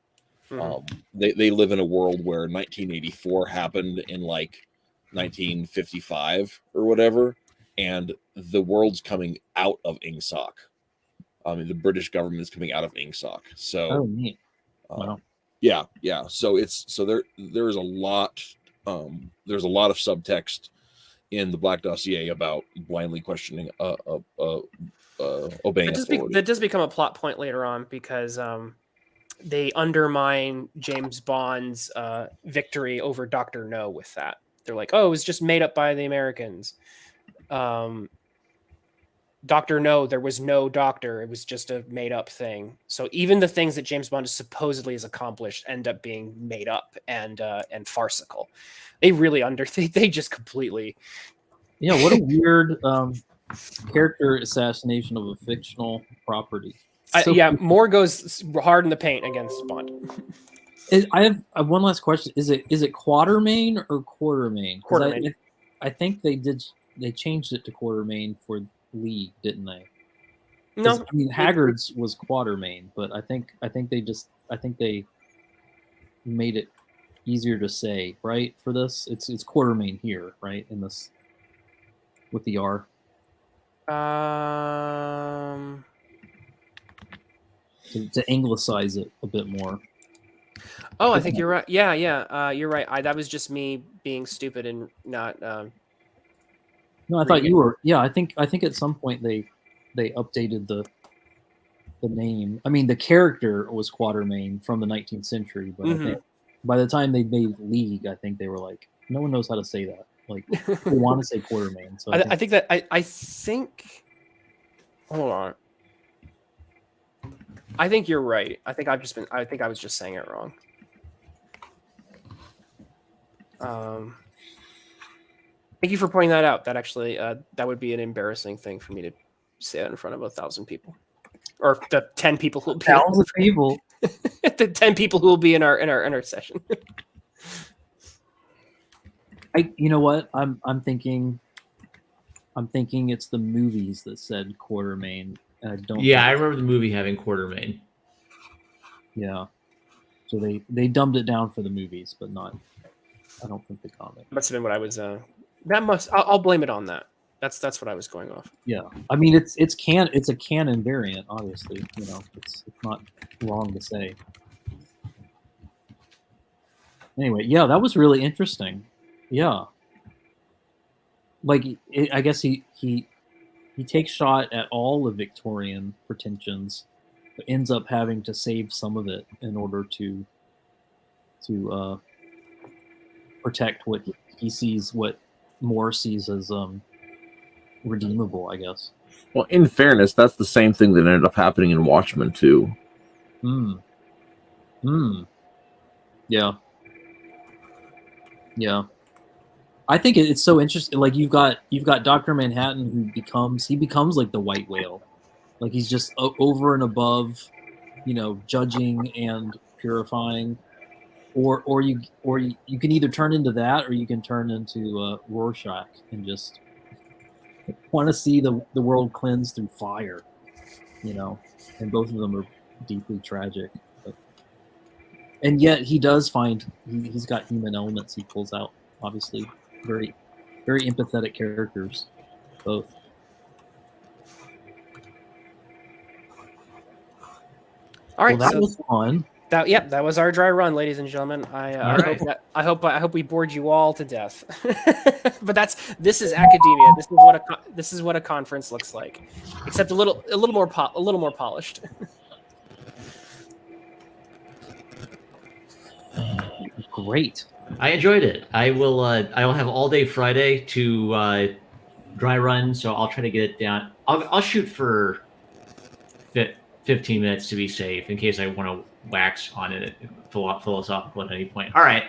They live in a world where 1984 happened in like 1955 or whatever, and the world's coming out of INGSOC. I mean, the British government is coming out of INGSOC. So, neat. Wow. Yeah. So there's a lot of subtext in the Black Dossier about blindly questioning obeying authority. That does become a plot point later on because they undermine James Bond's victory over Dr. No with that. They're like, oh, it was just made up by the Americans. Dr. No, there was no doctor. It was just a made up thing. So even the things that James Bond supposedly has accomplished end up being made up and farcical. They really they just completely. Yeah, what a weird character assassination of a fictional property. Moore goes hard in the paint against Bond. I have one last question. Is it Quatermain or Quartermain? Quartermain. I think they changed it to Quartermain for League, didn't they? No, I mean Haggard's was Quatermain, but I think they made it easier to say, right? For this, it's Quartermain here, right? In this with the R. To anglicize it a bit more. Oh, I think you're right. Yeah, you're right. That was just me being stupid and not. No, I thought you were. Yeah, I think at some point they updated the name. I mean, the character was Quatermain from the 19th century, but I think by the time they made League, I think they were like, no one knows how to say that. Like, they want to say Quatermain. So I think. Hold on. I think you're right. I think I was just saying it wrong. Thank you for pointing that out. That actually, that would be an embarrassing thing for me to say that in front of 1,000 people, or the 10 people who will be 1,000 people. the 10 people who will be in our session. You know what? I'm thinking it's the movies that said Quatermain. I don't. Yeah, I remember the movie having Quatermain. Yeah, so they dumbed it down for the movies, but not. I don't think the comic. Must have been what I was. I'll blame it on that. That's what I was going off. Yeah, I mean it's a canon variant, obviously. You know, it's not wrong to say. Anyway, yeah, that was really interesting. Yeah, like I guess he takes shot at all the Victorian pretensions, but ends up having to save some of it in order to protect what he sees, what Moore sees as redeemable, I guess. Well, in fairness, that's the same thing that ended up happening in Watchmen too. Yeah. I think it's so interesting. Like you've got Dr. Manhattan who becomes like the white whale. Like he's just over and above, judging and purifying. Or you can either turn into that, or you can turn into Rorschach and just want to see the world cleansed through fire, and both of them are deeply tragic. But And yet he does find he's got human elements he pulls out. Obviously, very, very empathetic characters, both. All right, Well, that so was fun. that was our dry run, ladies and gentlemen. I hope we bored you all to death. But this is academia. This is what a conference looks like, except a little more polished. Great. I enjoyed it. I will have all day Friday to dry run, so I'll try to get it down. I'll shoot for 15 minutes to be safe in case I want to wax on it philosophical at any point. All right.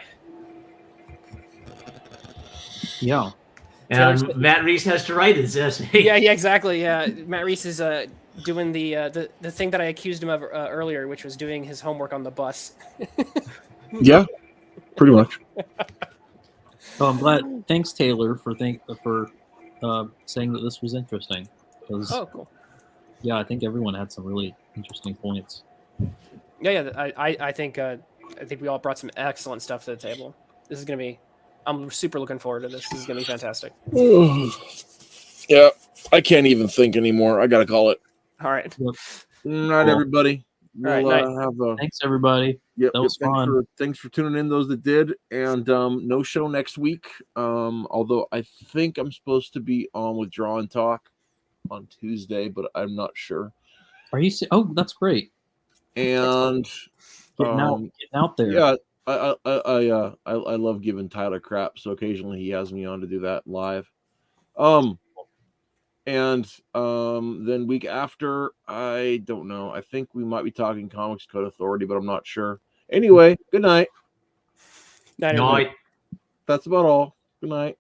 Yeah. And Matt Reese has to write his essay. Yeah, exactly. Yeah, Matt Reese is doing the thing that I accused him of earlier, which was doing his homework on the bus. Yeah, pretty much. Oh, I'm glad. Thanks, Taylor, for saying that this was interesting. Oh, cool. Yeah, I think everyone had some really interesting points. Yeah. I think we all brought some excellent stuff to the table. This is gonna be. I'm super looking forward to this. This is gonna be fantastic. Yeah, I can't even think anymore. I gotta call it. All right. Yep. Night, everybody. All right, night. Thanks, everybody. Yep, That was fun. Thanks for tuning in, those that did. And no show next week. Although I think I'm supposed to be on with Draw and Talk on Tuesday, but I'm not sure. Are you? Oh, that's great. And Getting out there. Yeah, I love giving Tyler crap, so occasionally he has me on to do that live. And then week after, I don't know. I think we might be talking Comics Code Authority, but I'm not sure. Anyway, good night. Night. That's about all. Good night.